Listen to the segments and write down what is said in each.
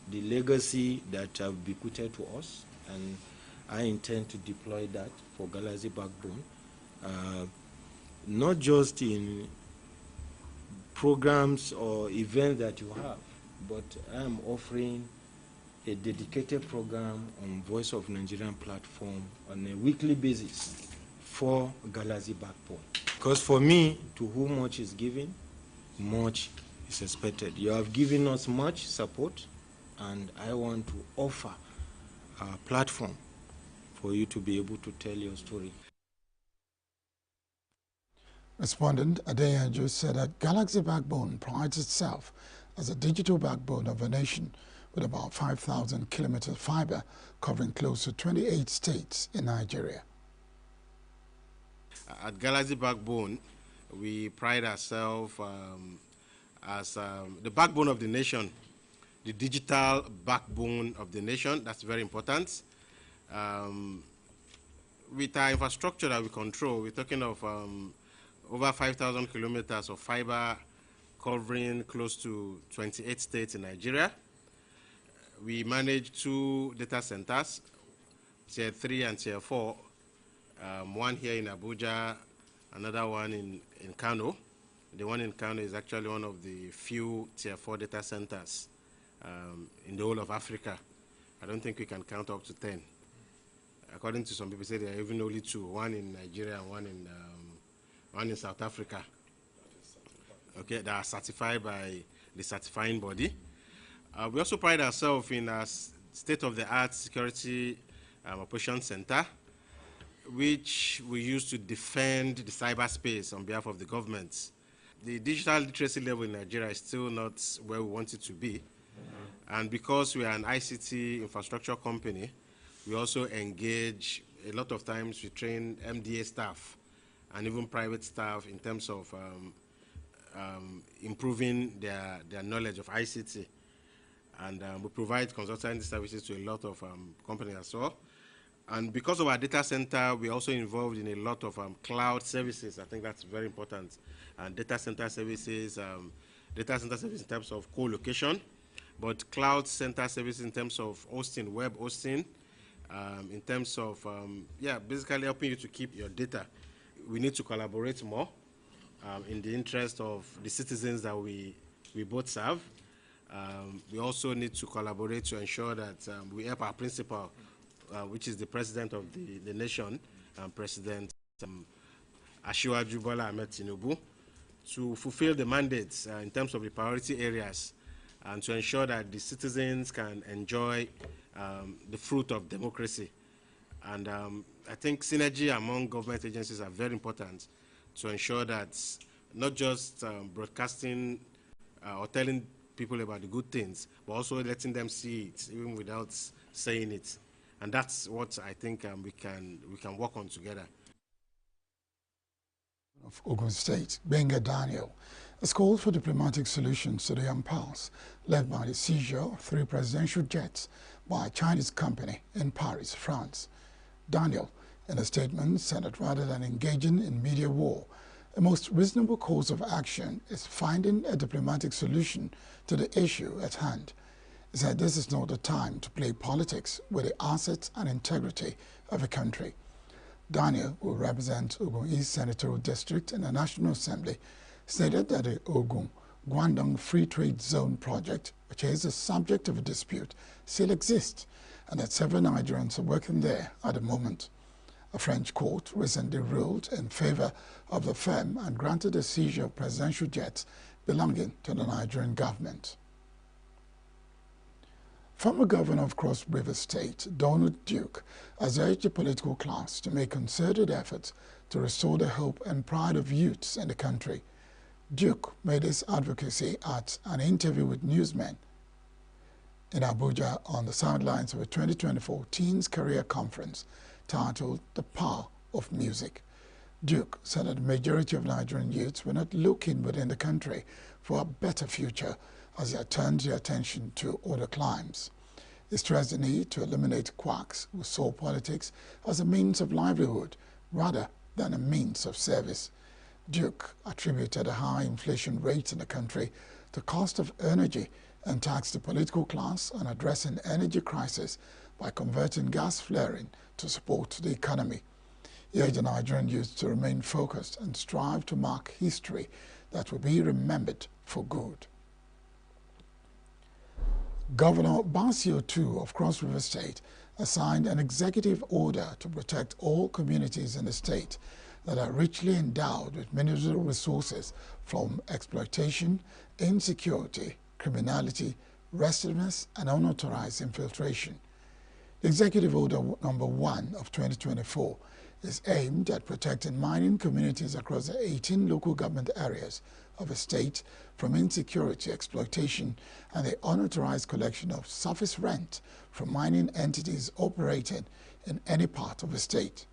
the legacy that have bequeathed to us, and I intend to deploy that for Galaxy Backbone, not just in programs or events that you have, but I'm offering a dedicated program on Voice of Nigerian platform on a weekly basis for Galaxy Backbone. Because for me, to whom much is given, much is expected. You have given us much support, and I want to offer a platform for you to be able to tell your story. Respondent ENUGU said that Galaxy Backbone prides itself as a digital backbone of a nation with about 5,000 kilometers of fiber covering close to 28 states in Nigeria. At Galaxy Backbone, we pride ourselves as the backbone of the nation, the digital backbone of the nation. That's very important. With our infrastructure that we control, we're talking of over 5,000 kilometers of fiber covering close to 28 states in Nigeria. We manage 2 data centers, Tier 3 and Tier 4, one here in Abuja, another one in Kano. The one in Kano is actually one of the few Tier 4 data centers in the whole of Africa. I don't think we can count up to 10. According to some people, say there are even only 2, one in Nigeria and one in South Africa. Okay, that are certified by the certifying body. We also pride ourselves in a state-of-the-art security operations center, which we use to defend the cyberspace on behalf of the government. The digital literacy level in Nigeria is still not where we want it to be. And because we are an ICT infrastructure company, we also engage, a lot of times we train MDA staff and even private staff in terms of improving their knowledge of ICT. And we provide consultancy services to a lot of companies as well. And because of our data center, we're also involved in a lot of cloud services. I think that's very important. And data center services in terms of co-location, but cloud center services in terms of hosting, web hosting, in terms of, basically helping you to keep your data. We need to collaborate more in the interest of the citizens that we both serve. We also need to collaborate to ensure that we help our principal, which is the president of the nation, President Asiwaju Bola Ahmed Tinubu, to fulfill the mandates in terms of the priority areas and to ensure that the citizens can enjoy the fruit of democracy. And I think synergy among government agencies are very important to ensure that not just broadcasting or telling people about the good things, but also letting them see it, even without saying it. And that's what I think we can work on together. Of Ogun State, Benga Daniel, has called for diplomatic solutions to the impasse led by the seizure of 3 presidential jets by a Chinese company in Paris, France. Daniel, in a statement, said that rather than engaging in media war, the most reasonable course of action is finding a diplomatic solution to the issue at hand. He said this is not the time to play politics with the assets and integrity of a country. Daniel, who represents Ogun East Senatorial District in the National Assembly, stated that the Ogun Guangdong Free Trade Zone project, which is the subject of a dispute, still exists, and that several Nigerians are working there at the moment. A French court recently ruled in favor of the firm and granted the seizure of presidential jets belonging to the Nigerian government. Former Governor of Cross River State, Donald Duke, has urged the political class to make concerted efforts to restore the hope and pride of youths in the country. Duke made his advocacy at an interview with newsmen in Abuja on the sidelines of a 2024 Teens Career Conference titled The Power of Music. Duke said that the majority of Nigerian youths were not looking within the country for a better future as they turned their attention to other climes. He stressed the need to eliminate quacks who saw politics as a means of livelihood rather than a means of service. Duke attributed the high inflation rates in the country to cost of energy and tasked the political class on addressing energy crisis by converting gas flaring to support the economy. He urged the Nigerian youth to remain focused and strive to mark history that will be remembered for good. Governor Basio II of Cross River State has signed an executive order to protect all communities in the state that are richly endowed with mineral resources from exploitation, insecurity, criminality, restlessness, and unauthorized infiltration. The Executive Order Number 1 of 2024 is aimed at protecting mining communities across the 18 local government areas of a state from insecurity, exploitation, and the unauthorized collection of surface rent from mining entities operating in any part of the state.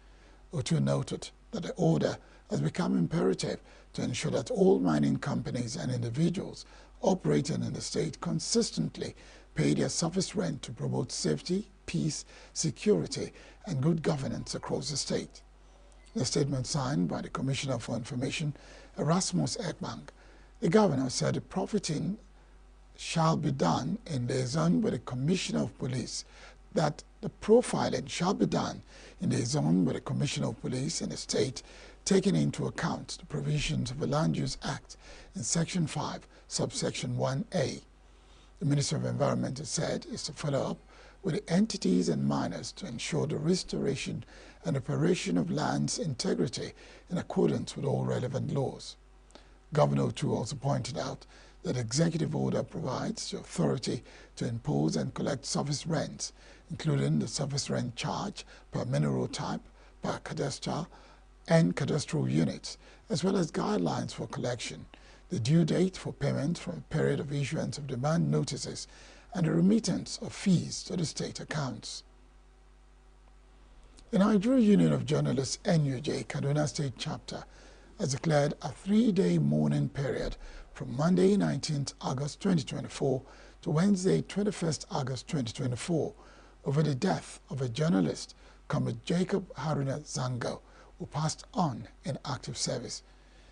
Otu noted that the order has become imperative to ensure that all mining companies and individuals operating in the state consistently pay their surface rent to promote safety, peace, security, and good governance across the state. The statement signed by the Commissioner for Information, Erasmus Ekbank, the governor said the profiting shall be done in liaison with the Commissioner of Police, that the profiling shall be done in liaison with the Commissioner of Police in the state, taking into account the provisions of the Land Use Act in Section 5, subsection 1A. The Ministry of Environment has said is to follow up with the entities and miners to ensure the restoration and operation of land's integrity in accordance with all relevant laws. Governor Otu also pointed out that the executive order provides the authority to impose and collect surface rents, including the surface rent charge per mineral type, per cadastral and cadastral units, as well as guidelines for collection, the due date for payment from a period of issuance of demand notices, and the remittance of fees to the state accounts. The Nigerian Union of Journalists (ENUGU) Kaduna State Chapter has declared a 3-day mourning period from Monday 19th August 2024 to Wednesday 21st August 2024 over the death of a journalist, Comrade Jacob Haruna Zango, who passed on in active service.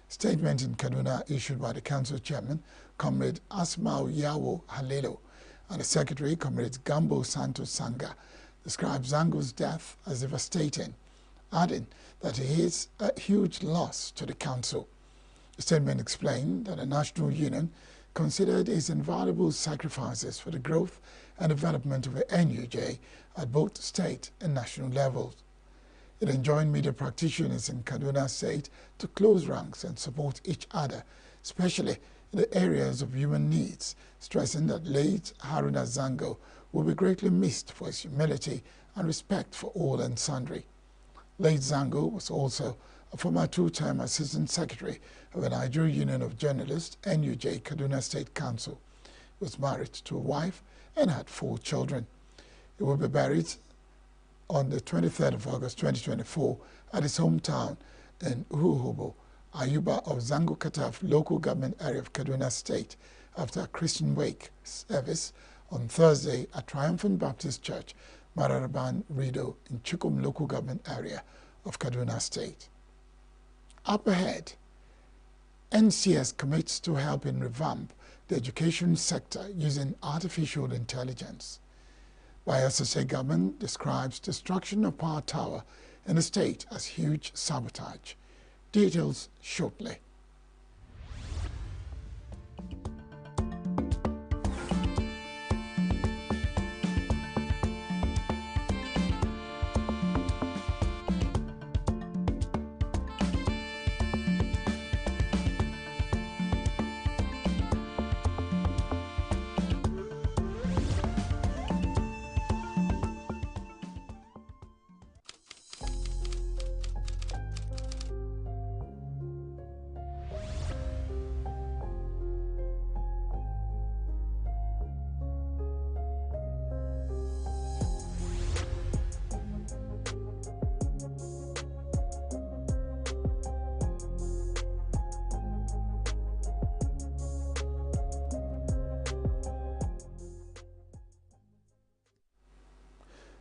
Statement in Kaduna issued by the Council Chairman, Comrade Asmau Yawo Halelo, and the Secretary, Comrade Gambo Santos Sanga, described Zango's death as devastating, adding that it is a huge loss to the Council. The statement explained that the National Union considered his invaluable sacrifices for the growth and development of the NUJ at both state and national levels. It enjoined media practitioners in Kaduna State to close ranks and support each other, especially in the areas of human needs, stressing that late Haruna Zango will be greatly missed for his humility and respect for all and sundry. Late Zango was also a former 2-term Assistant Secretary of the Nigerian Union of Journalists, NUJ Kaduna State Council. He was married to a wife and had 4 children. He will be buried on the 23rd of August 2024 at his hometown in Uhuhubo, Ayuba of Zango Kataf local government area of Kaduna State, after a Christian wake service on Thursday at Triumphant Baptist Church, Mararaban Rido in Chukum local government area of Kaduna State. Up ahead, NCS commits to helping revamp the education sector using artificial intelligence. Bayelsa State government describes destruction of power tower in the state as huge sabotage. Details shortly.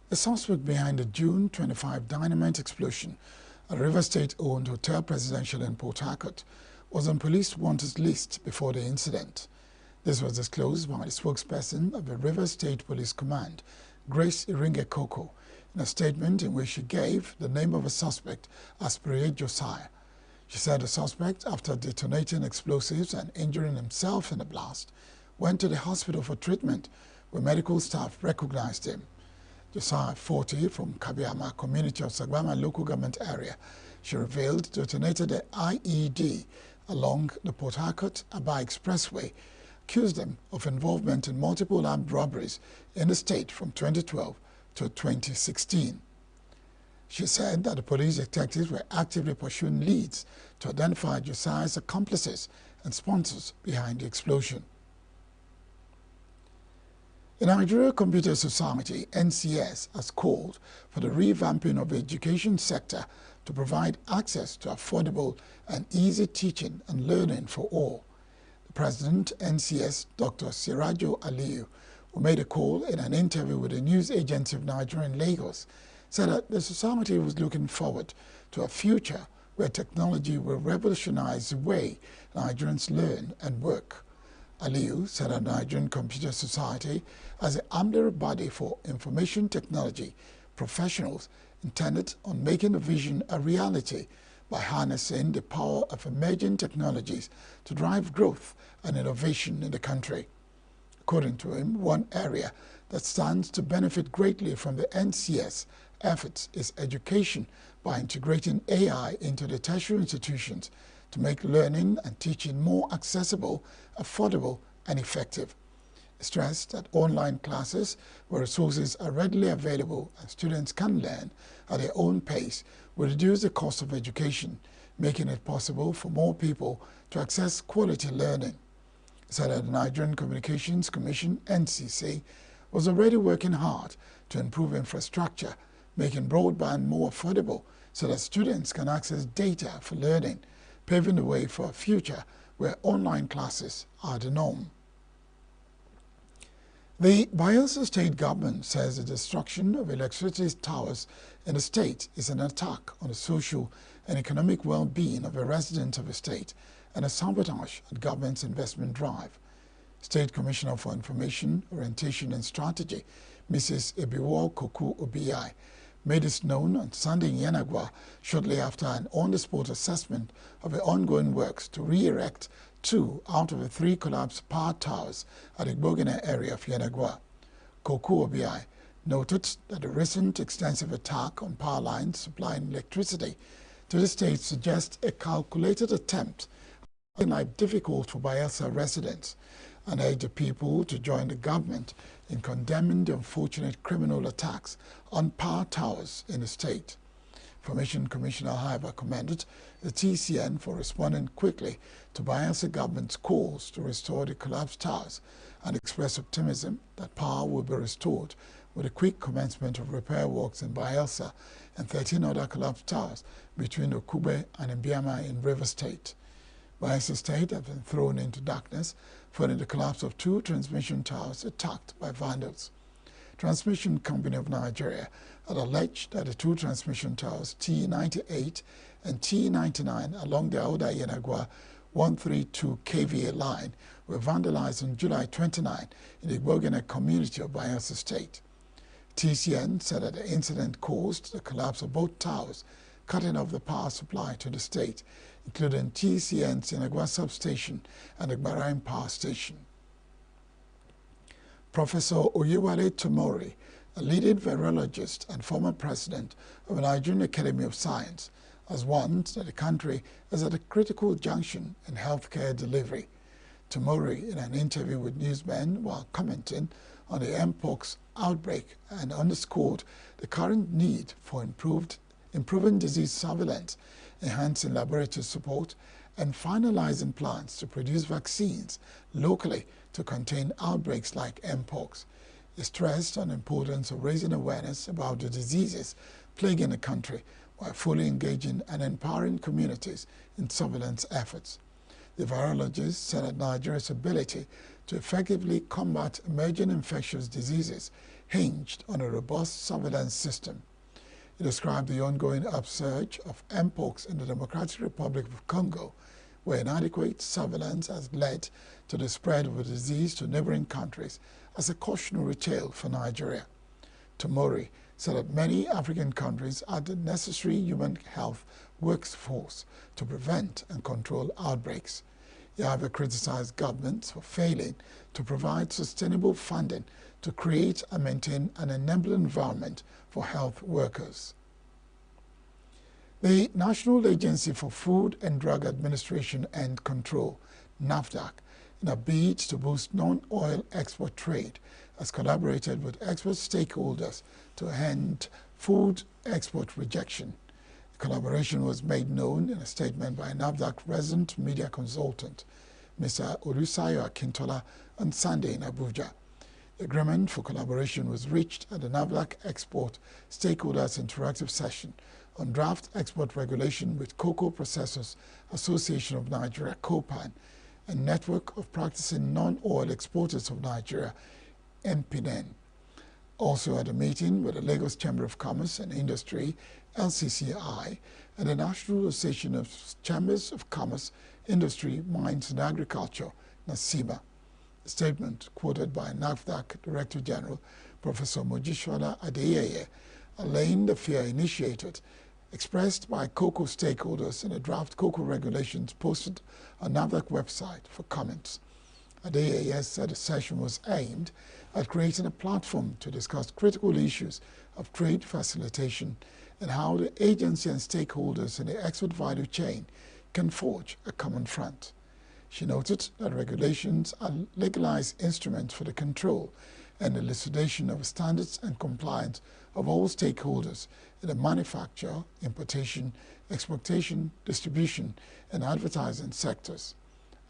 The suspect behind the June 25 dynamite explosion at a River State-owned Hotel Presidential in Port Harcourt was on police wanted list before the incident. This was disclosed by the spokesperson of the Rivers State Police Command, Grace Iringekoko, in a statement in which she gave the name of a suspect as Spirit Josiah. She said the suspect, after detonating explosives and injuring himself in the blast, went to the hospital for treatment, where medical staff recognized him. Josiah, 40, from Kabiama community of Sagbama local government area, she revealed detonated the IED along the Port Harcourt-Aba Expressway, accused them of involvement in multiple armed robberies in the state from 2012 to 2016. She said that the police detectives were actively pursuing leads to identify Josiah's accomplices and sponsors behind the explosion. The Nigeria Computer Society, NCS, has called for the revamping of the education sector to provide access to affordable and easy teaching and learning for all. The President, NCS, Dr. Sirajo Aliyu, who made a call in an interview with the news agency of Nigeria in Lagos, said that the society was looking forward to a future where technology will revolutionize the way Nigerians learn and work. Aliyu said that Nigerian Computer Society as an umbrella body for information technology professionals intended on making the vision a reality by harnessing the power of emerging technologies to drive growth and innovation in the country. According to him, one area that stands to benefit greatly from the NCS efforts is education by integrating AI into the tertiary institutions to make learning and teaching more accessible, affordable, and effective. He stressed that online classes where resources are readily available and students can learn at their own pace will reduce the cost of education, making it possible for more people to access quality learning. He said that the Nigerian Communications Commission, NCC, was already working hard to improve infrastructure, making broadband more affordable so that students can access data for learning, paving the way for a future where online classes are the norm. The Bayelsa state government says the destruction of electricity towers in the state is an attack on the social and economic well-being of the residents of the state and a sabotage at government's investment drive. State Commissioner for Information, Orientation and Strategy, Mrs. Ebiwo Koku Obiai, made this known on Sunday in ENUGU shortly after an on-the-spot assessment of the ongoing works to re-erect 2 out of the 3 collapsed power towers at the Igbogene area of ENUGU. Koku Obiai noted that the recent extensive attack on power lines supplying electricity to the state suggests a calculated attempt making life difficult for Bayelsa residents, and urged the people to join the government in condemning the unfortunate criminal attacks on power towers in the state. Information Commissioner, however, commended the TCN for responding quickly to Bayelsa government's calls to restore the collapsed towers and expressed optimism that power will be restored with a quick commencement of repair works in Bayelsa and 13 other collapsed towers between Okube and Mbiama in River State. Bayelsa State has been thrown into darkness following the collapse of 2 transmission towers attacked by vandals. Transmission Company of Nigeria had alleged that the 2 transmission towers T98 and T99 along the Auda Yenagua 132 kVA line were vandalized on July 29 in the Igbogene community of Bayelsa State. TCN said that the incident caused the collapse of both towers, cutting off the power supply to the state, including TCN's Yenagua substation and the Gbaraim power station. Professor Oyewale Tomori, a leading virologist and former president of the Nigerian Academy of Science, has warned that the country is at a critical junction in healthcare delivery. Tomori, in an interview with newsmen while commenting on the Mpox outbreak, and underscored the current need for improving disease surveillance, enhancing laboratory support, and finalizing plans to produce vaccines locally to contain outbreaks like Mpox. He stressed on the importance of raising awareness about the diseases plaguing the country while fully engaging and empowering communities in surveillance efforts. The virologist said that Nigeria's ability to effectively combat emerging infectious diseases hinged on a robust surveillance system. He described the ongoing upsurge of Mpox in the Democratic Republic of Congo, where inadequate surveillance has led to the spread of the disease to neighboring countries as a cautionary tale for Nigeria. Tomori said that many African countries had the necessary human health workforce to prevent and control outbreaks. He however criticized governments for failing to provide sustainable funding to create and maintain an enabling environment for health workers. The National Agency for Food and Drug Administration and Control, NAFDAC, in a bid to boost non-oil export trade, has collaborated with export stakeholders to end food export rejection. The collaboration was made known in a statement by NAFDAC resident media consultant, Mr. Olusayo Akintola, on Sunday in Abuja. The agreement for collaboration was reached at the NAFDAC Export Stakeholders Interactive Session on draft export regulation with Cocoa Processors Association of Nigeria, COPAN, and Network of Practicing Non-Oil Exporters of Nigeria, MPNN. Also at a meeting with the Lagos Chamber of Commerce and Industry, LCCI, and the National Association of Chambers of Commerce, Industry, Mines and Agriculture, NACIMA. A statement quoted by NAFDAC Director General Professor Mojisola Adeyeye, allaying the fear initiated, expressed by cocoa stakeholders in the draft cocoa regulations posted on NAFDAC website for comments. Adeyeye said the session was aimed at creating a platform to discuss critical issues of trade facilitation and how the agency and stakeholders in the export value chain can forge a common front. She noted that regulations are legalized instruments for the control and elucidation of standards and compliance of all stakeholders in the manufacture, importation, exportation, distribution, and advertising sectors.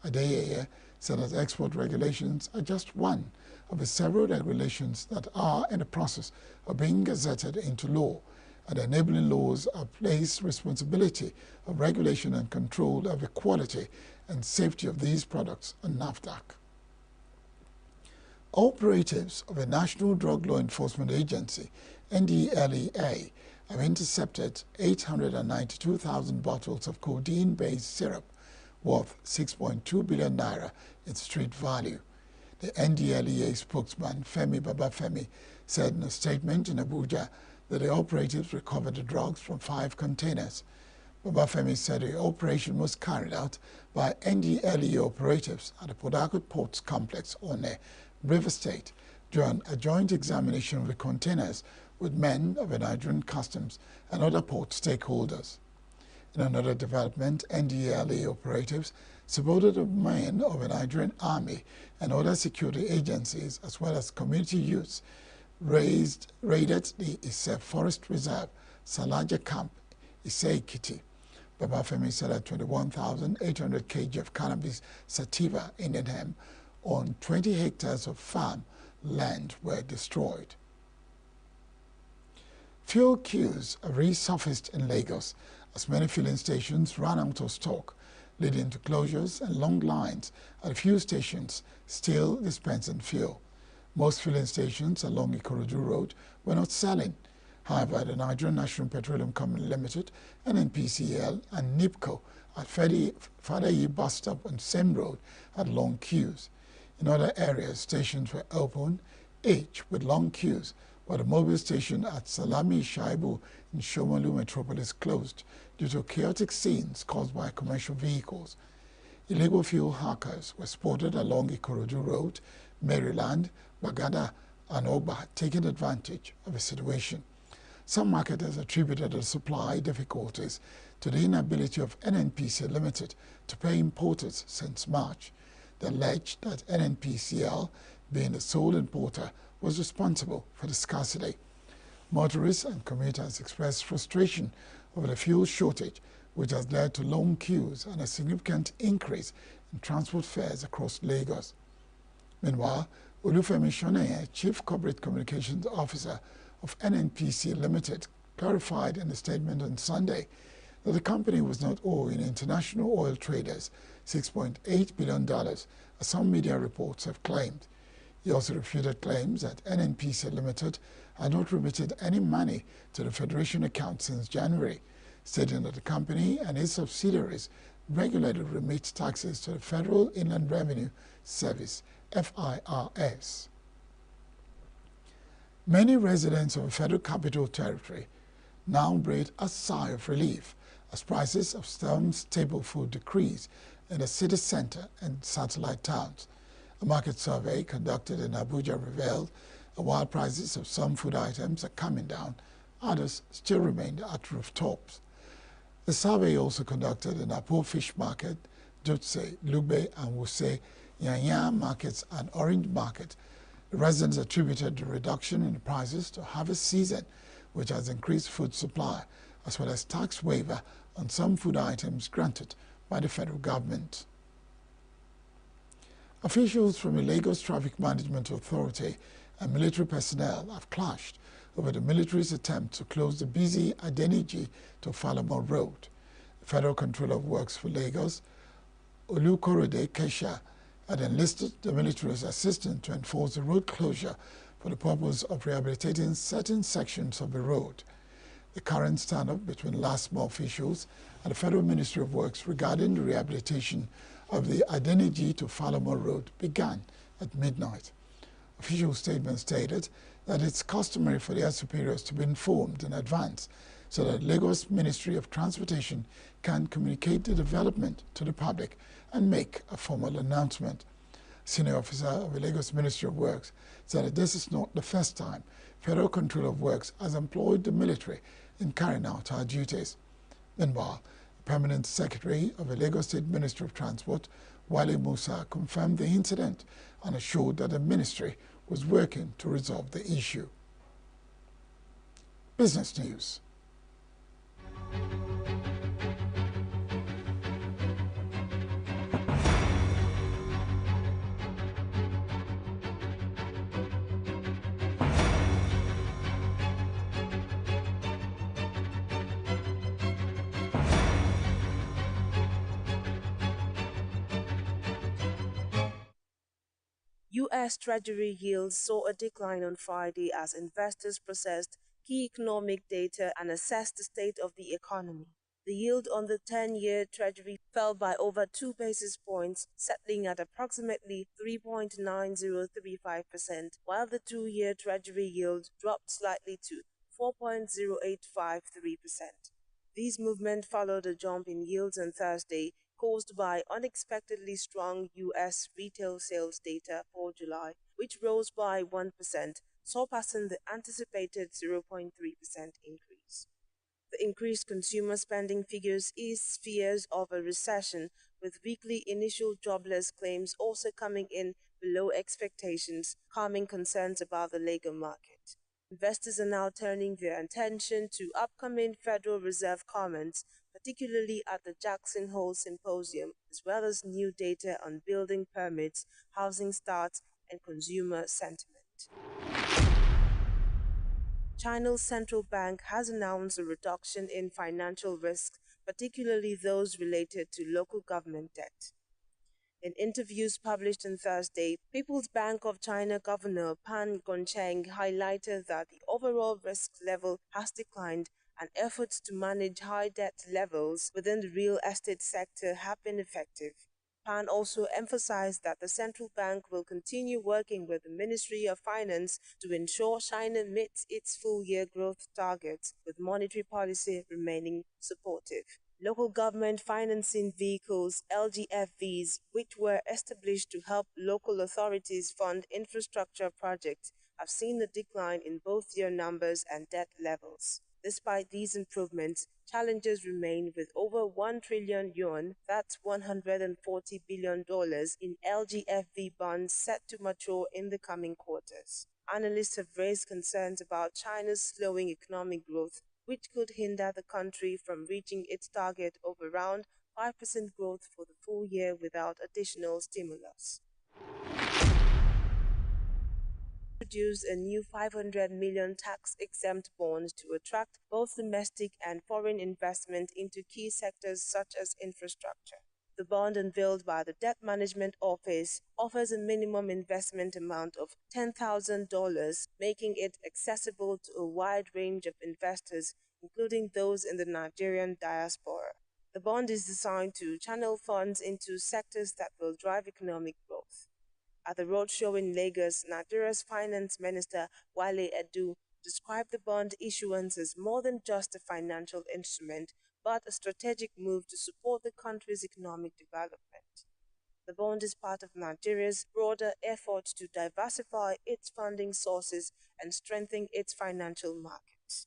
Adeyeye said that export regulations are just one of the several regulations that are in the process of being gazetted into law, and enabling laws have placed responsibility of regulation and control of the quality and safety of these products on NAFDAC. Operatives of the National Drug Law Enforcement Agency, NDLEA, have intercepted 892,000 bottles of codeine-based syrup worth 6.2 billion naira in street value. The NDLEA spokesman, Femi Babafemi, said in a statement in Abuja that the operatives recovered the drugs from 5 containers. Babafemi said the operation was carried out by NDLEA operatives at the Port Harcourt Ports Complex on River State during a joint examination of the containers with men of the Nigerian Customs and other port stakeholders. In another development, NDLEA operatives supported the men of the Nigerian Army and other security agencies as well as community youths raided the Ise Forest Reserve, Salaja Camp, Ise Ekiti. Babafemi said that 21,800 kg of cannabis sativa in hemp on 20 hectares of farm land were destroyed. Fuel queues have resurfaced in Lagos as many filling stations ran out of stock, leading to closures and long lines at a few stations still dispensing fuel. Most filling stations along Ikorodu Road were not selling. However, the Nigerian National Petroleum Company Limited, NNPCL, and NIPCO at Fadayi bus stop on same road had long queues. In other areas, stations were open, each with long queues, while the mobile station at Salami Shaibu in Shomolu Metropolis closed due to chaotic scenes caused by commercial vehicles. Illegal fuel hackers were spotted along Ikorodu Road, Maryland, Bagada, and Oba, taking advantage of the situation. Some marketers attributed the supply difficulties to the inability of NNPC Limited to pay importers since March. They alleged that NNPCL, being the sole importer, was responsible for the scarcity. Motorists and commuters expressed frustration over the fuel shortage, which has led to long queues and a significant increase in transport fares across Lagos. Meanwhile, Olufemi Shoneye, Chief Corporate Communications Officer of NNPC Limited, clarified in a statement on Sunday that the company was not owing international oil traders $6.8 billion, as some media reports have claimed. He also refuted claims that NNPC Limited had not remitted any money to the Federation account since January, stating that the company and its subsidiaries regularly remits taxes to the Federal Inland Revenue Service, FIRS. Many residents of the Federal Capital Territory now breathe a sigh of relief as prices of some staple food decrease in the city center and satellite towns. A market survey conducted in Abuja revealed that while prices of some food items are coming down, others still remain at rooftops. The survey also conducted in Apo Fish Market, Dutse, Lugbe, and Wuse, Yanya Markets, and Orange Market. The residents attributed the reduction in the prices to harvest season, which has increased food supply, as well as tax waiver on some food items granted by the federal government. Officials from the Lagos Traffic Management Authority and military personnel have clashed over the military's attempt to close the busy Adeniji to Falamo Road. The Federal Controller of Works for Lagos, Olukorede Kesha, had enlisted the military's assistance to enforce the road closure for the purpose of rehabilitating certain sections of the road. The current standoff between LASMA officials and the Federal Ministry of Works regarding the rehabilitation of the Adeniji to Falamo Road began at midnight. Official statement stated that it's customary for their superiors to be informed in advance so that Lagos Ministry of Transportation can communicate the development to the public and make a formal announcement. Senior officer of the Lagos Ministry of Works said that this is not the first time Federal Controller of Works has employed the military in carrying out our duties. Meanwhile, the Permanent Secretary of the Lagos State Ministry of Transport, Wale Musa, confirmed the incident and assured that the ministry was working to resolve the issue. Business news. U.S. Treasury yields saw a decline on Friday as investors processed key economic data and assessed the state of the economy. The yield on the 10-year Treasury fell by over 2 basis points, settling at approximately 3.9035%, while the 2-year Treasury yield dropped slightly to 4.0853%. These movements followed a jump in yields on Thursday, caused by unexpectedly strong U.S. retail sales data for July, which rose by 1%, surpassing the anticipated 0.3% increase. The increased consumer spending figures eased fears of a recession, with weekly initial jobless claims also coming in below expectations, calming concerns about the labor market. Investors are now turning their attention to upcoming Federal Reserve comments, particularly at the Jackson Hole Symposium, as well as new data on building permits, housing starts, and consumer sentiment. China's central bank has announced a reduction in financial risks, particularly those related to local government debt. In interviews published on Thursday, People's Bank of China Governor Pan Gongcheng highlighted that the overall risk level has declined and efforts to manage high debt levels within the real estate sector have been effective. Pan also emphasized that the central bank will continue working with the Ministry of Finance to ensure China meets its full-year growth targets, with monetary policy remaining supportive. Local government financing vehicles, LGFVs, which were established to help local authorities fund infrastructure projects, have seen a decline in both their numbers and debt levels. Despite these improvements, challenges remain with over 1 trillion yuan, that's $140 billion, in LGFV bonds set to mature in the coming quarters. Analysts have raised concerns about China's slowing economic growth, which could hinder the country from reaching its target of around 5% growth for the full year without additional stimulus. Introduce a new 500 million tax-exempt bond to attract both domestic and foreign investment into key sectors such as infrastructure. The bond, unveiled by the Debt Management Office, offers a minimum investment amount of $10,000, making it accessible to a wide range of investors, including those in the Nigerian diaspora. The bond is designed to channel funds into sectors that will drive economic growth. At the roadshow in Lagos, Nigeria's Finance Minister Wale Edu described the bond issuance as more than just a financial instrument, but a strategic move to support the country's economic development. The bond is part of Nigeria's broader effort to diversify its funding sources and strengthen its financial markets.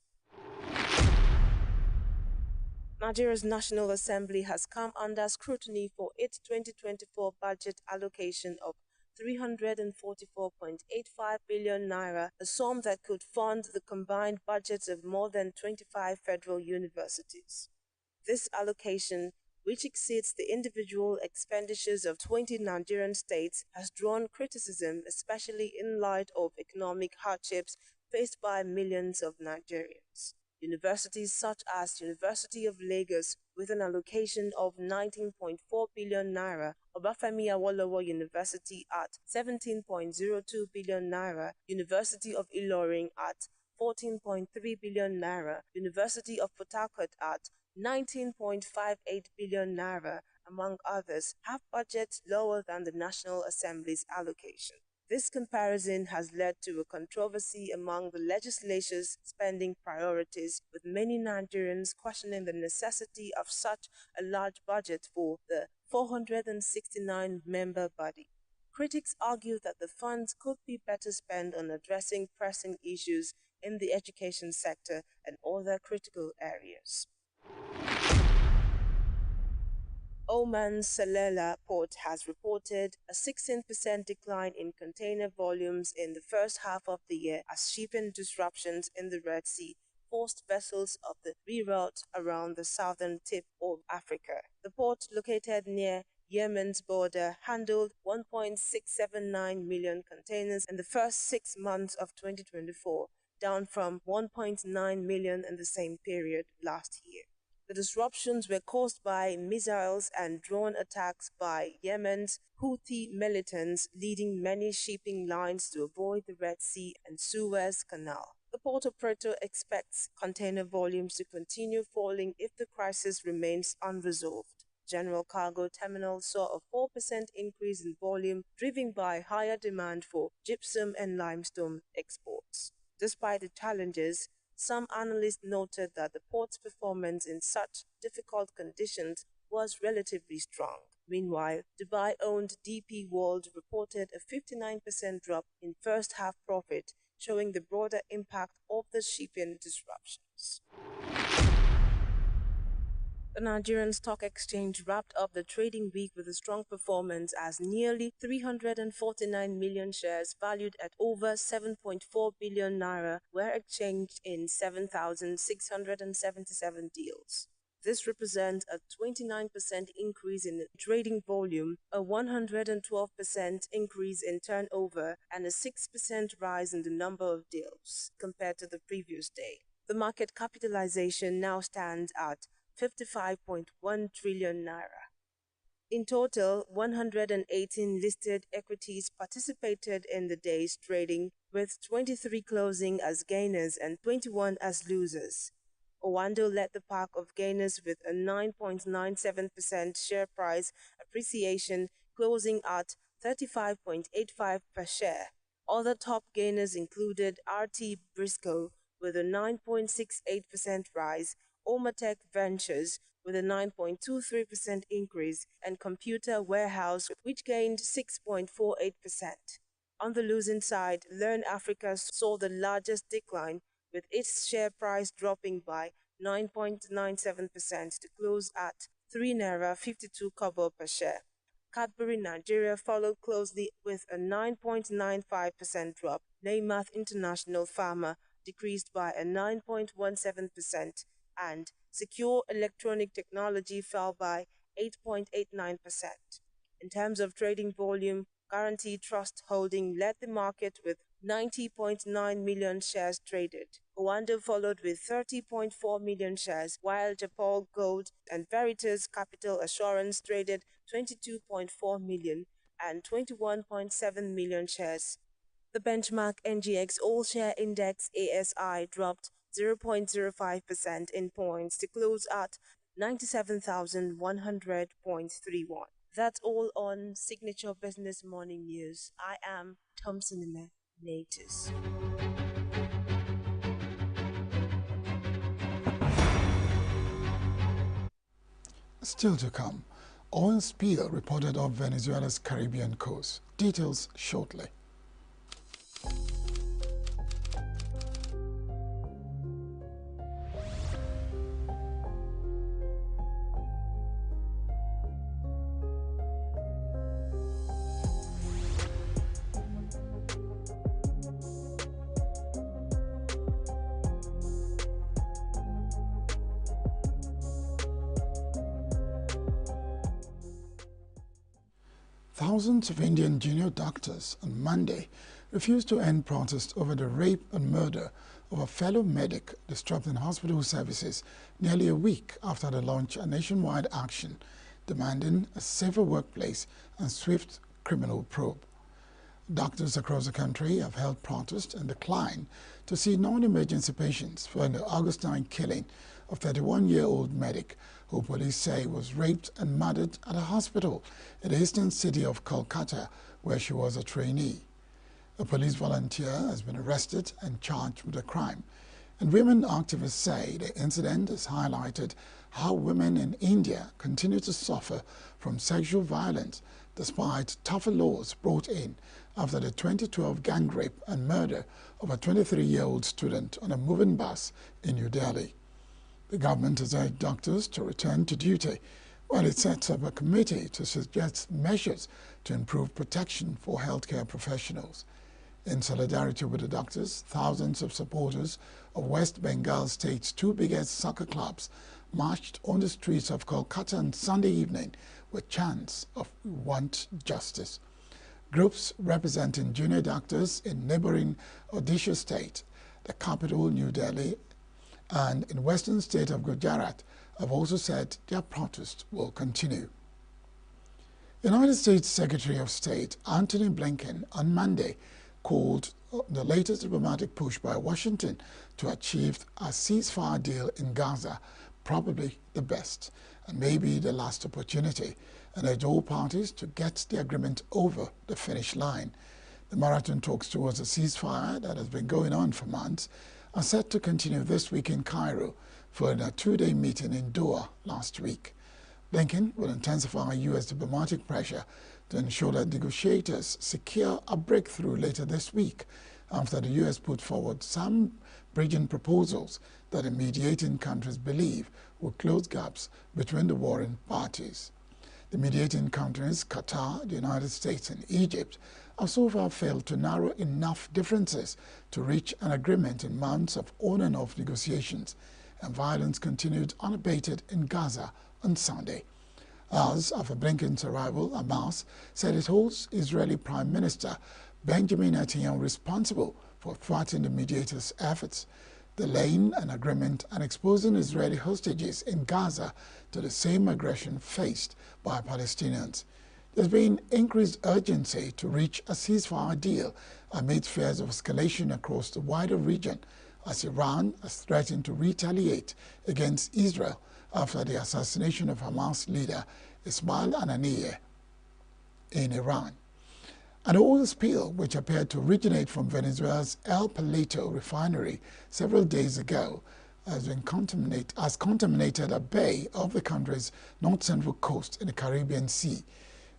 Nigeria's National Assembly has come under scrutiny for its 2024 budget allocation of 344.85 billion naira, a sum that could fund the combined budgets of more than 25 federal universities. This allocation, which exceeds the individual expenditures of 20 Nigerian states, has drawn criticism, especially in light of economic hardships faced by millions of Nigerians. Universities such as University of Lagos, with an allocation of 19.4 billion naira, Obafemi Awolowo University at 17.02 billion naira, University of Ilorin at 14.3 billion naira, University of Port Harcourt at 19.58 billion naira, among others, have budgets lower than the National Assembly's allocation. This comparison has led to a controversy among the legislature's spending priorities, with many Nigerians questioning the necessity of such a large budget for the 469-member body. Critics argue that the funds could be better spent on addressing pressing issues in the education sector and other critical areas. Oman's Salalah port has reported a 16% decline in container volumes in the first half of the year as shipping disruptions in the Red Sea forced vessels of the reroute around the southern tip of Africa. The port, located near Yemen's border, handled 1.679 million containers in the first 6 months of 2024, down from 1.9 million in the same period last year. The disruptions were caused by missiles and drone attacks by Yemen's Houthi militants, leading many shipping lines to avoid the Red Sea and Suez Canal. The port operator expects container volumes to continue falling if the crisis remains unresolved. General Cargo Terminal saw a 4% increase in volume, driven by higher demand for gypsum and limestone exports. Despite the challenges, some analysts noted that the port's performance in such difficult conditions was relatively strong. Meanwhile, Dubai-owned DP World reported a 59% drop in first-half profit, showing the broader impact of the shipping disruptions. The Nigerian Stock Exchange wrapped up the trading week with a strong performance as nearly 349 million shares valued at over 7.4 billion naira were exchanged in 7,677 deals. This represents a 29% increase in trading volume, a 112% increase in turnover, and a 6% rise in the number of deals compared to the previous day. The market capitalization now stands at 55.1 trillion naira. In total, 118 listed equities participated in the day's trading, with 23 closing as gainers and 21 as losers. Owando led the pack of gainers with a 9.97% share price appreciation, closing at 35.85 per share. Other top gainers included RT Briscoe with a 9.68% rise, Omatech Ventures with a 9.23% increase, and Computer Warehouse, which gained 6.48%. On the losing side, Learn Africa saw the largest decline, with its share price dropping by 9.97% to close at 3 naira 52 kobo per share. Cadbury Nigeria followed closely with a 9.95% drop. Neymath International Pharma decreased by a 9.17%, and Secure Electronic Technology fell by 8.89%. In terms of trading volume, Guarantee Trust Holding led the market with 90.9 million shares traded. Owando followed with 30.4 million shares, while Japol Gold and Veritas Capital Assurance traded 22.4 million and 21.7 million shares. The benchmark NGX All-Share Index ASI dropped 0.05% in points to close at 97,100.31. That's all on Signature Business Morning News. I am Thompson Natus. Still to come, oil spill reported off Venezuela's Caribbean coast. Details shortly. Thousands of Indian junior doctors on Monday refused to end protest over the rape and murder of a fellow medic, disrupting hospital services nearly a week after the launch of nationwide action demanding a safer workplace and swift criminal probe. Doctors across the country have held protests and declined to see non-emergency patients following the August 9 killing of 31-year-old medic who police say was raped and murdered at a hospital in the eastern city of Kolkata, where she was a trainee. A police volunteer has been arrested and charged with the crime. And women activists say the incident has highlighted how women in India continue to suffer from sexual violence despite tougher laws brought in after the 2012 gang rape and murder of a 23-year-old student on a moving bus in New Delhi. The government has urged doctors to return to duty while it sets up a committee to suggest measures to improve protection for healthcare professionals. In solidarity with the doctors, thousands of supporters of West Bengal State's two biggest soccer clubs marched on the streets of Kolkata on Sunday evening with chants of "We want justice." Groups representing junior doctors in neighboring Odisha state, the capital New Delhi, and in western state of Gujarat have also said their protest will continue. United States Secretary of State Antony Blinken on Monday called the latest diplomatic push by Washington to achieve a ceasefire deal in Gaza probably the best and maybe the last opportunity, and urged all parties to get the agreement over the finish line. The marathon talks towards a ceasefire that has been going on for months are set to continue this week in Cairo following a two-day meeting in Doha last week. Blinken will intensify U.S. diplomatic pressure to ensure that negotiators secure a breakthrough later this week after the U.S. put forward some bridging proposals that the mediating countries believe will close gaps between the warring parties. The mediating countries, Qatar, the United States, and Egypt, have so far failed to narrow enough differences to reach an agreement in months of on and off negotiations, and violence continued unabated in Gaza on Sunday. Hours after Blinken's arrival, Hamas said it holds Israeli Prime Minister Benjamin Netanyahu responsible for thwarting the mediators' efforts, delaying an agreement and exposing Israeli hostages in Gaza to the same aggression faced by Palestinians. There's been increased urgency to reach a ceasefire deal amid fears of escalation across the wider region as Iran has threatened to retaliate against Israel after the assassination of Hamas leader Ismail Haniyeh in Iran. An oil spill, which appeared to originate from Venezuela's El Palito refinery several days ago, has contaminated a bay off the country's north-central coast in the Caribbean Sea.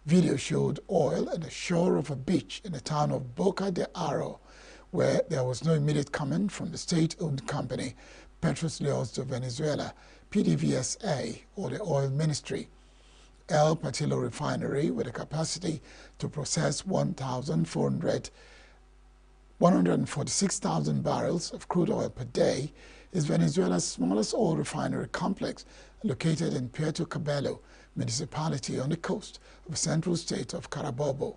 Video showed oil at the shore of a beach in the town of Boca de Aro, where there was no immediate comment from the state-owned company Petróleos de Venezuela, PDVSA, or the oil ministry. El Palito refinery, with a capacity to process 146,000 barrels of crude oil per day, is Venezuela's smallest oil refinery complex located in Puerto Cabello municipality on the coast of the central state of Carabobo.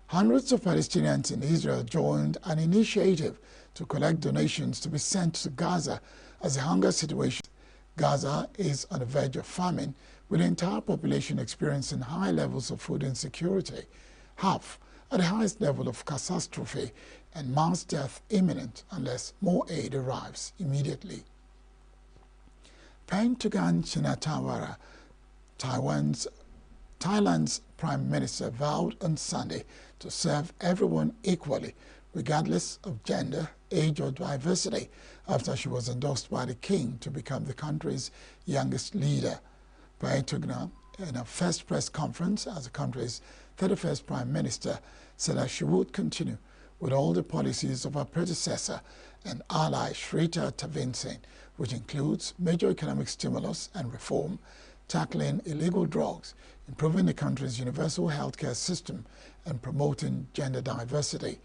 Hundreds of Palestinians in Israel joined an initiative to collect donations to be sent to Gaza as the hunger situation. Gaza is on the verge of famine, with the entire population experiencing high levels of food insecurity, half at the highest level of catastrophe, and mass death imminent unless more aid arrives immediately. Paetongtarn Shinawatra, Thailand's Prime Minister, vowed on Sunday to serve everyone equally, regardless of gender, age or diversity, after she was endorsed by the king to become the country's youngest leader. Paetongtarn, in her first press conference as the country's 31st Prime Minister, said that she would continue with all the policies of her predecessor and ally Shrita Thavisin, which includes major economic stimulus and reform, tackling illegal drugs, improving the country's universal healthcare system, and promoting gender diversity.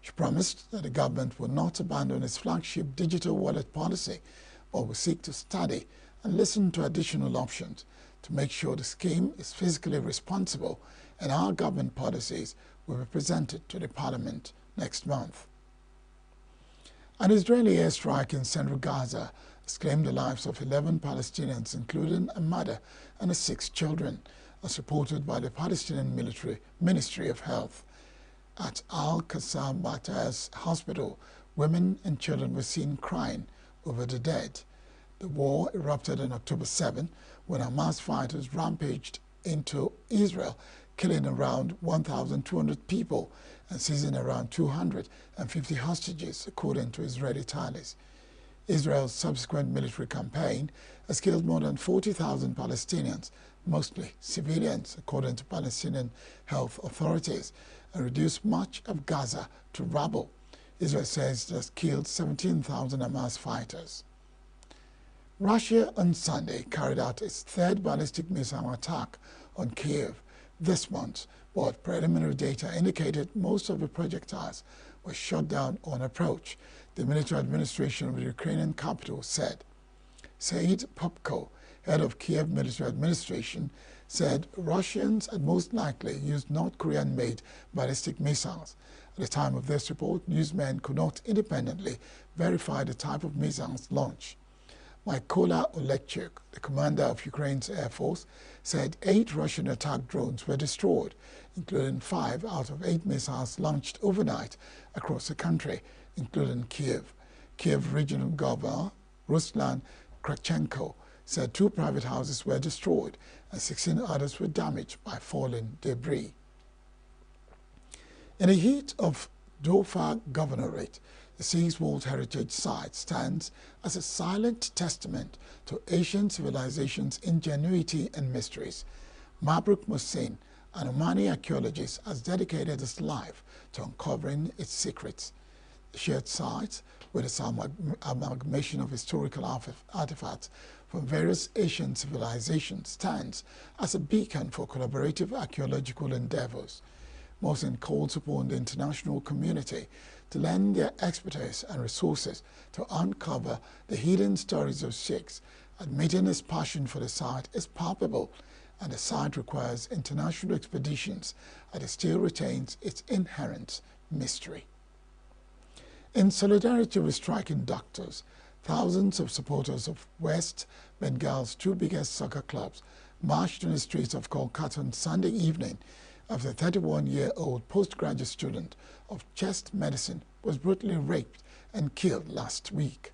She promised that the government will not abandon its flagship digital wallet policy, but will seek to study and listen to additional options to make sure the scheme is fiscally responsible, and our government policies will be presented to the parliament next month. An Israeli airstrike in central Gaza has claimed the lives of 11 Palestinians, including a mother and 6 children, as reported by the Palestinian Ministry of Health. At Al-Qassam Bataz Hospital, women and children were seen crying over the dead. The war erupted on October 7 when Hamas fighters rampaged into Israel, killing around 1,200 people and seizing around 250 hostages, according to Israeli tallies. Israel's subsequent military campaign has killed more than 40,000 Palestinians, mostly civilians, according to Palestinian health authorities, and reduced much of Gaza to rubble. Israel says it has killed 17,000 Hamas fighters. Russia on Sunday carried out its third ballistic missile attack on Kiev this month, but preliminary data indicated most of the projectiles were shot down on approach, the military administration of the Ukrainian capital said. Said Popko, head of Kiev military administration, said Russians had most likely used North Korean-made ballistic missiles. At the time of this report, newsmen could not independently verify the type of missiles launched. Mykola Olekchuk, the commander of Ukraine's Air Force, said 8 Russian attack drones were destroyed, including 5 out of 8 missiles launched overnight across the country, including Kiev. Kiev Regional Governor Ruslan Kravchenko said 2 private houses were destroyed and 16 others were damaged by falling debris. In the heat of Dhofar Governorate, the Sikhs World Heritage Site stands as a silent testament to Asian civilization's ingenuity and mysteries. Mabruk Mohsin, an Omani archaeologist, has dedicated his life to uncovering its secrets. The shared site, with its amalgamation of historical artifacts from various Asian civilizations, stands as a beacon for collaborative archaeological endeavors. Mohsin calls upon the international community to lend their expertise and resources to uncover the hidden stories of Sikhs, admitting his passion for the site is palpable, and the site requires international expeditions as it still retains its inherent mystery. In solidarity with striking doctors, thousands of supporters of West Bengal's 2 biggest soccer clubs marched on the streets of Kolkata on Sunday evening after a 31-year-old postgraduate student of chest medicine was brutally raped and killed last week.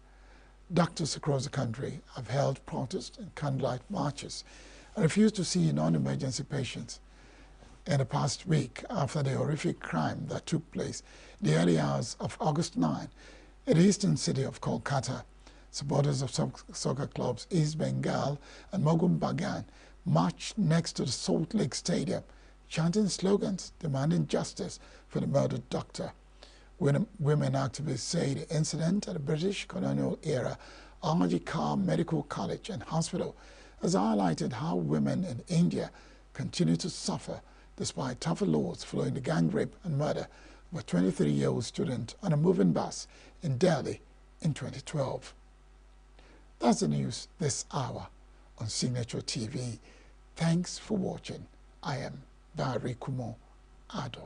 Doctors across the country have held protests and candlelight marches and refused to see non-emergency patients. In the past week, after the horrific crime that took place in the early hours of August 9 in the eastern city of Kolkata, supporters of soccer clubs East Bengal and Mohun Bagan marched next to the Salt Lake Stadium, chanting slogans demanding justice for the murdered doctor. Women activists say the incident at the British colonial era R.G. Carr Medical College and Hospital has highlighted how women in India continue to suffer despite tougher laws following the gang rape and murder of a 23-year-old student on a moving bus in Delhi in 2012. That's the news this hour on Signature TV. Thanks for watching. I am Barry Kumo Ado.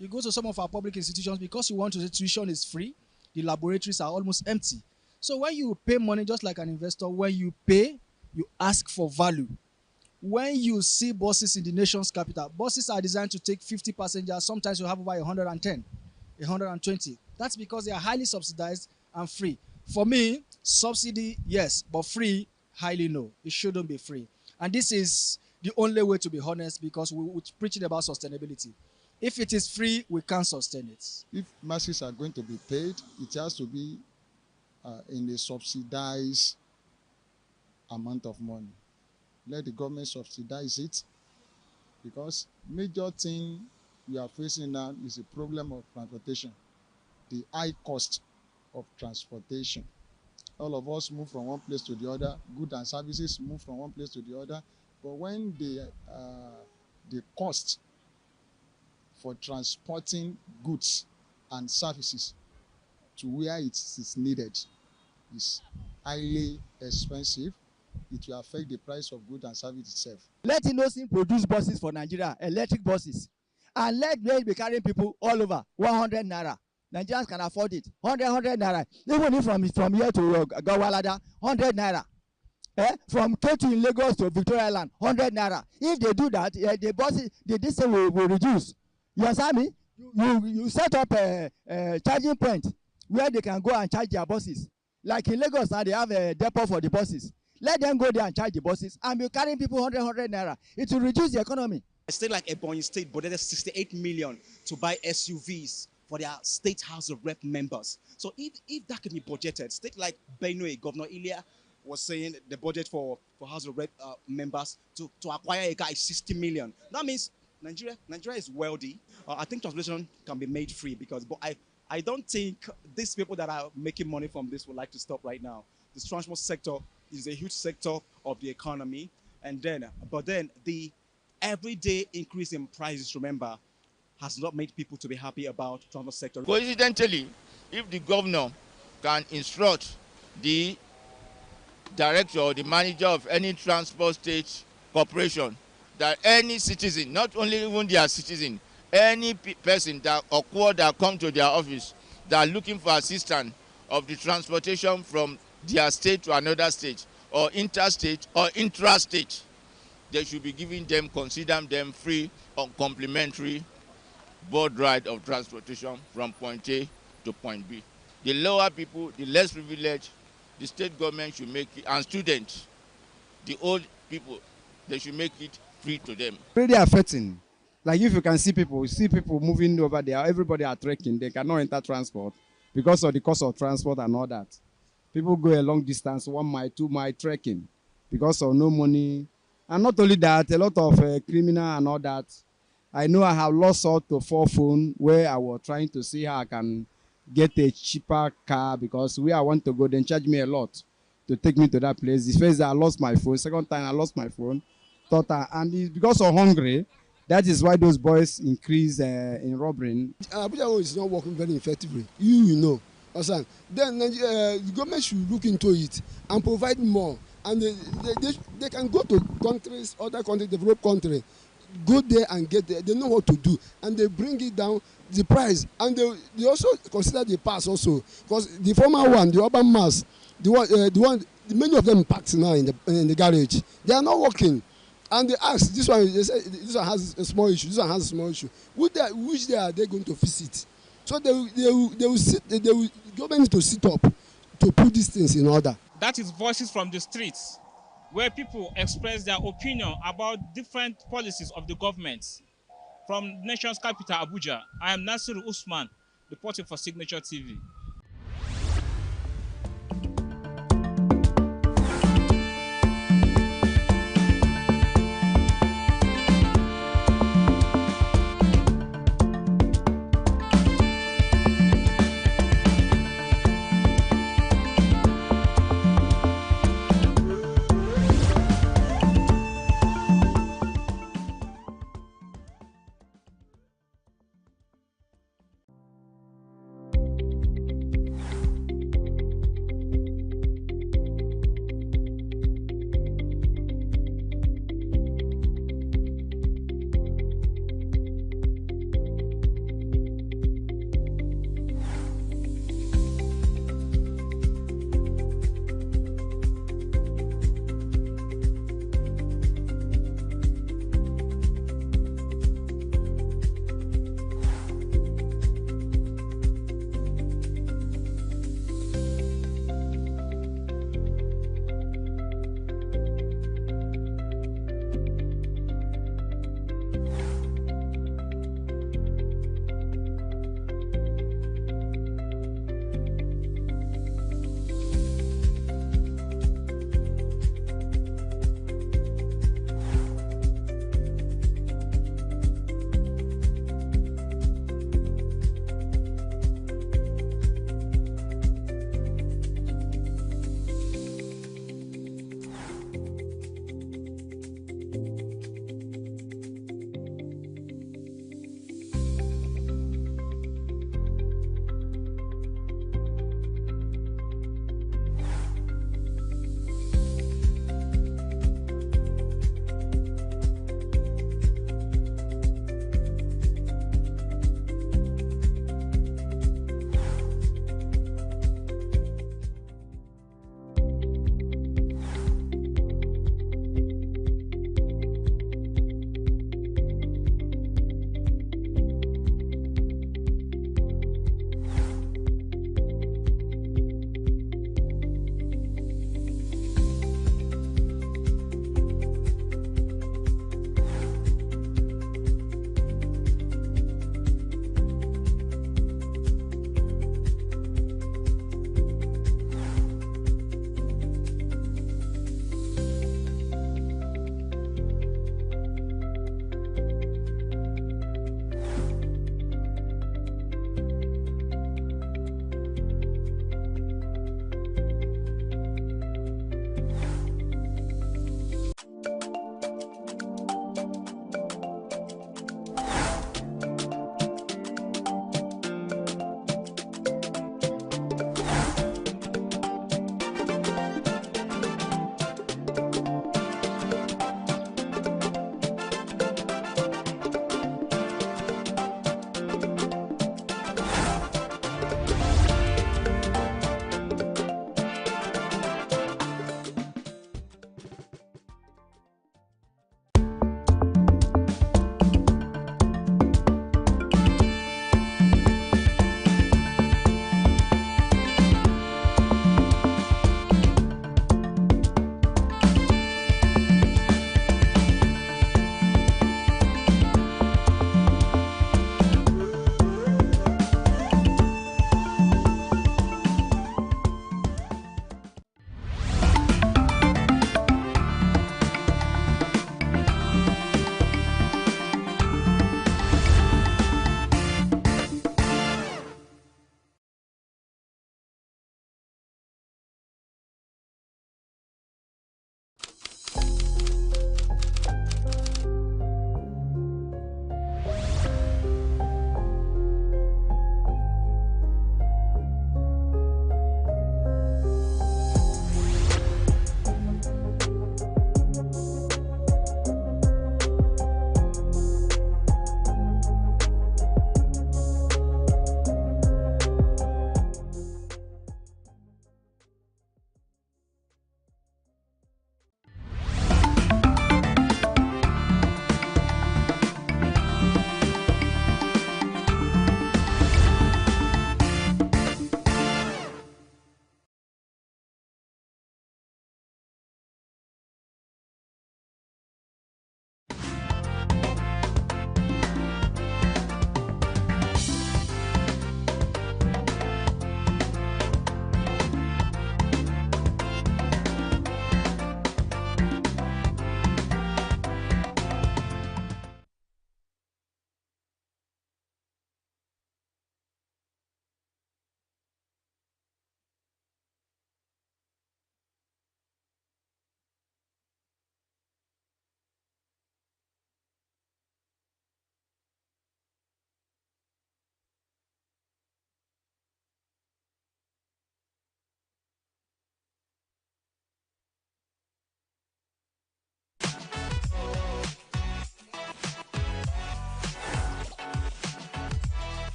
You go to some of our public institutions, because you want to say tuition is free, the laboratories are almost empty. So when you pay money, just like an investor, when you pay, you ask for value. When you see buses in the nation's capital, buses are designed to take 50 passengers. Sometimes you have over 110, 120. That's because they are highly subsidized and free. For me, subsidy, yes, but free, highly no. It shouldn't be free. And this is the only way to be honest, because we're preaching about sustainability. If it is free, we can't sustain it. If masses are going to be paid, it has to be in a subsidized amount of money. Let the government subsidize it, because major thing we are facing now is a problem of transportation, the high cost of transportation. All of us move from one place to the other, goods and services move from one place to the other, but when the cost for transporting goods and services to where it is needed is highly expensive, it will affect the price of goods and service itself. Let Innocent produce buses for Nigeria, electric buses, and let them be carrying people all over 100 naira. Nigerians can afford it. 100 naira. Even if from here to Gawalada, 100 naira. From Ketu in Lagos to Victoria Island, 100 naira. If they do that, the buses, the distance will reduce. You understand me? You set up a charging point where they can go and charge their buses. Like in Lagos now, they have a depot for the buses. Let them go there and charge the buses and be carrying people 100 naira. It will reduce the economy. A state like Ebonyi State budgeted 68 million to buy SUVs for their State House of Rep members. So if that can be budgeted, state like Benue, Governor Ilya was saying the budget for House of Rep members to acquire a guy is 60 million. That means Nigeria is wealthy. I think transportation can be made free, but I don't think these people that are making money from this would like to stop right now. The transport sector is a huge sector of the economy, but then the everyday increase in prices, remember, has not made people to be happy about the transport sector. Coincidentally, if the governor can instruct the director or the manager of any transport state corporation that any citizen, not only even their citizen, any person that come to their office that are looking for assistance of the transportation from their state to another state, or interstate or intrastate, they should be giving them, consider them free or complimentary board ride of transportation from point A to point B. The lower people, the less privileged, the state government should make it, and students, the old people, they should make it free to them. Really affecting. Like if you can see people moving over there, everybody are trekking, they cannot enter transport because of the cost of transport and all that. People go a long distance, 1 mile, 2 mile trekking because of no money. And not only that, a lot of criminal and all that. I know I have lost out to 4 phone where I was trying to see how I can get a cheaper car because where I want to go, then charge me a lot to take me to that place. The first time I lost my phone, second time I lost my phone. And it's because of hungry, that is why those boys increase in robbery. Abuja is not working very effectively. You know. Then the government should look into it and provide more. And they can go to countries, other countries, developed countries, go there and get there. They know what to do. And they bring it down, the price. And they also consider the pass also. Because the former one, the urban mass, many of them packed now in the garage. They are not working. And they ask, they say this one has a small issue, this one has a small issue. Which day are they going to visit? So the government need to sit up to put these things in order. That is voices from the streets, where people express their opinion about different policies of the government. From the nation's capital, Abuja, I am Nasiru Usman, reporting for Signature TV.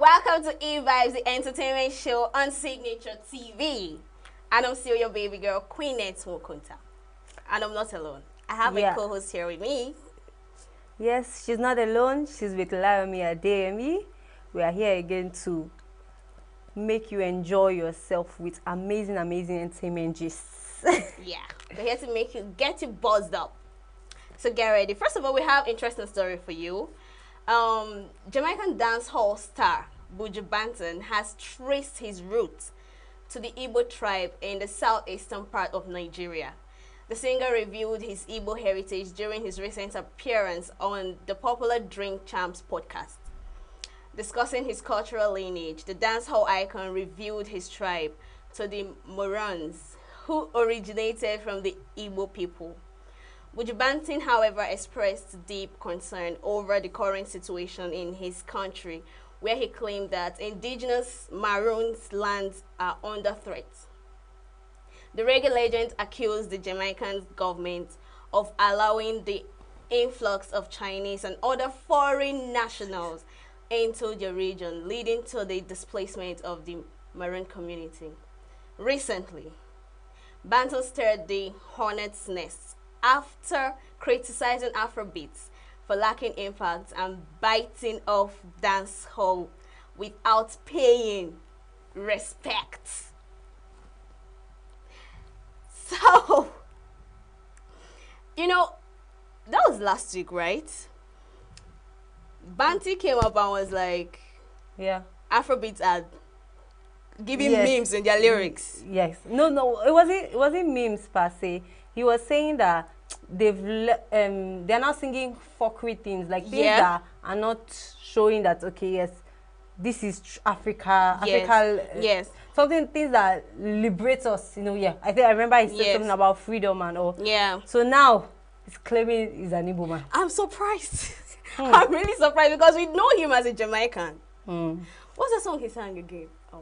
Welcome to E-Vibes, the entertainment show on Signature TV. And I'm still your baby girl, Queen Mokunta. And I'm not alone. I have a co-host here with me. Yes, she's not alone. She's with Laomi Adeyemi. We are here again to make you enjoy yourself with amazing entertainment gists. Yeah, we're here to make you get you buzzed up. So get ready. First of all, we have interesting story for you. Jamaican dancehall star Buju Banton has traced his roots to the Igbo tribe in the southeastern part of Nigeria. The singer revealed his Igbo heritage during his recent appearance on the popular Drink Champs podcast. Discussing his cultural lineage, the dancehall icon revealed his tribe to the Morans, who originated from the Igbo people. Buju Banton, however, expressed deep concern over the current situation in his country, where he claimed that indigenous Maroons' lands are under threat. The reggae legend accused the Jamaican government of allowing the influx of Chinese and other foreign nationals into the region, leading to the displacement of the Maroon community. Recently, Banton stirred the hornet's nest after criticizing Afrobeats for lacking impact and biting off dancehall without paying respect. So, you know, that was last week, right? Banty came up and was like, Afrobeats are giving memes in their lyrics. Yes. No, it wasn't memes per se. He was saying that they're not singing fuckery things, like things that are not showing that, okay, yes, this is Africa, things that liberate us, you know. I remember he said something about freedom and all. So now he's claiming he's an Igbo man. I'm surprised. I'm really surprised because we know him as a Jamaican. What's the song he sang again? I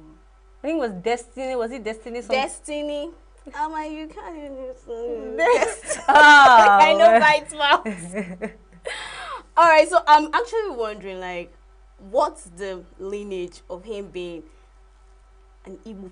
think it was Destiny. Was it Destiny song? Destiny. I'm like, you can't even I know bites mouth. All right, so I'm actually wondering, like, what's the lineage of him being an Igbo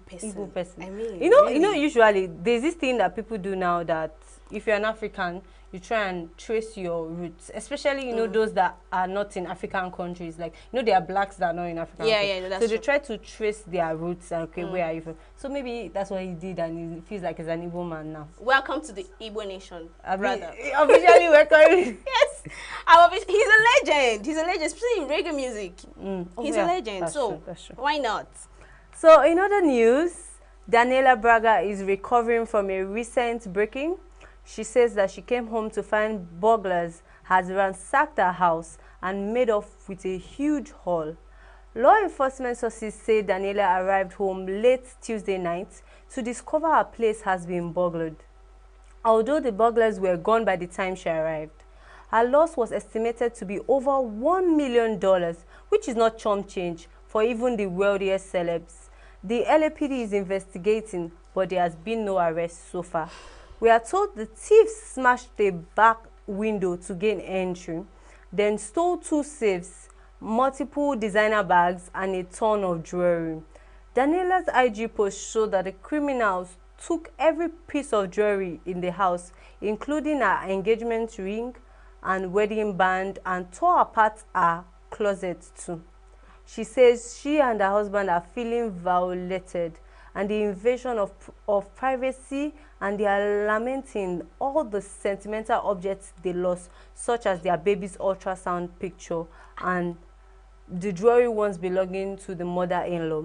person? I mean, you know, usually there's this thing that people do now that if you're an African, you try and trace your roots, especially, you know, those that are not in African countries. Like, you know, there are blacks that are not in African countries. No, that's so true. They try to trace their roots and, okay, where are you from? So maybe that's what he did and he feels like he's an Igbo man now. Welcome to the Igbo nation, brother. Officially welcome. Yes. He's a legend. He's a legend, especially in reggae music. He's a legend. That's so true, that's true. Why not? So in other news, Daniela Braga is recovering from a recent break-in. She says that she came home to find burglars has ransacked her house and made off with a huge haul. Law enforcement sources say Daniela arrived home late Tuesday night to discover her place has been burgled. Although the burglars were gone by the time she arrived, her loss was estimated to be over $1 million, which is not chump change for even the wealthiest celebs. The LAPD is investigating, but there has been no arrest so far. We are told the thieves smashed the back window to gain entry, then stole 2 safes, multiple designer bags, and a ton of jewelry. Daniela's IG post showed that the criminals took every piece of jewelry in the house, including her engagement ring and wedding band, and tore apart her closet too. She says she and her husband are feeling violated and the invasion of privacy, and they are lamenting all the sentimental objects they lost, such as their baby's ultrasound picture and the jewelry ones belonging to the mother-in-law.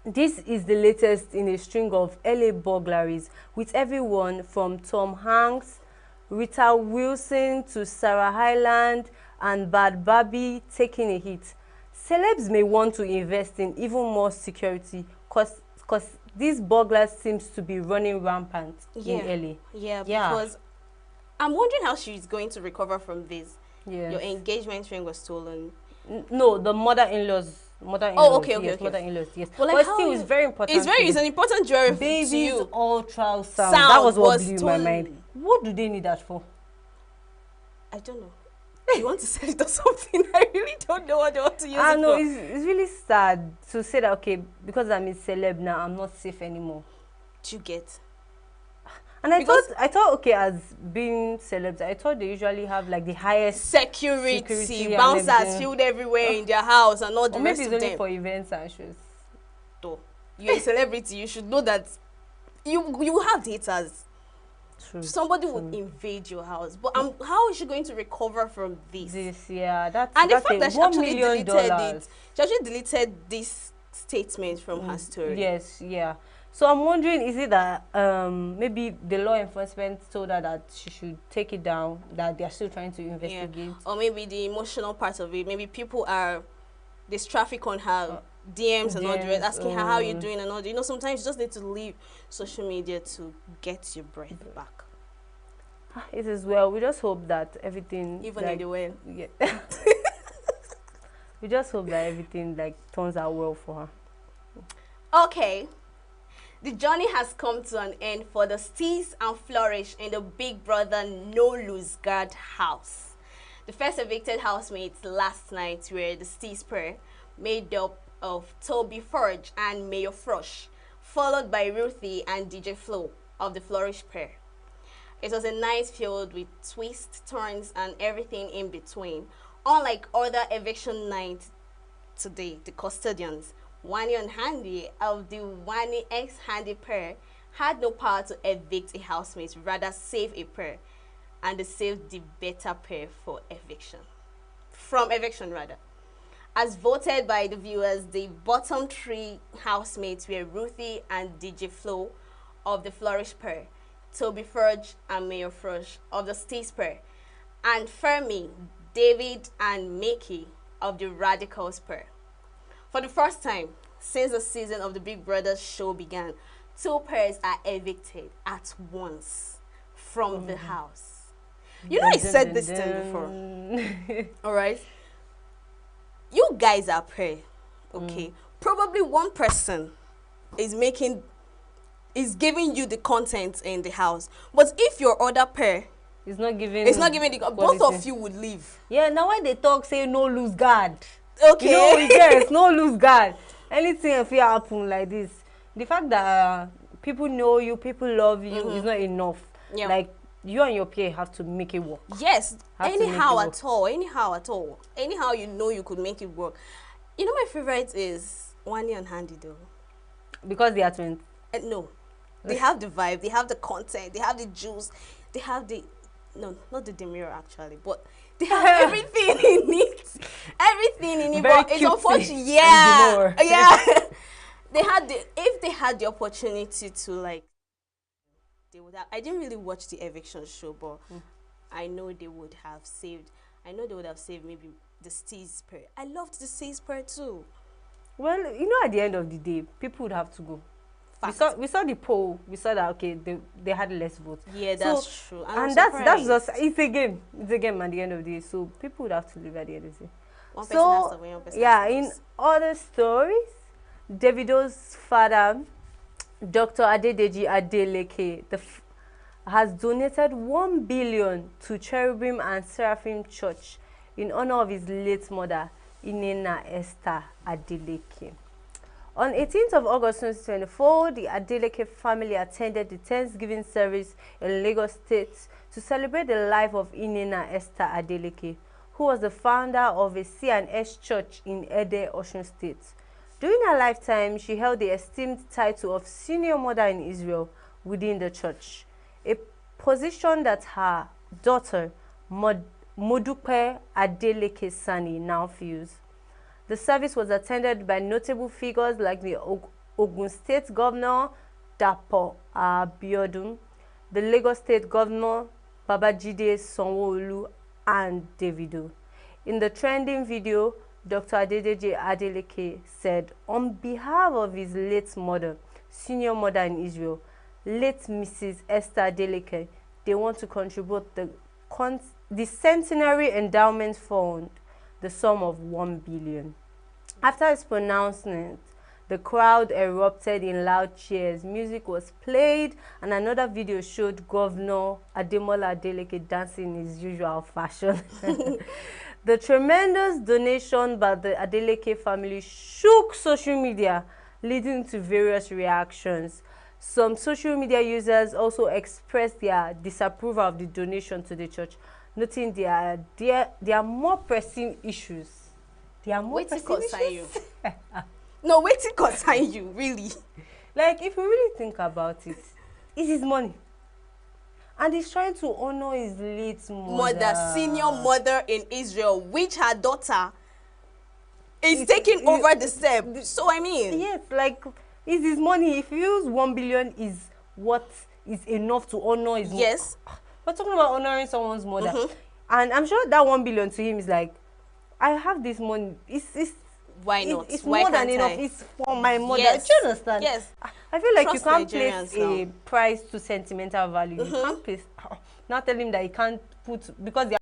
This is the latest in a string of LA burglaries, with everyone from Tom Hanks, Rita Wilson to Sarah Hyland and Bad Barbie taking a hit. Celebs may want to invest in even more security because these burglars seems to be running rampant in LA. Yeah, because I'm wondering how she's going to recover from this. Yes. Your engagement ring was stolen. No, the mother-in-laws. Oh, okay. Mother-in-laws, yes. But, but still, it's very important. It's an important jewelry Baby's to you. ultrasound. That was what blew my mind. What do they need that for? I don't know. You want to sell it or something? I really don't don't know what they want to use I it know for. it's really sad to say that, okay, because I'm a celeb now, I'm not safe anymore. Do you get? And I thought, okay, as being celebs, I thought they usually have like the highest security bouncers filled everywhere in their house and all the rest of them. Maybe it's only for events and shows. Though you're a celebrity, you should know that you have haters. True. Somebody would invade your house, but how is she going to recover from this? The fact that she actually deleted this statement from her story. Yes, yeah. So I'm wondering, is it that maybe the law enforcement told her that she should take it down, that they're still trying to investigate? Yeah. Or maybe the emotional part of it. Maybe people there's traffic on her DMs and all the rest, asking her how you doing and all that. You know, sometimes you just need to leave social media to get your breath back. It is well. We just hope that everything... Even in the well. Yeah. We just hope that everything turns out well for her. Okay. The journey has come to an end for the steez and flourish in the Big Brother No Lose Guard house. The first evicted housemates last night were the steez pair, made up of Toby Forge and Mayor Frosh, followed by Ruthie and DJ Flo of the Flourish pair. It was a night filled with twists, turns, and everything in between. Unlike other eviction nights today, the custodians, Wani and Handy of the Wani ex-Handy pair, had no power to evict a housemate, rather save a pair, and they saved the better pair from eviction. As voted by the viewers, the bottom three housemates were Ruthie and DJ Flo of the Flourish pair, Toby Forge and Mayor Frosh of the Steez pair, and Fermi, David and Mickey of the Radicals pair. For the first time since the season of the Big Brother show began, two pairs are evicted at once from the house. You know, I said this thing before. All right? You guys are pair, okay? Probably one person is giving you the content in the house. But if your other pair it's not giving the both of you would leave. Yeah, now when they talk, say no lose guard. Okay. You know, yes, no lose guard. Anything if it happen like this, the fact that people know you, people love you is not enough. Yeah. Like you and your peer have to make it work. Yes, anyhow at all. Anyhow you know you could make it work. You know my favorite is Wani and Handy though. Because they are twins. No. They have the vibe, they have the content, they have the juice, they have the not the demure actually, but they have everything in it. Everything in it. But it's unfortunate. Yeah. Yeah. If they had the opportunity to they would have. I didn't really watch the eviction show, but I know they would have saved. Maybe the Steez pair. I loved the Steez pair too. Well, you know, at the end of the day, people would have to go. We saw the poll. We saw that okay, they had less votes. Yeah, that's true. And that's just it's a game. It's a game at the end of the day. So people would have to live at the end of the day. One person has to win, one person yeah, has to in lose. other stories, Davido's father, Dr. Adedeji Adeleke, has donated 1 billion to Cherubim and Seraphim Church in honor of his late mother, Inena Esther Adeleke. On 18th of August 2024, the Adeleke family attended the Thanksgiving service in Lagos State to celebrate the life of Inena Esther Adeleke, who was the founder of a C&S church in Ede, Osun State. During her lifetime, she held the esteemed title of Senior Mother in Israel within the church, a position that her daughter, Modupe Adeleke Sani, now fills. The service was attended by notable figures like the Ogun State Governor, Dapo Abiodun, the Lagos State Governor, Babajide Sanwo-Olu, and Davido. In the trending video, Dr. Adedeji Adeleke said, on behalf of his late mother, senior mother in Israel, late Mrs. Esther Adeleke, they want to contribute the Centenary Endowment Fund, the sum of 1 billion. After his pronouncement, the crowd erupted in loud cheers. Music was played, and another video showed Governor Ademola Adeleke dancing in his usual fashion. The tremendous donation by the Adeleke family shook social media, leading to various reactions. Some social media users also expressed their disapproval of the donation to the church, noting there are more pressing issues. There are more Wait pressing concern issues. you. No, wait till concern you, really. Like, if you really think about it, it's his money. And he's trying to honor his late Mother, senior mother in Israel, which her daughter is taking over the step. So, I mean. Yes, like, it's his money. If you use 1 billion is what is enough to honor his mother. Yes. We're talking about honoring someone's mother. And I'm sure that 1 billion to him is like, I have this money. It's why not? It's Why more than can't enough. I? It's for my mother. Yes. Do you understand? Yes. I feel like Trust you can't Nigerians place a now. price to sentimental value. You can't place. Not tell him that he can't put, because they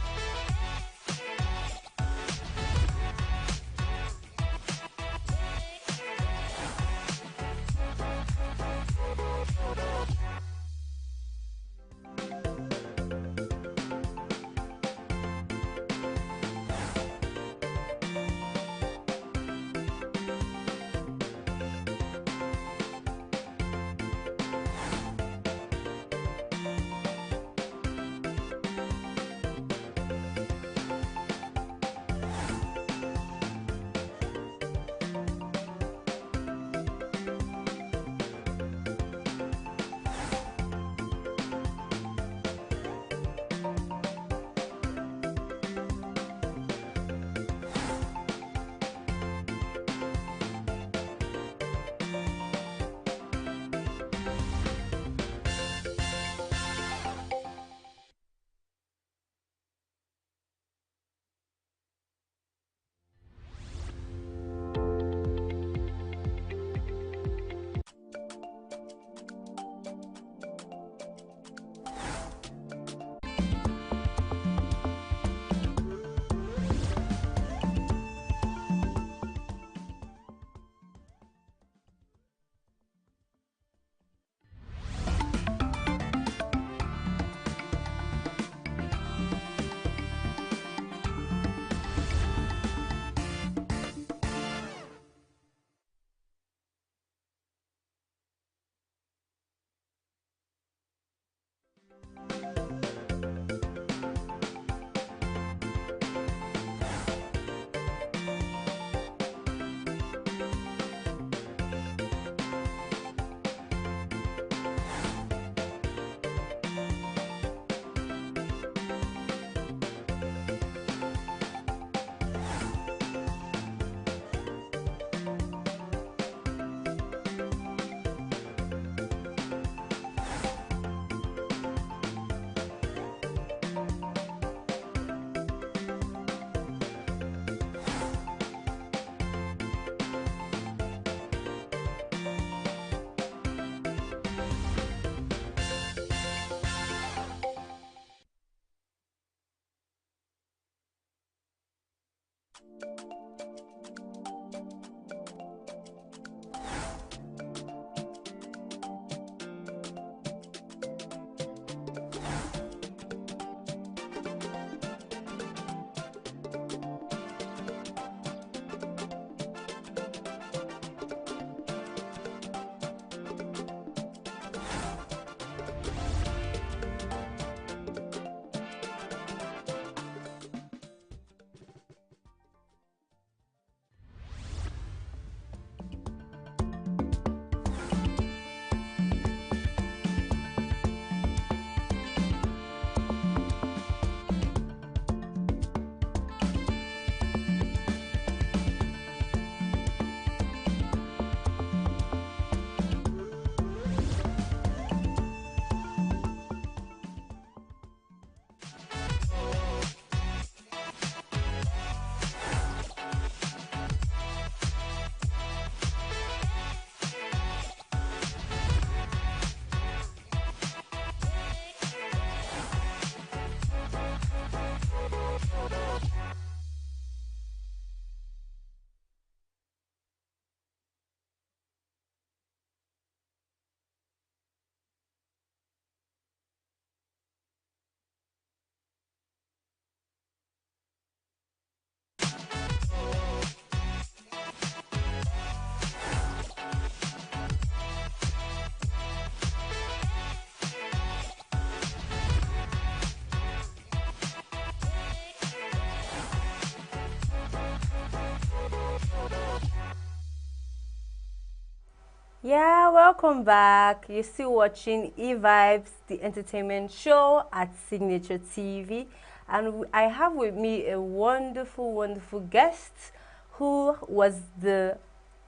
Yeah, welcome back. You're still watching E-Vibes, the entertainment show at Signature TV. And I have with me a wonderful, wonderful guest who was the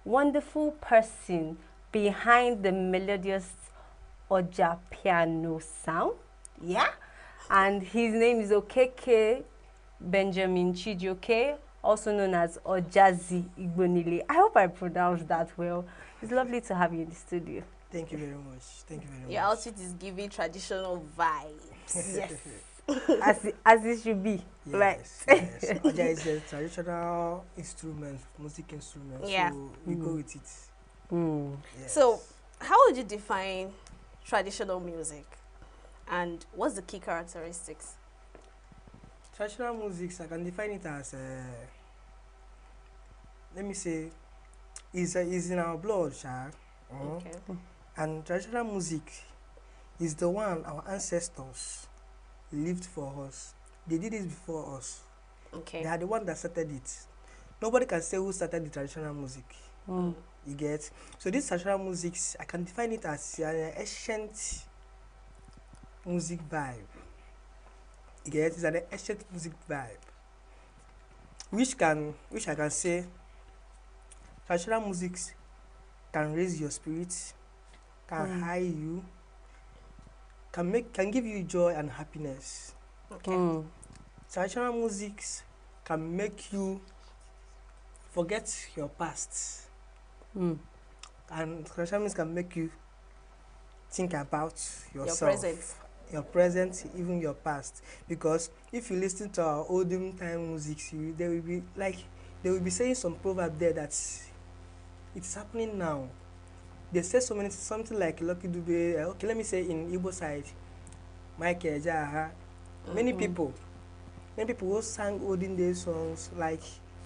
wonderful person behind the melodious Oja piano sound. Yeah. And his name is Okeke Benjamin Chijioke, also known as Ojazi Igbonile. I hope I pronounced that well. It's lovely to have you in the studio. Thank you very much. Thank you very much. Your outfit is giving traditional vibes. Yes. as it should be. Yes, Right. yes. Oja is a traditional instrument, music instrument. Yeah. So we go with it. Yes. So, how would you define traditional music? And what's the key characteristics? Traditional music, I can define it as, let me say, is in our blood, Sha. Okay. And traditional music is the one our ancestors lived for us. They did it before us. Okay. They are the one that started it. Nobody can say who started the traditional music. You get? So this traditional music, I can define it as an ancient music vibe. You get? It's an ancient music vibe. Which I can say traditional music can raise your spirit, can high you, can give you joy and happiness. Okay. Traditional music can make you forget your past. And traditional music can make you think about yourself, your present, even your past. Because if you listen to our olden time music, they will be saying some proverb there that it's happening now. They say something like Lucky Dube. Okay, let me say in Igbo side, Michael Jaha. Many people who sang olden day songs, like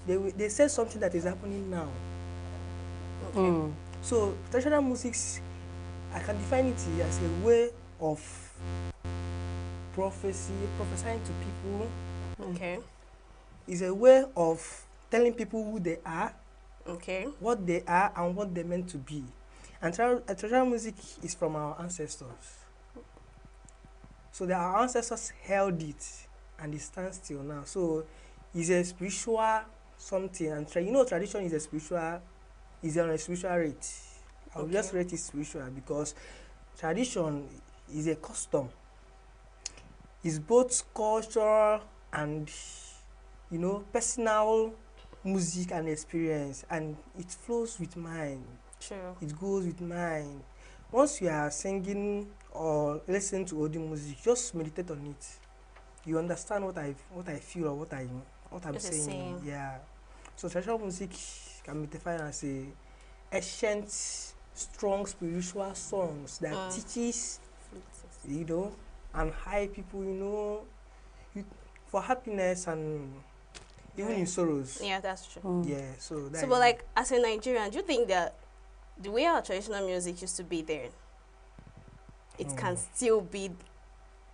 they say something that is happening now. Okay. So traditional music, I can define it as a way of prophesying to people. Okay. It's a way of telling people who they are, Okay. what they are, and what they're meant to be. And traditional music is from our ancestors. So our ancestors held it, and it stands still now. So it's a spiritual something, and tradition is on a spiritual rate. I will just rate it spiritual because tradition is a custom. It's both cultural and personal music and experience, and it flows with mind. True. It goes with mind. Once you are singing or listening to audio music, just meditate on it. You understand what I feel or what I'm saying. Yeah. So traditional music can be defined as a ancient, strong spiritual songs that teaches, and high people, for happiness and even in sorrows. Yeah, that's true. Yeah. So but like as a Nigerian, do you think that the way our traditional music used to be there, it can still be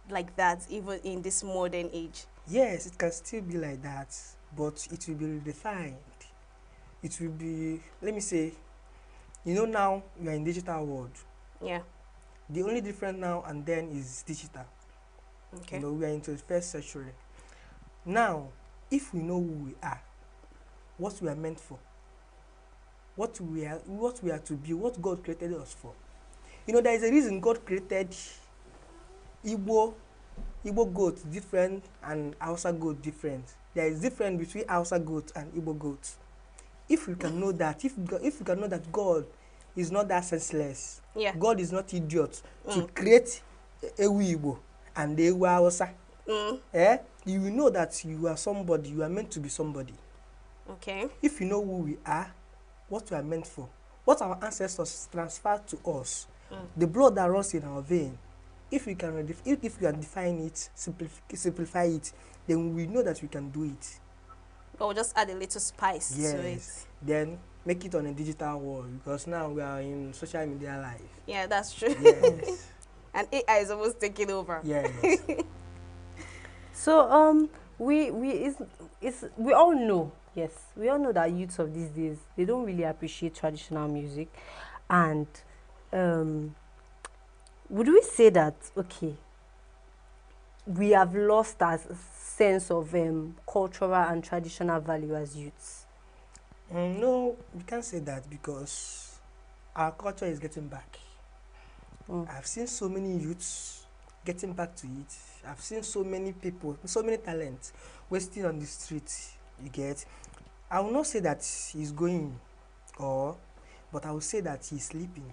like that even in this modern age? Yes, it can still be like that, but it will be redefined. It will be, let me say, now we are in digital world. Yeah. The only difference now and then is digital. Okay. We are into the first century. Now, if we know who we are, what we are meant for, what we are to be, what God created us for. There is a reason God created Igbo goat different and Hausa goat different. There is difference between Hausa goat and Igbo goat. If we can know that, if we can know that God is not that senseless, God is not idiot to create Ewu Igbo and Ewu Hausa, you will know that you are somebody, you are meant to be somebody. Okay. If you know who we are, what we are meant for, what our ancestors transferred to us, the blood that runs in our vein, if we can define it, simplify it, then we know that we can do it. But we'll just add a little spice to it. Then make it on a digital world, because now we are in social media life. Yeah, that's true. Yes. And AI is almost taking over. Yes. So we all know, yes, we all know that youths of these days, they don't really appreciate traditional music. And um, would we say that, okay, we have lost our sense of cultural and traditional value as youths? No, we can't say that because our culture is getting back. I've seen so many youths getting back to it. I've seen so many people, so many talents wasting on the street. You get? I will not say that he's going, but I will say that he's sleeping.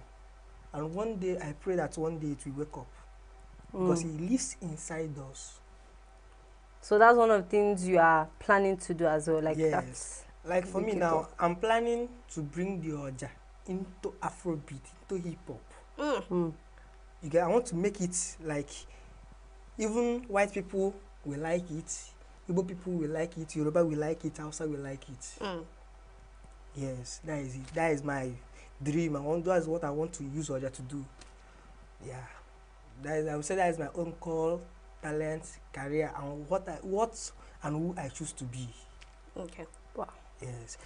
And one day, I pray that one day it will wake up because he lives inside us. So that's one of the things you are planning to do as well. Like Yes. that's Like for me now, I'm planning to bring the Oja into Afrobeat, into hip hop. You get? I want to make it like even white people will like it, Igbo people will like it, Yoruba will like it, Hausa will like it. Yes, that is it. That is my dream. That's what I want to use Oja to do. Yeah, I would say that is my own call, talent, career, and what and who I choose to be. Okay. Wow. Yes.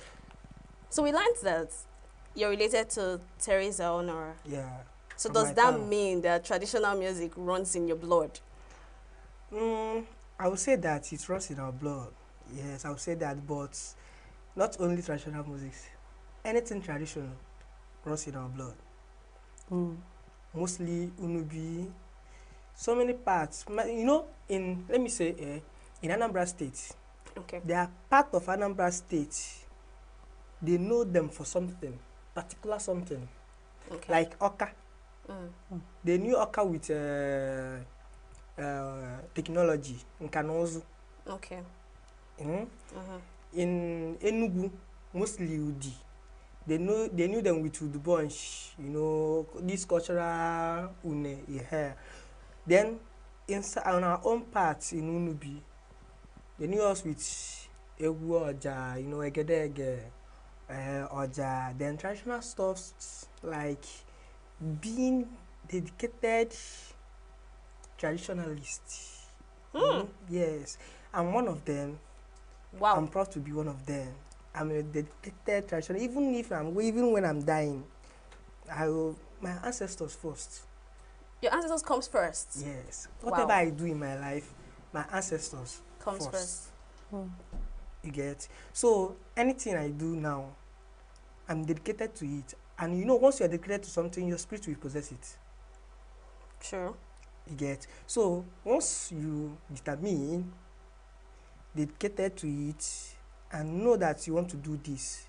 So we learned that you're related to Teresa Honora. Yeah. So From does my that town. mean that traditional music runs in your blood? I would say that it runs in our blood. Yes, I would say that, but not only traditional music. Anything traditional runs in our blood. Mostly Unubi, so many parts. You know, let me say, in Anambra State, okay, they are part of Anambra State. They know them for something, particular something, okay, like Oka. They knew Oka with technology in Kanozu. Okay. In Enugu, mostly Udi. They knew them with Udu Bunch, you know, this cultural une here. Then on our own part in Unubi, they knew us with Egu Oja, you know, Egedege, Oja. Then traditional stuff like being dedicated traditionalists. Yes, I'm one of them. Wow. I'm proud to be one of them. I'm a dedicated traditional. Even when I'm dying, my ancestors first. Your ancestors comes first. Yes. Whatever I do in my life, my ancestors comes first. You get? So anything I do now, I'm dedicated to it. And you know, once you're dedicated to something, your spirit will possess it. Sure. You get? So once you determine, dedicated to it, and know that you want to do this,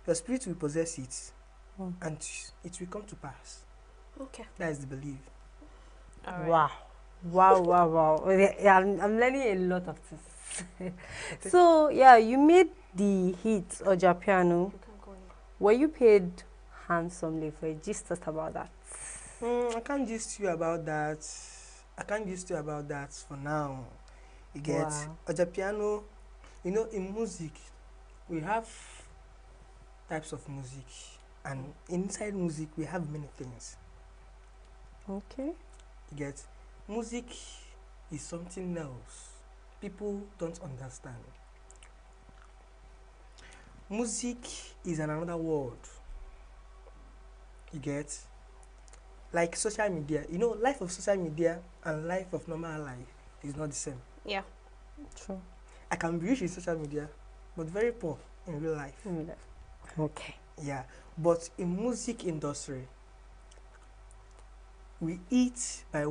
your spirit will possess it, and it will come to pass. Okay. That is the belief. All right. Wow. Yeah, I'm learning a lot of this. So, yeah, you made the hit Oja Piano. Were you paid handsomely for it? Just about that. I can't gist you about that. For now. You get? Wow. Oja Piano, you know, in music, we have types of music. And inside music, we have many things. Okay. You get? Music is something else. People don't understand. Music is another world. You get? Like social media. You know, life of social media and life of normal life is not the same. Yeah. True. I can be rich in social media, but very poor in real life. Okay. Yeah. But in music industry, we eat by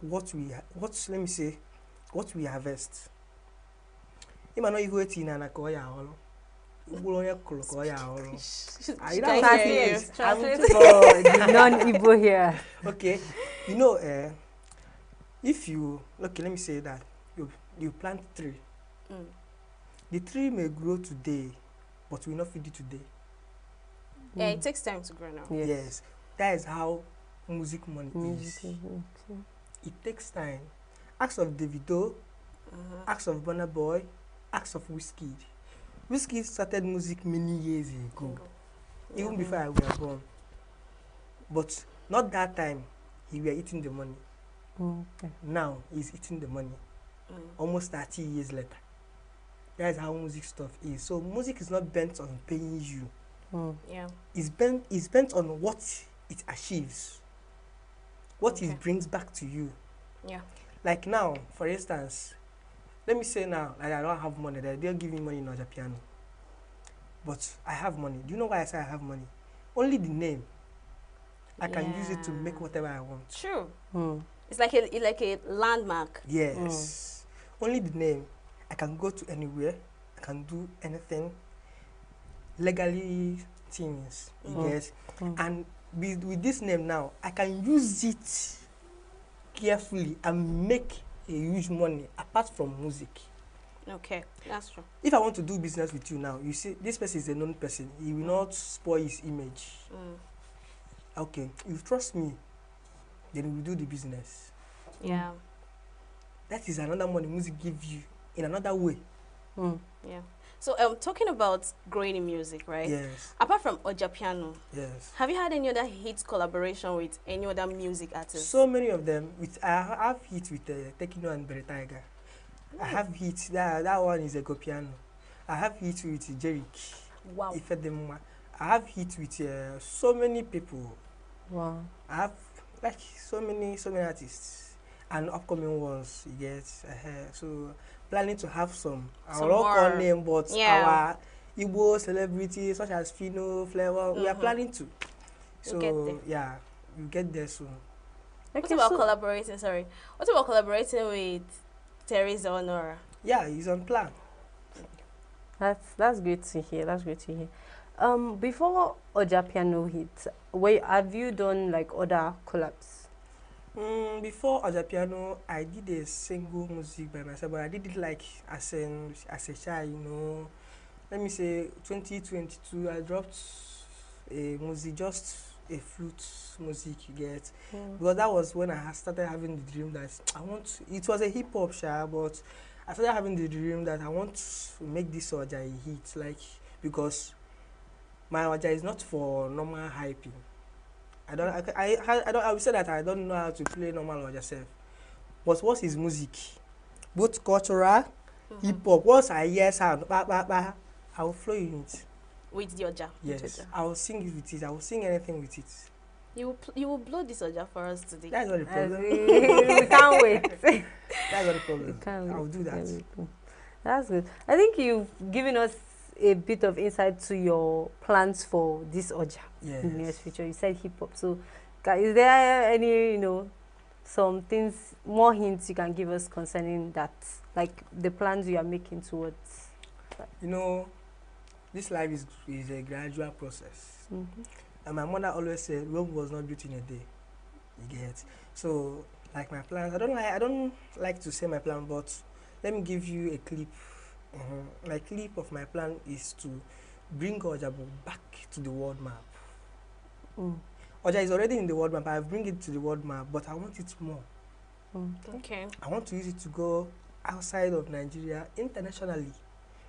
what we harvest. I don't Translate for the non-Igbo here. Okay, you know, if you let me say that you plant tree, the tree may grow today, but will not feed you today. Yeah, it takes time to grow now. Yes, that is how music money is. It takes time. Acts of Davido, acts of Burna Boy, acts of Wizkid. Wizkid started music many years ago, even before I was born. But not that time he were eating the money. Now he's eating the money. Almost 30 years later. That is how music stuff is. So music is not bent on paying you. Yeah. It's bent on what it achieves, what it brings back to you. Yeah. Like now, for instance, let me say now, like I don't have money. They'll give me money in Oja piano, but I have money. Do you know why I say I have money? Only the name. I can use it to make whatever I want. True. It's like a landmark. Yes. Only the name. I can go to anywhere. I can do anything. Legally things. Yes. And with this name now, I can use it carefully and make a huge money apart from music. Okay, that's true. If I want to do business with you now, you see this person is a known person. He will not spoil his image. Okay, if you trust me, then we will do the business. Yeah. That is another money music give you in another way. Yeah. So talking about growing in music, right? Yes. Apart from Oja Piano, Yes. have you had any other hit collaboration with any other music artist? So many of them. I have hits with Tekino and Bere Tiger. I have hits. That one is a go piano. I have hits with Jerick. Wow. Ifedemwa. I have hits with so many people. Wow. I have like so many artists and upcoming ones. You get so planning to have some. I will not call name, but our Igbo celebrities such as Fino, Flavor, we are planning to. So yeah, we get there soon. What about collaborating? Sorry, what about collaborating with Teresa Honora? Yeah, he's on plan. That's good to hear. That's good to hear. Before Oja Piano hit, have you done like other collabs? Before Oja Piano, I did a single music by myself, but I did it like as a child, you know. Let me say 2022, I dropped a music, just a flute music, you get. Because that was when I started having the dream that it was a hip hop show, but I started having the dream that I want to make this Oja a hit, like, because my Oja is not for normal hyping. I would say that I don't know how to play normal Oja self. But what is music? Both cultural, hip hop. Once I hear sound, I will flow in it. With the Oja? Yes. I will sing it with it. I will sing anything with it. You will blow this Oja for us today. That's not the problem. We can't wait. That's not the problem. I will do that. That's good. I think you've given us a bit of insight to your plans for this Oja in the near future. You said hip hop. So, is there any, some things, more hints you can give us concerning that, like the plans you are making towards that? This life is a gradual process. And my mother always said, Rome was not built in a day. You get? So, like my plans, I don't like to say my plan, but let me give you a clip. My clip of my plan is to bring Oja back to the world map. Oja is already in the world map. I bring it to the world map, but I want it more. Okay. I want to use it to go outside of Nigeria, internationally.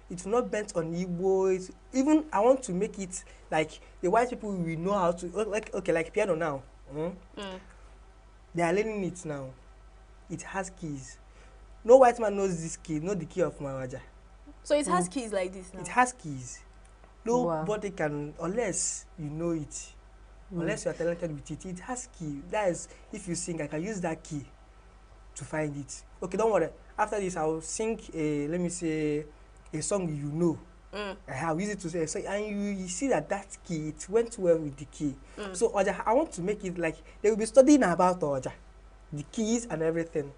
It's not bent on Igbo. Even I want to make it like the white people will know how to like piano now. They are learning it now. It has keys. No white man knows this key, not the key of my Oja. So it has keys like this now? It has keys. Nobody can, unless you know it, unless you are talented with it, it has key. That is, if you sing, I can use that key to find it. Okay, don't worry. After this, I will sing let me say, a song you know. I will use it to say, so, and you see that key, it went well with the key. So Oja, I want to make it like, they will be studying about Oja, the keys and everything.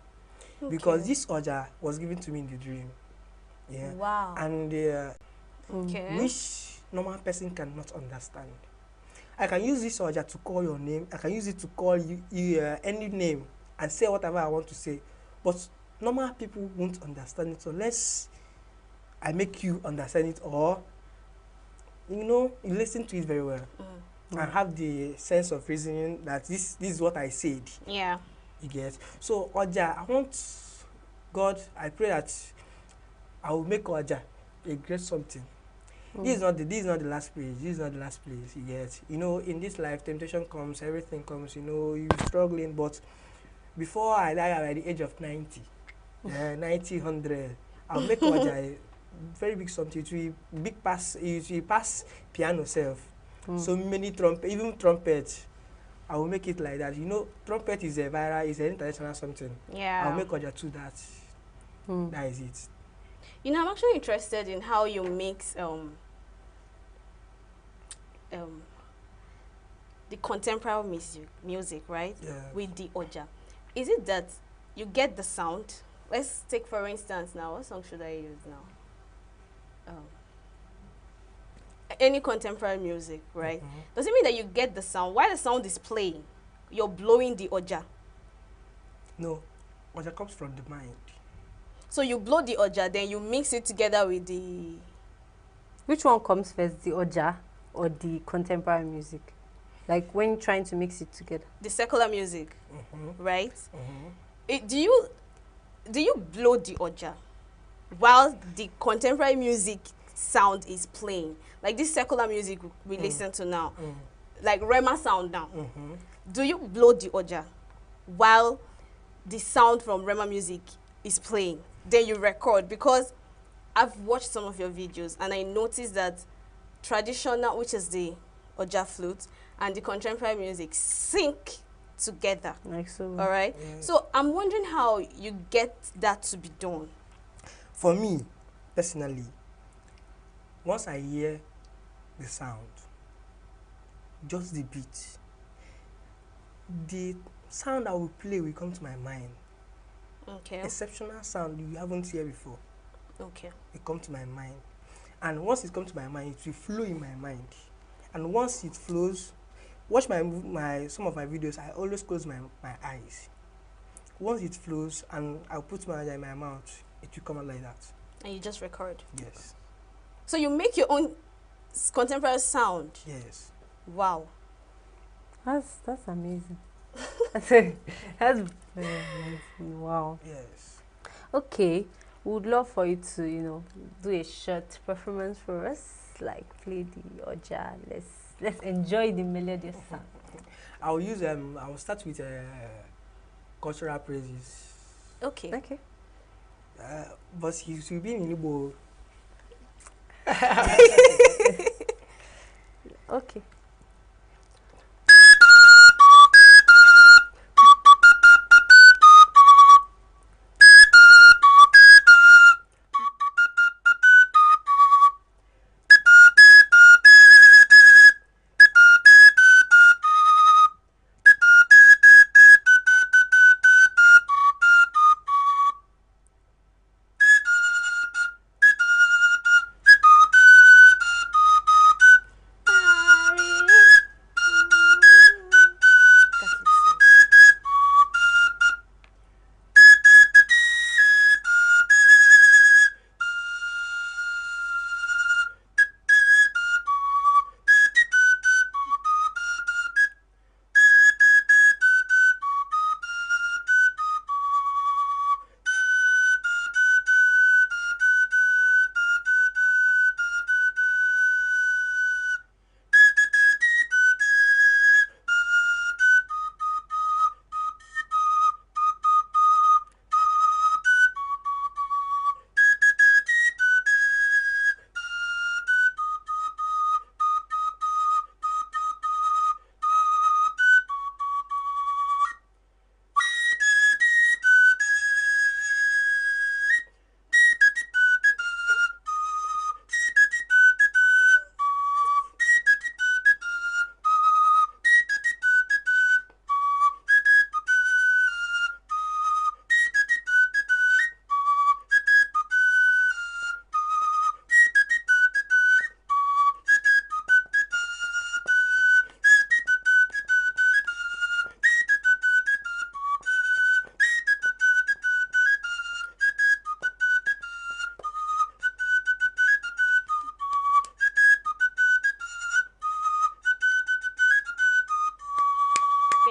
Because this Oja was given to me in the dream. Yeah. Wow. And which normal person cannot understand. I can use this Oja to call your name. I can use it to call you any name and say whatever I want to say. But normal people won't understand it unless I make you understand it, or you listen to it very well and have the sense of reasoning that this is what I said. Yeah. You get? So Oja, I pray that I will make Oja a great something. This is not the last place. This is not the last place. You get? In this life, temptation comes, everything comes. You're struggling, but before I die at the age of 90, 90, 100, I'll make Oja a very big something. It will pass piano self. So many trumpet, even trumpet, I will make it like that. You know, trumpet is a viral, is an international something. Yeah. I'll make Oja to that. That is it. You know, I'm actually interested in how you mix the contemporary music, right? Yeah. With the Oja. Is it that you get the sound? Let's take for instance now, what song should I use now? Any contemporary music, right? Does it mean that you get the sound? While the sound is playing, you're blowing the Oja? No, Oja comes from the mind. So you blow the Oja, then you mix it together with the... Which one comes first, the Oja or the contemporary music? Like when trying to mix it together. The secular music, right? Do you blow the Oja while the contemporary music sound is playing? Like this secular music we listen to now, like Rema sound now. Do you blow the Oja while the sound from Rema music is playing? Then you record, because I've watched some of your videos and I noticed that traditional, which is the Oja flute, and the contemporary music sync together. Like so. All right. So I'm wondering how you get that to be done. For me, personally, once I hear the sound, just the beat, the sound I will play will come to my mind. Okay. Exceptional sound you haven't heard before. Okay. It come to my mind. And once it comes to my mind, it will flow in my mind. And once it flows, watch some of my videos, I always close my eyes. Once it flows and I'll put my hand in my mouth, it will come out like that. And you just record? Yes. So you make your own contemporary sound? Yes. Wow. That's amazing. That's wow. Yes. Okay, we would love for you to, do a short performance for us, like play the Oja. Let's enjoy the melodious sound. I will start with cultural praises. Okay. Okay. But he will be in Igbo. Okay.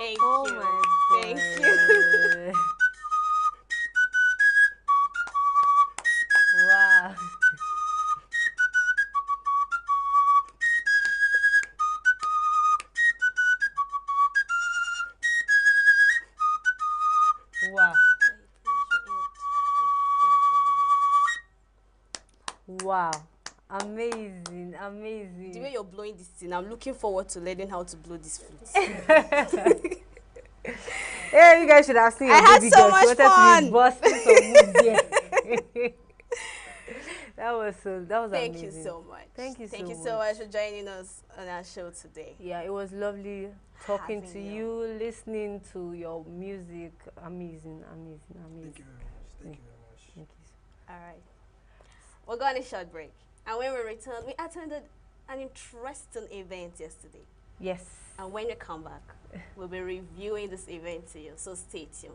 Thank Oh you. my Thank God. you. Wow. Wow. Wow. Amazing. amazing. The way you're blowing this thing, I'm looking forward to learning how to blow this flute. Yeah, you guys should have seen. I had so much fun. Busting some moves here. That was amazing. Thank you so much. Thank you so much for joining us on our show today. Yeah, it was lovely talking to you, listening to your music. Amazing. Thank you very much. Thank you very much. Thank you. All right. We're going on a short break. And when we return, we attended an interesting event yesterday. Yes. And when we come back, we'll be reviewing this event to you. So stay tuned.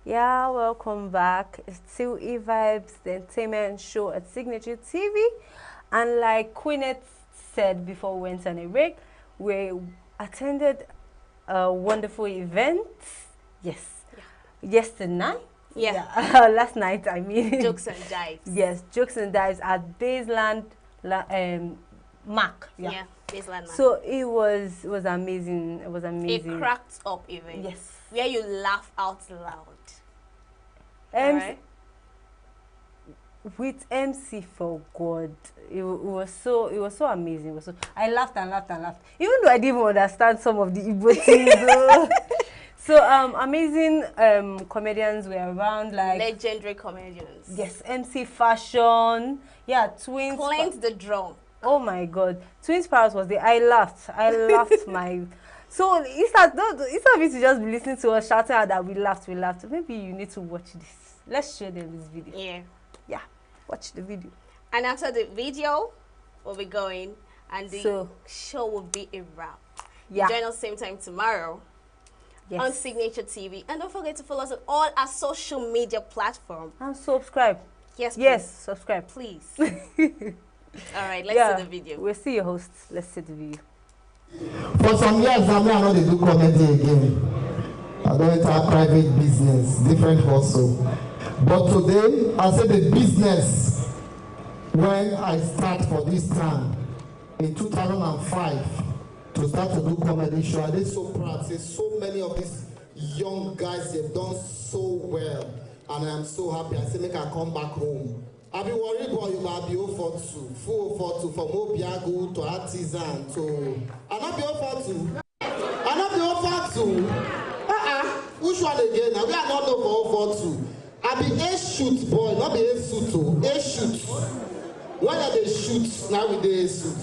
Yeah, welcome back. It's still E-Vibes, the entertainment show at Signature TV. And like Queenette said before we went on a break, we attended a wonderful event. Yes. Yeah. Yesterday night. Yeah. Last night, I mean. Jokes and Dives. Yes, Jokes and Dives at Baseland Mac. Yeah, Baseland Mac. So it was amazing. It was amazing. A cracked up event. Yes. Where you laugh out loud. Right. With MC for God, it was so amazing. It was I laughed and laughed and laughed, even though I didn't even understand some of the Igbo things. So amazing comedians were around, like legendary comedians. Yes, MC Fashion. Yeah, Twins. Cleanse the drum. Oh my God, Twins Paris was there. I laughed my. So instead of me to just be listening to us shouting out that we laughed, maybe you need to watch this. Let's show them this video. Yeah, watch the video. And after the video, we'll be going, and the show will be a wrap. Yeah. Join us same time tomorrow on Signature TV. And don't forget to follow us on all our social media platforms. And subscribe. Yes, please. Yes, subscribe. Please. All right, let's see the video. We'll see your hosts. Let's see the video. For some years, I know they do comedy again. I don't enter private business, different hustle. But today, I say the business, when I start for this time, in 2005, to start to do comedy show, I did so proud. Say so many of these young guys, they've done so well. And I'm so happy. I say, make I come back home. I be worried about you, but I be 042, full 042, from Obiago to Artisan to... I not be 042. I not be 042. Which one again? Now we are not no for 042. I be a shoot boy, not be a suit. A shoot. When are they shoot? Now we do a suit.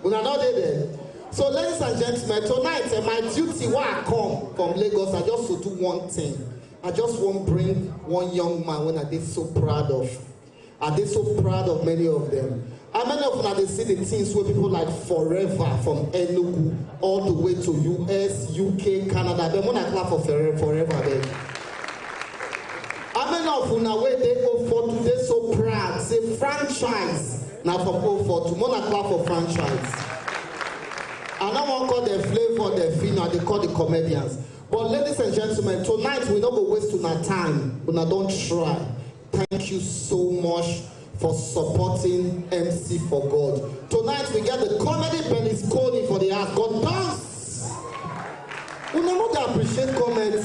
When I not there. So, ladies and gentlemen, tonight, my duty when I come from Lagos, I just to do one thing. I just want to bring one young man when I did so proud of. I did so proud of many of them. How many of them they see the things where people like Forever from ENUGU all the way to US, UK, Canada. Then when I clap for Forever, then. How many of them where they go for today so proud? Say franchise. Now from 04 to when I clap for franchise. And I won't call them flavor, their fino, they call the comedians. But ladies and gentlemen, tonight we not go waste our time. We not don't try. Thank you so much for supporting MC for God. Tonight we get the comedy Berlusconi for the house. God dance. We never appreciate comedy.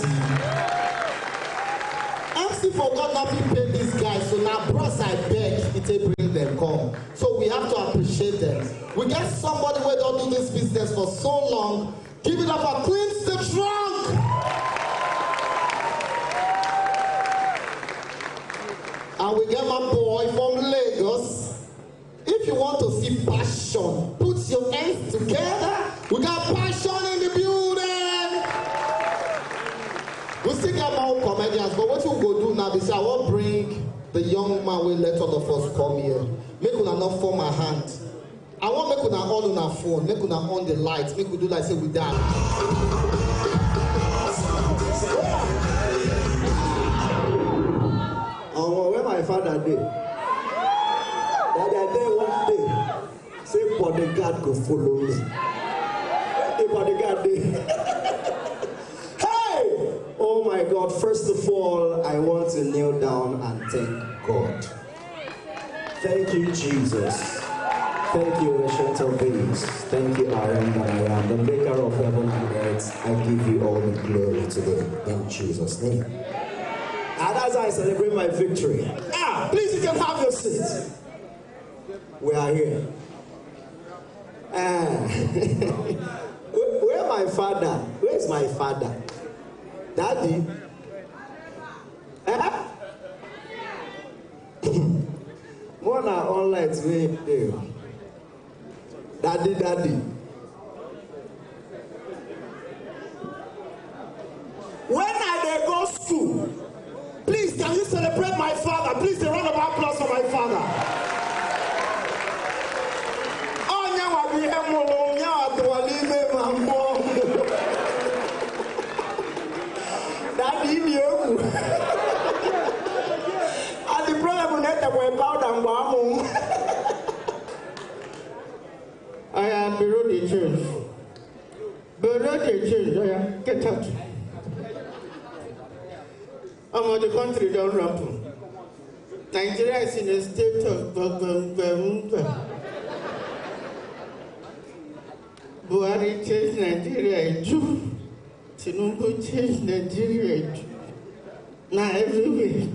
MC for God not be paid these guys. So now bros I beg it bring them come. So we have to appreciate them. We get somebody who don't do this business for so long. Give it up for Cleans the Trunk. And we get my boy from Lagos. If you want to see passion, put your hands together. We got passion in the building. We still get more comedians, but what you go do now is I will bring the young man we let all of us come here. Make una not form my hand. I want make una on our phone, make una on the lights, make we do like say we die. Where my father did. That day one day, say bodyguard go follow me. The bodyguard did. Hey! Oh my God, first of all, I want to kneel down and thank God. Thank you, Jesus. Thank you, Ancient of Days. Thank you, I am that I am, the maker of heaven and earth. I give you all the glory today, in Jesus' name. And as I celebrate my victory, please you can have your seat. We are here. Where my father? Where's my father? Daddy? More than all lights way there. Daddy. When I go school, please, can you celebrate my father? Please, a round of applause for my father. Daddy, and the problem is that we're proud and warm. I am below the church. Below the church, get out. The country don't rumble. Nigeria is in a state of Buhari changed Nigeria in June. Tinubu changed Nigeria in June. Now everywhere.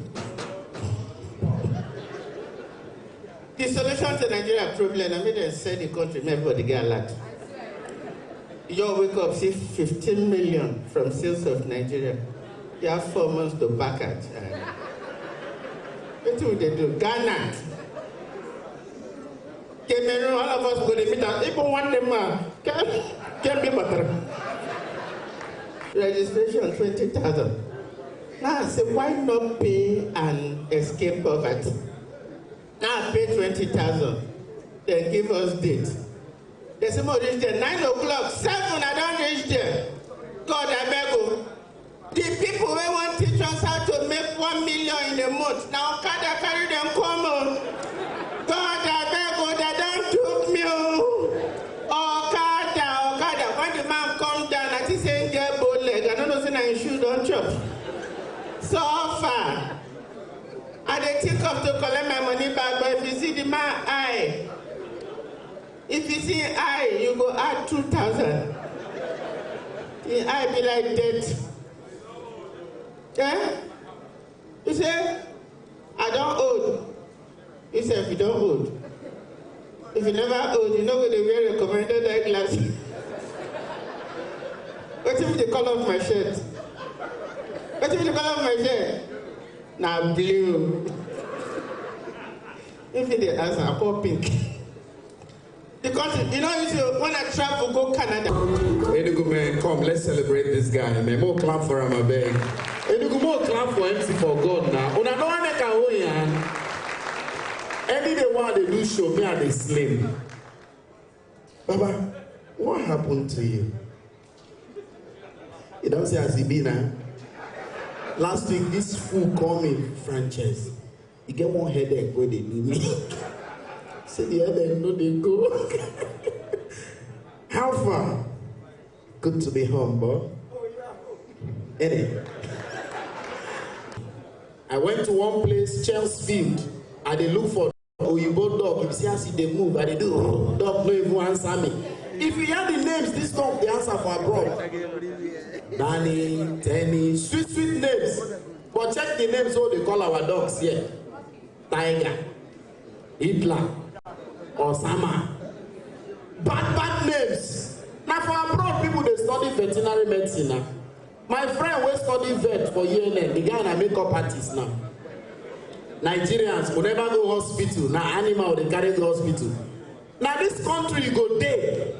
The solution to Nigeria problem, I mean, they say the country, everybody get alert. You wake up, see 15 million from sales of Nigeria. You have 4 months to back at. What do they do? Ghana. Cameroon, all of us go to meet up. Even one them can be better. Registration 20,000. Now I say, why not pay and escape poverty? Now pay 20,000. Then give us date. They say, more reach there. 9 o'clock, 7, I don't reach there. God, I beg you. The people who want to teach us how to make 1 million in a month, now Okada carry them come on. God, I beg you, they don't took me. Okada. When the man come down, I see saying get bow leg. I don't know saying I shoe don't chop. So far. And they take off to collect my money back, but if you see the man eye, if you see eye, you go add 2,000. The eye be like that. Yeah? You say, I don't owe. You say, if you don't owe. If you never owe, you know when they wear recommended eyeglasses. What if the color of my shirt? What if the color of my shirt? Now blue. If they answer, I put pink. The country, you know, when I travel, go Canada. ENUGU man, come, let's celebrate this guy, man. More clap for him, I beg. ENUGU, more clap for MC for God now. Una don't make a way, any day while they do show me are they slim. Baba, what happened to you? You don't say as he be now. Last week, this fool called me Frances. He get one headache where they need me. Say the headache, no, they go. How far? Good to be home, boy. Anyway. I went to one place, Chelsea, and they look for Oyibo dog. If you see how they move, and they do, dog no even answer me. If you hear the names, this dog, the answer for abroad. Danny, Tenny, sweet, sweet names. But check the names, what they call our dogs here. Tiger, Hitler, Osama. Bad names. Now for abroad, people, they study veterinary medicine now. My friend will study vet for UNN, the guy na makeup artist now. Nigerians will never go hospital. Now animal, they carry go hospital. Now this country, you go there.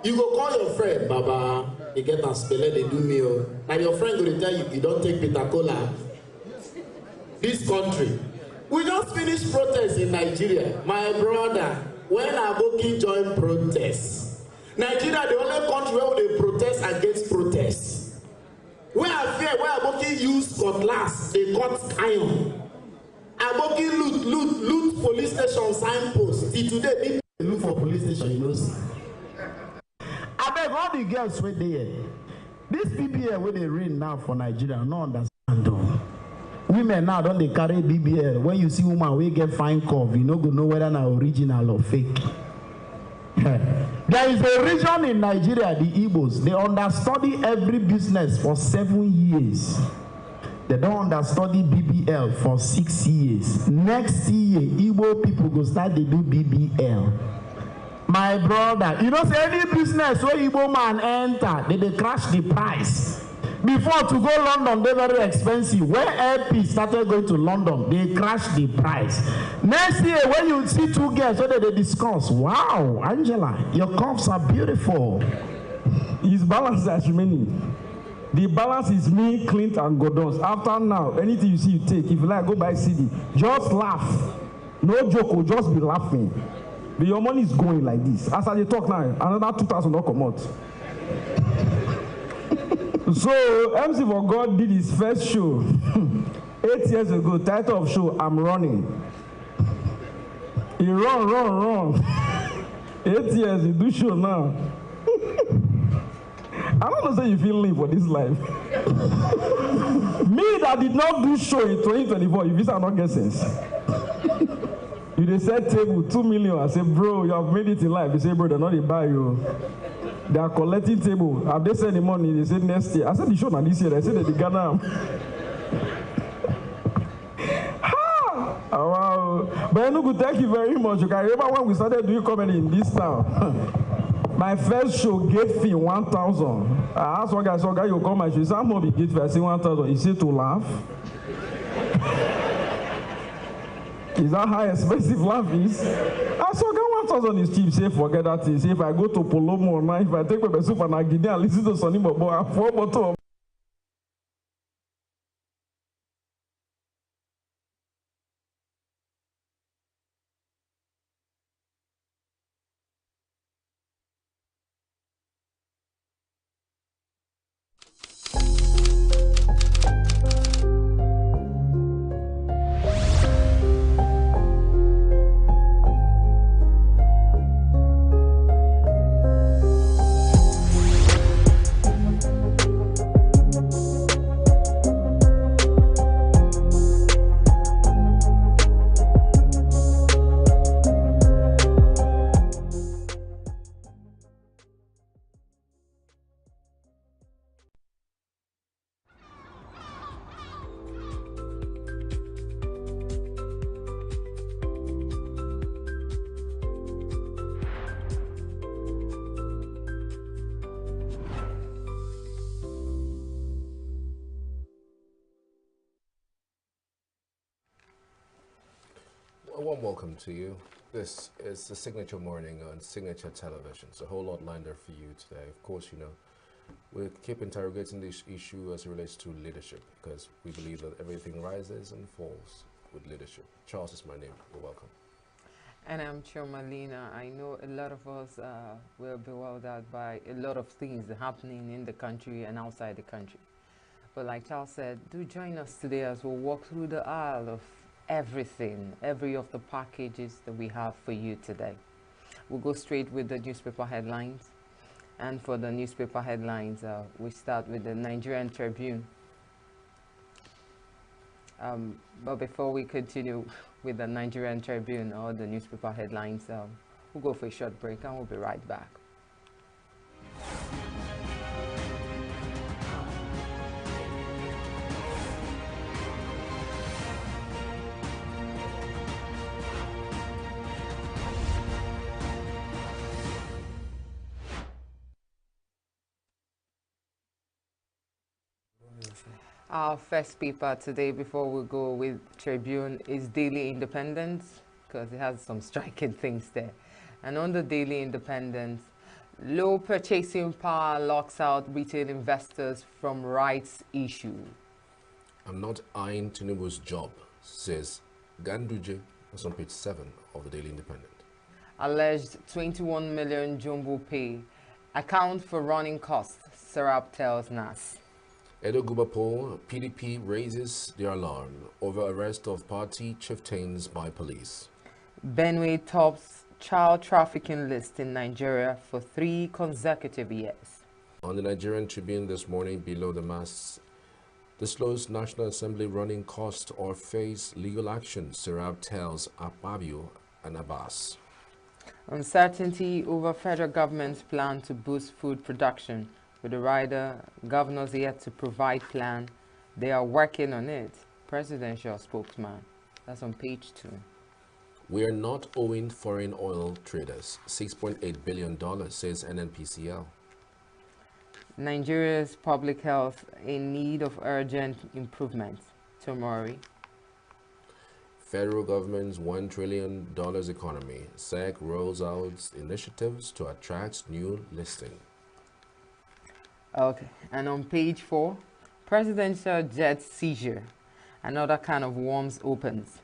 You go call your friend, Baba, they get a spell, they do me. Now your friend will tell you, you don't take Peter Cola. This country. We just finished protest in Nigeria. My brother, when Aboki joined protest, Nigeria, the only country where they protest against protest. Where I fear, where Aboki used cutlass, they cut iron. Aboki loot police station signpost. Till today, people look for police station, you know. I beg all the girls where they here. This BBL where they reign now for Nigeria, no understand though. Women now don't they carry BBL. When you see woman we get fine curve, you no go know whether na original or fake. There is a region in Nigeria, the Igbos, they understudy every business for 7 years. They don't understudy BBL for 6 years. Next year, Igbo people go start to do BBL. My brother, you know, say any business where Igbo man enter, they crash the price. Before to go London, they're very expensive. When LP started going to London, they crashed the price. Next year, when you see two girls, so they discuss, wow, Angela, your curves are beautiful. His balance as many. The balance is me, Clint, and Gordons. After now, anything you see, you take. If you like, go buy CD. Just laugh. No joke, just be laughing. But your money is going like this. As I talk now, another 2,000 will come out. So, MC for God did his first show 8 years ago. Title of show, I'm Running. He run. 8 years, he do show now. I don't know say you feel live for this life. Me that did not do show in 2024, if this are not get sense. You they said table 2 million. I say, bro, you have made it in life. They say, bro, they're not in buy you. They are collecting table. Have they sent the money? They said next year. I said the show now this year. I said that the Ghana. Oh, wow. But ENUGU, thank you very much. You can remember when we started doing comedy in this town. My first show, gate fee 1,000. I asked one guy, you come and show. He said, how much be gate fee? I said 1,000. He said to laugh. Is that how expensive laugh is? I saw 1,000 is cheap. Say forget that thing. Say if I go to Polomo now, if I take my soup and I give them and listen to Sonny Bobo, I 4 bottles. A warm welcome to you. This is the Signature Morning on Signature Television. So a whole lot lined up for you today. Of course, you know, we'll keep interrogating this issue as it relates to leadership, because we believe that everything rises and falls with leadership. Charles is my name. You're welcome. And I'm Chomalina. I know a lot of us were bewildered by a lot of things happening in the country and outside the country. But like Charles said, do join us today as we'll walk through the aisle of everything, every of the packages that we have for you today. We'll go straight with the newspaper headlines. And for the newspaper headlines, we start with the Nigerian Tribune. But before we continue with the Nigerian Tribune or the newspaper headlines, we'll go for a short break and we'll be right back. Our first paper today, before we go with Tribune, is Daily Independence, because it has some striking things there. And on the Daily Independence, low purchasing power locks out retail investors from rights issue. I'm not eyeing Tinubu's job, says Ganduje. That's on page 7 of the Daily Independent. Alleged 21 million jumbo pay account for running costs, Serap tells NAS. ENUGU poll, PDP raises their alarm over arrest of party chieftains by police. Benue tops child trafficking list in Nigeria for 3 consecutive years. On the Nigerian Tribune this morning, below the masks, disclosed National Assembly running costs or face legal action, Serap tells Akpabio and Abbas. Uncertainty over federal government's plan to boost food production. With the rider, governors yet to provide plan. They are working on it. Presidential spokesman. That's on page 2. We are not owing foreign oil traders $6.8 billion, says NNPCL. Nigeria's public health in need of urgent improvement. Tomori. Federal government's $1 trillion economy. SEC rolls out initiatives to attract new listing. Okay, and on page 4, presidential jet seizure. Another can of worms opens.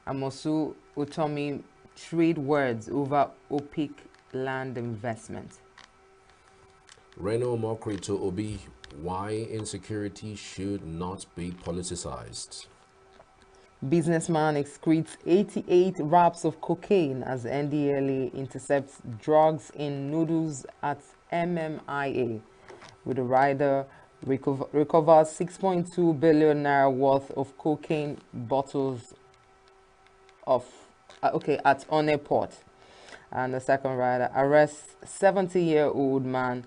Amosu Utomi trade words over OPIC land investment. Reno Mokri to Obi, why insecurity should not be politicized. Businessman excretes 88 wraps of cocaine as NDLA intercepts drugs in noodles at MMIA. With the rider recovers 6.2 billion naira worth of cocaine bottles at One Port. And the second rider arrests 70-year-old man,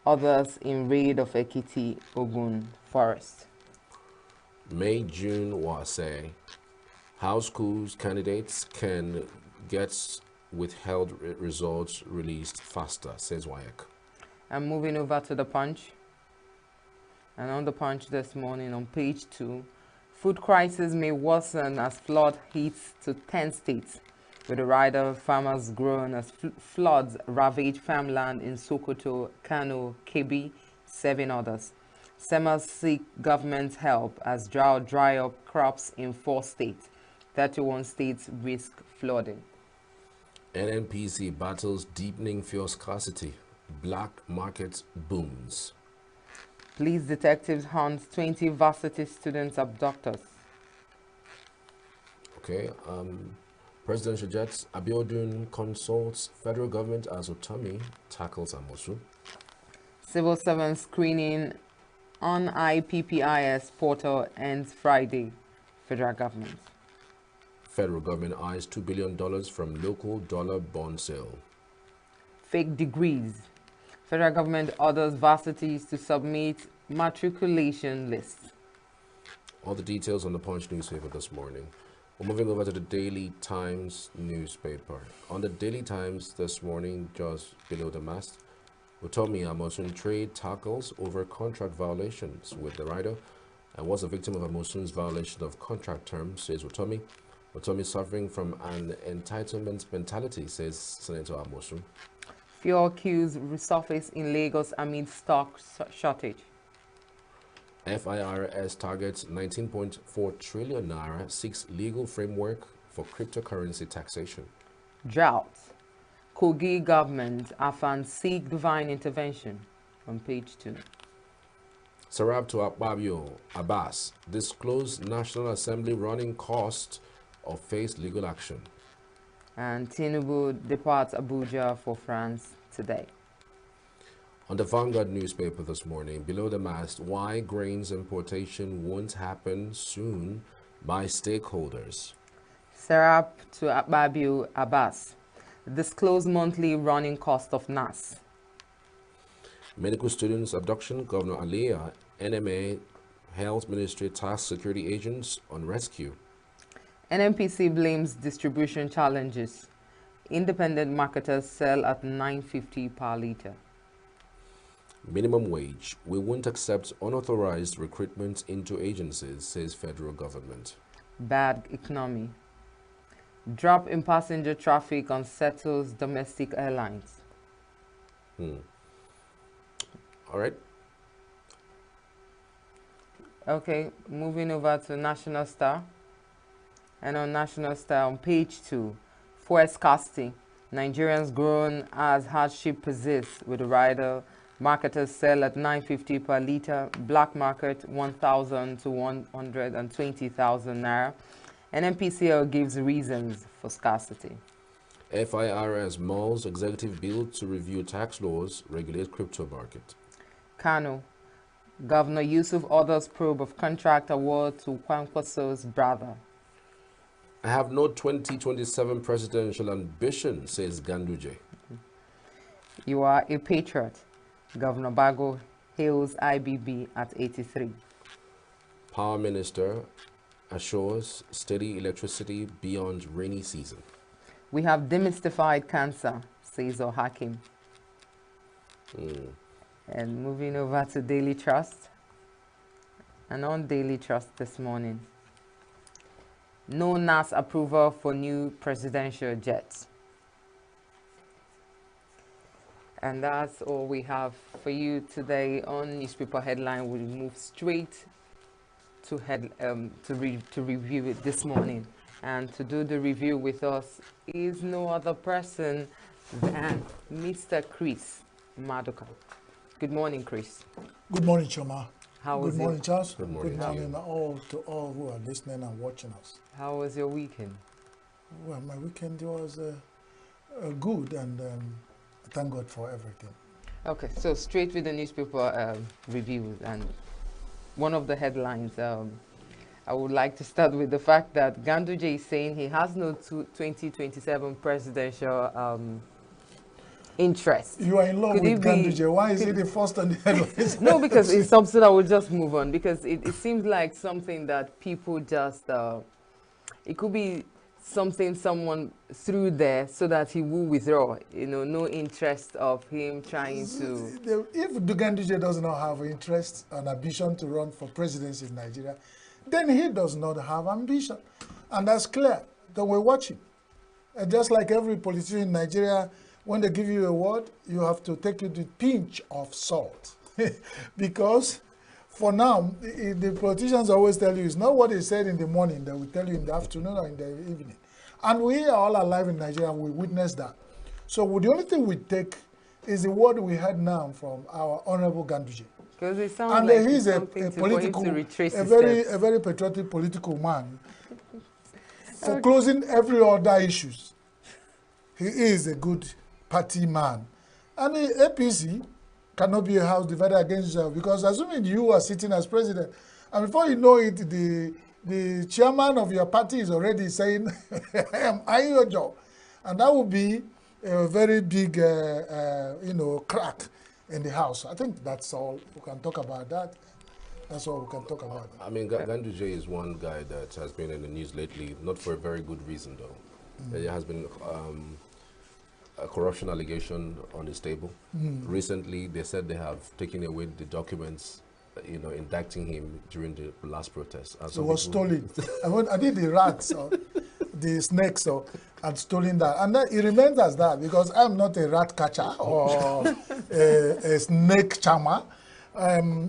others in raid of Ekiti Ogun forest. May June Wase, how schools candidates can get withheld results released faster, says WAEC. I'm moving over to the Punch. And on the Punch this morning on page 2, food crisis may worsen as flood hits to 10 states. With the rider, farmers groan as floods ravage farmland in Sokoto, Kano, Kebbi, 7 others. SEMAs seek government help as drought dry up crops in 4 states. 31 states risk flooding. NNPC battles deepening fuel scarcity. Black market booms. Police detectives hunt 20 varsity students abductors. Okay, presidential jets. Abiodun consults federal government as Otami tackles Amosu. Civil servant screening on IPPIS portal ends Friday. Federal government. Federal government eyes $2 billion from local dollar bond sale. Fake degrees. Federal government orders varsities to submit matriculation lists. All the details on the Punch newspaper this morning. We're moving over to the Daily Times newspaper. On the Daily Times this morning, just below the mast, Utomi Amosun trade tackles over contract violations with the rider and was a victim of Amosun's violation of contract terms, says Utomi. Otomi suffering from an entitlement mentality, says Senator Amosu. Fuel queues resurface in Lagos amid stock shortage. FIRS targets 19.4 trillion naira, seeks legal framework for cryptocurrency taxation. Drought. Kogi government, Afan seek divine intervention. On page 2. Sarab to Akpabio, Abbas, disclose National Assembly running cost or face legal action. And Tinubu departs Abuja for France today. On the Vanguard newspaper this morning, below the mast, why grains importation won't happen soon by stakeholders. Sarab to Akpabio, Abbas, disclose monthly running cost of NAS. Medical students abduction, Governor Aliyah, NMA, Health Ministry task security agents on rescue. NNPC blames distribution challenges. Independent marketers sell at $9.50 per litre. Minimum wage. We won't accept unauthorized recruitment into agencies, says federal government. Bad economy. Drop in passenger traffic unsettles domestic airlines. All right. Okay, moving over to National Star. And on National Star on page 2, fuel scarcity. Nigerians groan as hardship persists with the rider. Marketers sell at $9.50 per litre. Black market 1,000 to 120,000 naira. NNPCL gives reasons for scarcity. FIRS mulls executive bill to review tax laws, regulate crypto market. Kano. Governor Yusuf orders probe of contract award to Kwankwaso's brother. I have no 2027 presidential ambition, says Ganduje. You are a patriot. Governor Bago hails IBB at 83. Power Minister assures steady electricity beyond rainy season. We have demystified cancer, says Hakim. And moving over to Daily Trust. And on Daily Trust this morning, no NAS approval for new presidential jets. And that's all we have for you today on newspaper headline. We'll move straight to review it this morning. And to do the review with us is no other person than Mr. Chris Maduka. Good morning, Chris. Good morning, Choma. Good morning, Charles. Good morning, to all who are listening and watching us. How was your weekend? Well, my weekend was good, and thank God for everything. Okay, so straight with the newspaper reviews, and one of the headlines, I would like to start with the fact that Ganduje is saying he has no 2027 presidential interest. You are in love with Ganduje. Why is he the first on the headlines? No, because it's something I will just move on, because it seems like something that people just, it could be something someone threw there so that he will withdraw, no interest of him trying to. If Ganduje does not have interest and ambition to run for presidency in Nigeria, then he does not have ambition. And that's clear. Then we watch him. And just like every politician in Nigeria, when they give you a word, you have to take it with a pinch of salt. Because for now, the politicians always tell you, it's not what they said in the morning, they will tell you in the afternoon or in the evening. And we are all alive in Nigeria, we witness that. So the only thing we take is the word we had now from our Honorable Ganduje. Because it sounds like he's a political, a very patriotic political man. For closing every other issues, he is a good party man. And the APC cannot be a house divided against itself, because assuming you are sitting as president, and before you know it, the chairman of your party is already saying, I am eyeing your job. And that would be a very big, crack in the house. I think that's all we can talk about that. That's all we can talk about. I mean, Ganduje is one guy that has been in the news lately, not for a very good reason, though. There has been a corruption allegation on his table. Recently, they said they have taken away the documents, indicting him during the last protest. So it was stolen. I did the rats. the snakes and stolen that. And then it remains as that because I'm not a rat catcher or a snake charmer.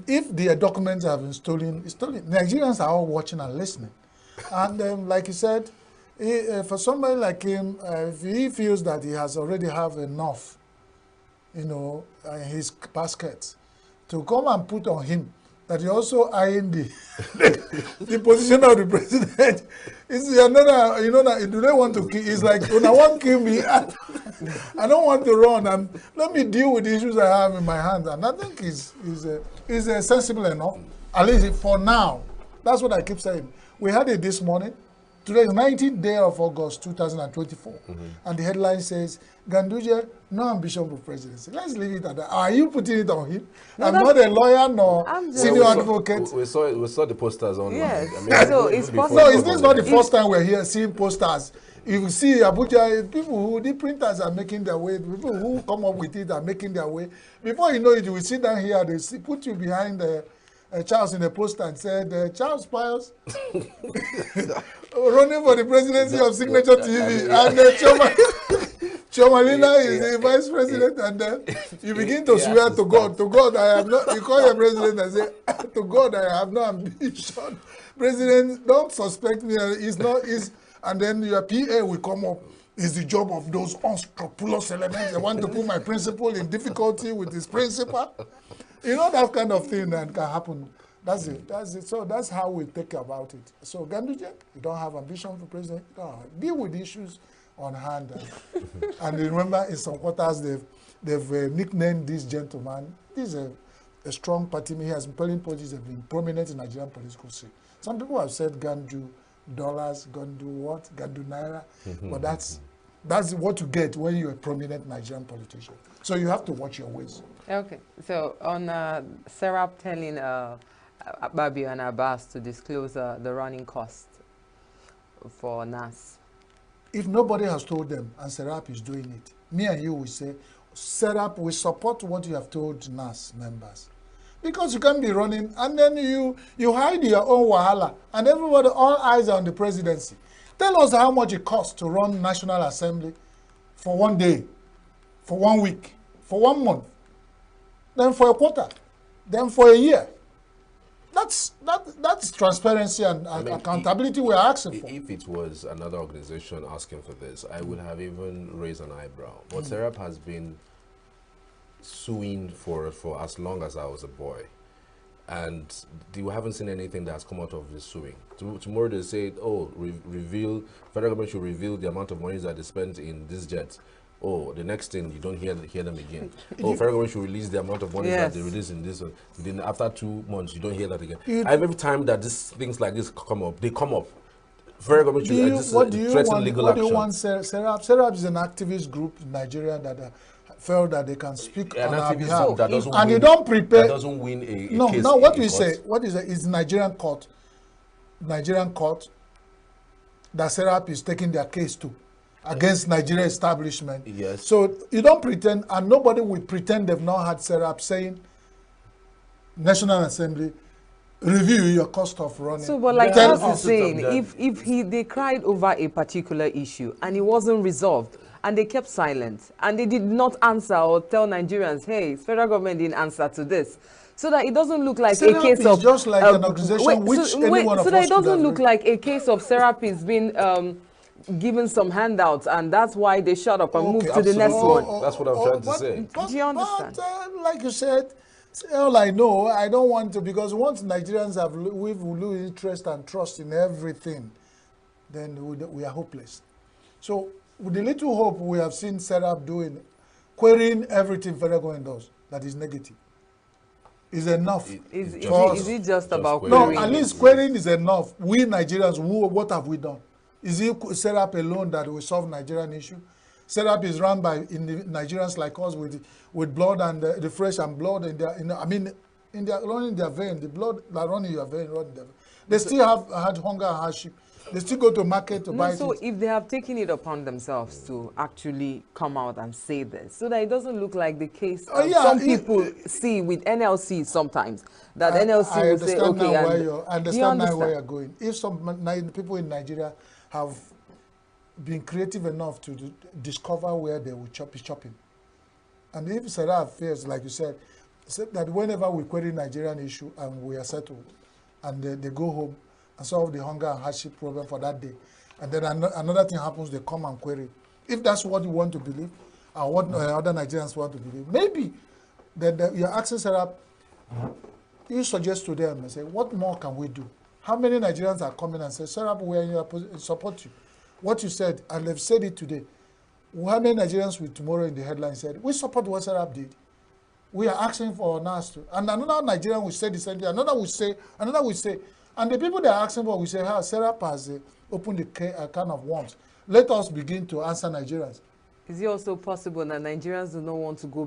If the documents have been stolen, it's stolen. Nigerians are all watching and listening. And like you said, for somebody like him, if he feels that he has already have enough, in his basket, to come and put on him that he also eyeing the position of the president. It's another, do they want to kill? It's like, when I want to kill me, I don't want to run, and let me deal with the issues I have in my hands. And I think is sensible enough, at least for now. That's what I keep saying. We had it this morning. Today is 19th day of August 2024. And the headline says, Ganduje, no ambition for presidency. Let's leave it at that. Are you putting it on him? No, I'm not a lawyer nor senior advocate. We saw the posters online. Yes. I mean, so it's possible. No, is this not the first time we're here seeing posters? You see Abuja, the printers are making their way, people who come up with it are making their way. Before you know it, you will sit down here, they put you behind Charles in a poster and said, Charles Pius, running for the presidency of Signature TV, and Chomalina is the vice president, and then you begin to swear to God, I have not, you call your president and say, to God, I have no ambition. President, don't suspect me, and then your PA will come up. It's the job of those unscrupulous elements. They want to put my principal in difficulty with his principal. That kind of thing that can happen. That's it. So that's how we think about it. So Ganduje, you don't have ambition for president. Deal with issues on hand. And remember, in some quarters, they've nicknamed this gentleman. This is a strong party. He has been polling parties have been prominent in Nigerian political scene. Some people have said Gandu dollars, Gandu what, Gandu naira. But that's what you get when you're a prominent Nigerian politician. So you have to watch your ways. Okay. So on Serap telling Babio and Abbas to disclose the running cost for NAS. If nobody has told them and Serap is doing it, me and you will say, Serap, we support what you have told NAS members. Because you can't be running and then you hide your own wahala and everybody, all eyes are on the presidency. Tell us how much it costs to run National Assembly for 1 day, for 1 week, for 1 month, then for a quarter, then for a year. That's transparency and accountability we are asking for. If it was another organization asking for this, I would have even raised an eyebrow. But Serap has been suing for as long as I was a boy. And we haven't seen anything that has come out of this suing. Tomorrow they say, federal government should reveal the amount of money that they spent in this jet. Oh, the next thing, you don't hear them again. Federal government should release the amount of money that they release in this one. Then after 2 months, you don't hear that again. Every time that things like this come up, they come up. Federal government should threaten legal action. What do you want, Serap? Serap is an activist group in Nigeria that felt that they can speak on our behalf. And you don't prepare. That doesn't win a case. No, what we say, what is it? It's Nigerian court that Serap is taking their case to against Nigerian establishment. Yes. So you don't pretend, and nobody will pretend they've not had Serap saying National Assembly, review your cost of running. So, but like Charles is saying, if they cried over a particular issue and it wasn't resolved, and they kept silent, and they did not answer or tell Nigerians, hey, federal government didn't answer to this, so that it doesn't look like a case of just like an organization so that it doesn't look like a case of Serapis being given some handouts, and that's why they shut up and moved to the next one. That's what I'm trying to say. Do you understand? Like you said, all I know, I don't want to, because once Nigerians we lose interest and trust in everything, then we are hopeless. So with the little hope we have seen Serap doing, querying everything federal government does, that is negative, is enough. Is it just about querying? No, at least querying is enough. We Nigerians, what have we done? Is it Serap alone that will solve Nigerian issue? Serap is run by Nigerians like us with blood and the flesh and blood in their, running their vein, the blood that run in your vein, they still have had hunger and hardship. They still go to market to buy So it. if they have taken it upon themselves to actually come out and say this, so that it doesn't look like the case some people see with NLC sometimes, that NLC will say, okay, I understand now where you're going. If some people in Nigeria have been creative enough to discover where they will be chopping. And if Serap feels, like you said that whenever we query Nigerian issue and we are settled, and they go home and solve the hunger and hardship problem for that day, and then another thing happens, they come and query. If that's what you want to believe, or what other Nigerians want to believe, maybe you're asking Serap, you suggest to them and say, what more can we do? How many Nigerians are coming and say, Serap, we are in your support you. What you said, and they've said it today. How many Nigerians will tomorrow in the headline said, we support what Serap did. We are asking for NAS to. And another Nigerian will say the same thing, another will say. And the people they are asking for will say, how Serap has opened a can of worms. Let us begin to answer Nigerians. Is it also possible that Nigerians do not want to go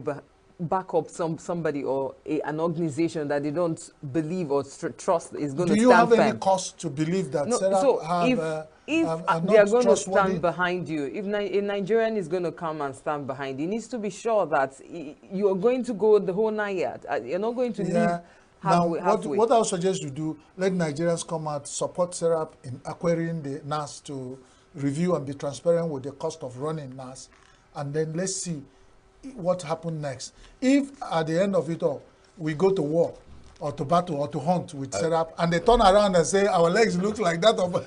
back up somebody or an organization that they don't believe or trust is going to stand firm? Do you have any cause to believe that Serap so if they are going to stand behind you, if a Nigerian is going to come and stand behind you, he needs to be sure that you are going to go the whole 9 years. You're not going to leave halfway. What I would suggest you do, let Nigerians come out, support Serap in acquiring the NAS to review and be transparent with the cost of running NAS, and then let's see what happened next. If at the end of it all, we go to war or to battle or to hunt with Serap, and they turn around and say our legs look like that of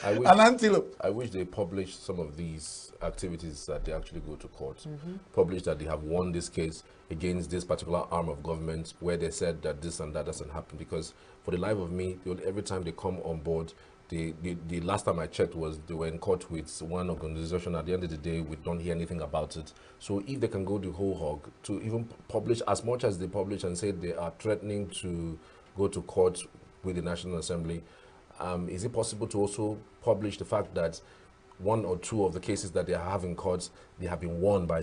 an antelope. I wish they published some of these activities that they actually go to court. Publish that they have won this case against this particular arm of government, where they said that this and that doesn't happen. Because for the life of me, every time they come on board, the last time I checked was they were in court with one organization. At the end of the day, we don't hear anything about it. So if they can go the whole hog to even publish as much as they publish and say they are threatening to go to court with the National Assembly, is it possible to also publish the fact that one or two of the cases that they have in courts, they have been won by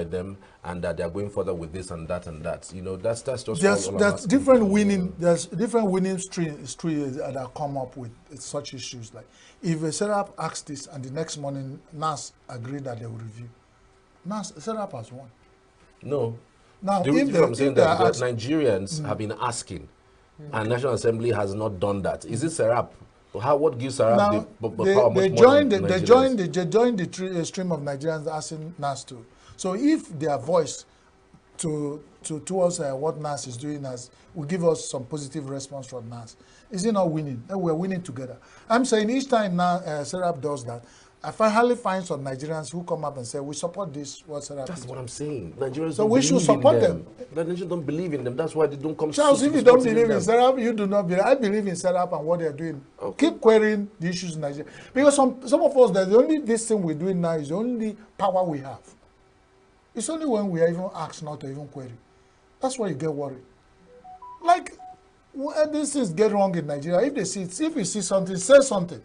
them, and that they are going further with this and that and that? You know, that's just there's different winning. There's different winning streams that come up with such issues. Like if a Serap asks this and the next morning NAS agree that they will review, Serap has won. No. Now, I'm saying that Nigerians have been asking, and National Assembly has not done that. Is it Serap? What gives Serap the power much more than Nigerians? They joined the stream of Nigerians asking NAS to. So if their voice towards what NAS is doing will give us some positive response from NAS, is it not winning? We're winning together. I'm saying each time Serap does that, I finally find some Nigerians who come up and say, we support this, what Serap. That's what I'm saying. Nigerians so we should support them. The Nigerians don't believe in them. That's why they don't come. Charles, if you don't believe in Serap, you do not believe. I believe in Serap and what they're doing. Okay. Keep querying the issues in Nigeria. Because some of us, this thing we're doing now is the only power we have. It's only when we are even asked not to even query. That's why you get worried. Like, when these things get wrong in Nigeria, if you see something, say something.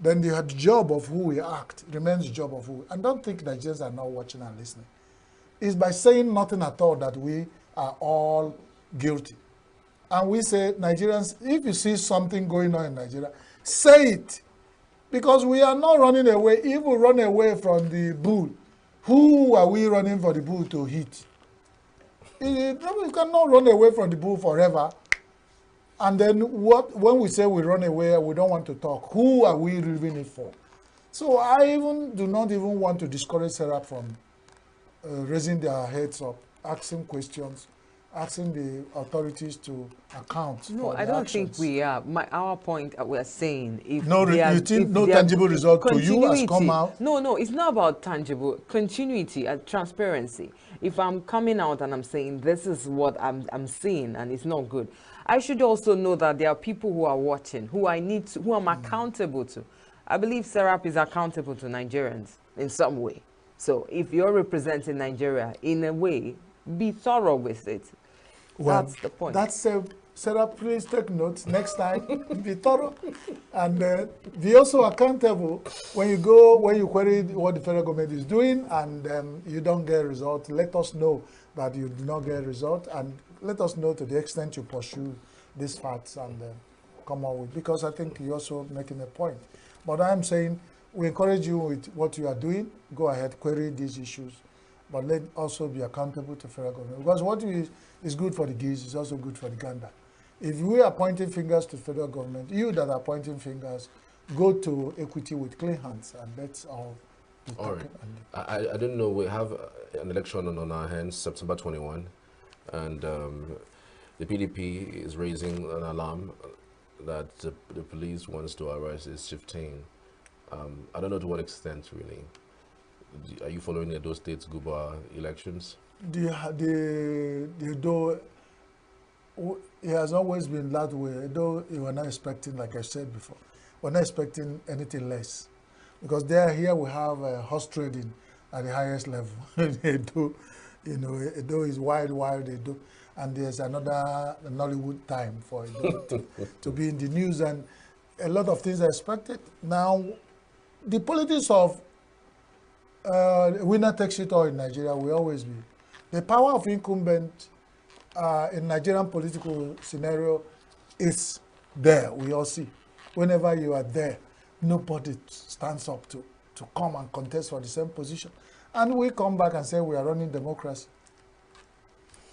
Then the job of who we act remains the job of who. And don't think Nigerians are not watching and listening. It's by saying nothing at all that we are all guilty. And we say, Nigerians, if you see something going on in Nigeria, say it. Because we are not running away. If we run away from the bull, who are we running for the bull to hit? We cannot run away from the bull forever. And then when we say we run away, we don't want to talk. Who are we leaving it for? So I do not even want to discourage Serap from raising their heads up, asking questions, asking the authorities to account. No, I don't think we are. Our point we're saying if no tangible result to you has come out. No, it's not about tangible continuity and transparency. If I'm coming out and I'm saying this is what I'm seeing and it's not good, I should also know that there are people who are watching, who I'm accountable to. I believe Serap is accountable to Nigerians in some way. So if you're representing Nigeria in a way, be thorough with it. Well, that's the point. That's Serap, please take notes next time. Be thorough and be also accountable when you query what the federal government is doing and you don't get a result. Let us know that you did not get a result and let us know to the extent you pursue these facts and come on with, because I think you're also making a point. But I'm saying we encourage you with what you are doing. Go ahead, query these issues, but let also be accountable to federal government, because what is good for the geese is also good for the gander. If we are pointing fingers to federal government, you that are pointing fingers go to equity with clean hands, and that's all. All right. I don't know. We have an election on our hands, September 21, and the PDP is raising an alarm that the police wants to arrest is shifting. I don't know to what extent, really. Are you following those states' Guba elections? It has always been that way, though we were not expecting, like I said before, we're not expecting anything less. Because here we have horse trading at the highest level. Edo, Edo is wild, Edo. And there's another Nollywood time for Edo to be in the news, and a lot of things are expected. Now, the politics of winner takes it all in Nigeria will always be. The power of incumbent in Nigerian political scenario is there, we all see. Whenever you are there, nobody stands up to come and contest for the same position. And we come back and say we are running democracy.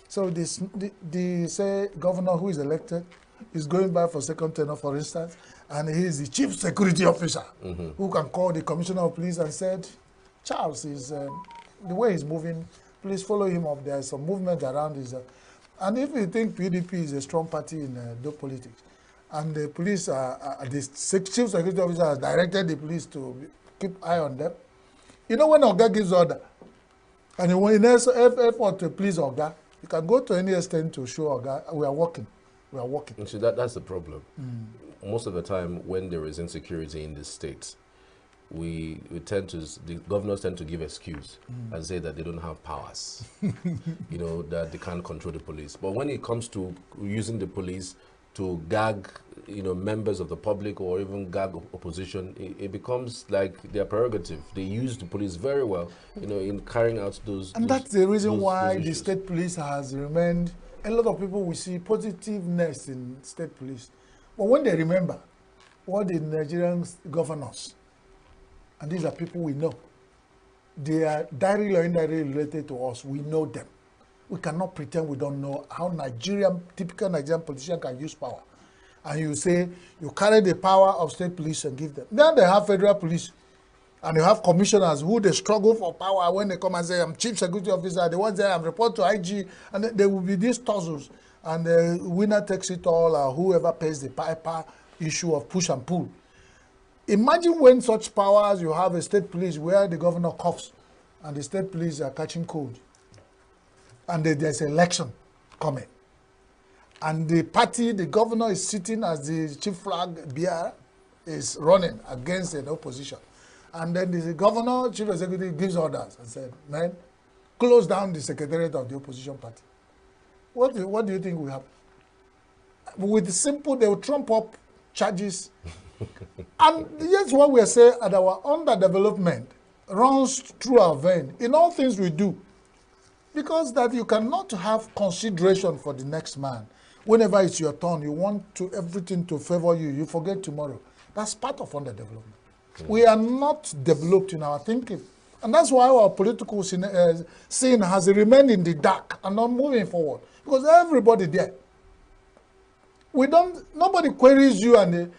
So the say governor who is elected is going back for second tenure, for instance, and he is the chief security officer who can call the commissioner of police and said, Charles, is the way he's moving, please follow him up. There is some movement around his. And if you think PDP is a strong party in the politics, and the police, the chief security officer has directed the police to keep eye on them. You know when Oga gives order, and when in effort to please Oga, you can go to any extent to show Oga, we are working. And see, that's the problem. Most of the time when there is insecurity in the states, the governors tend to give excuse and say that they don't have powers, that they can't control the police. But when it comes to using the police to gag, members of the public or even gag opposition, it becomes like their prerogative. They use the police very well, in carrying out those. And that's the reason why the state police has remained. A lot of people will see positiveness in state police, but when they remember what the Nigerian governors, and these are people we know, they are directly or indirectly related to us. We know them. We cannot pretend we don't know how typical Nigerian politician can use power. And you say, you carry the power of state police and give them. Then they have federal police. And you have commissioners who they struggle for power when they come and say, I'm chief security officer, the ones there, I'm report to IG, and there will be these tussles. And the winner takes it all, or whoever pays the piper issue of push and pull. Imagine when such powers, you have a state police where the governor coughs, and the state police are catching cold. And there's an election coming. And the party, the governor is sitting as the chief flag bearer, is running against an opposition. And then the governor, chief executive, gives orders and said, man, close down the secretariat of the opposition party. What do you think will happen? With the simple, they will trump up charges. And here's what we are saying, that our underdevelopment runs through our vein in all things we do. Because that you cannot have consideration for the next man. Whenever it's your turn, you want everything to favor you. You forget tomorrow. That's part of underdevelopment. We are not developed in our thinking. And that's why our political scene has remained in the dark and not moving forward. Because everybody there. Nobody queries you, and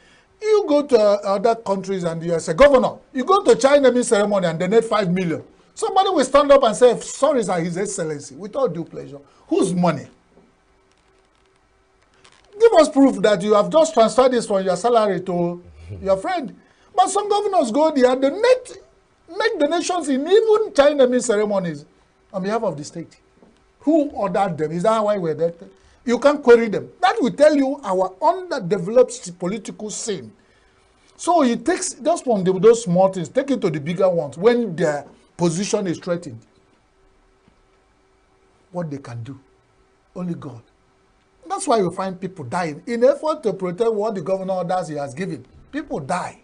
you go to other countries and you as a governor, you go to Chinese ceremony and donate 5 million. Somebody will stand up and say, sorry, sir, His Excellency, with all due pleasure. Whose money? Give us proof that you have just transferred this from your salary to your friend. But some governors go there, make donations in even Chinese ceremonies on behalf of the state. Who ordered them? Is that why we're there? You can't query them. That will tell you our underdeveloped political scene. So he takes just from those small things, take it to the bigger ones when their position is threatened. What they can do, only God. That's why you find people dying. In effort to protect what the governor does, he has given, people die.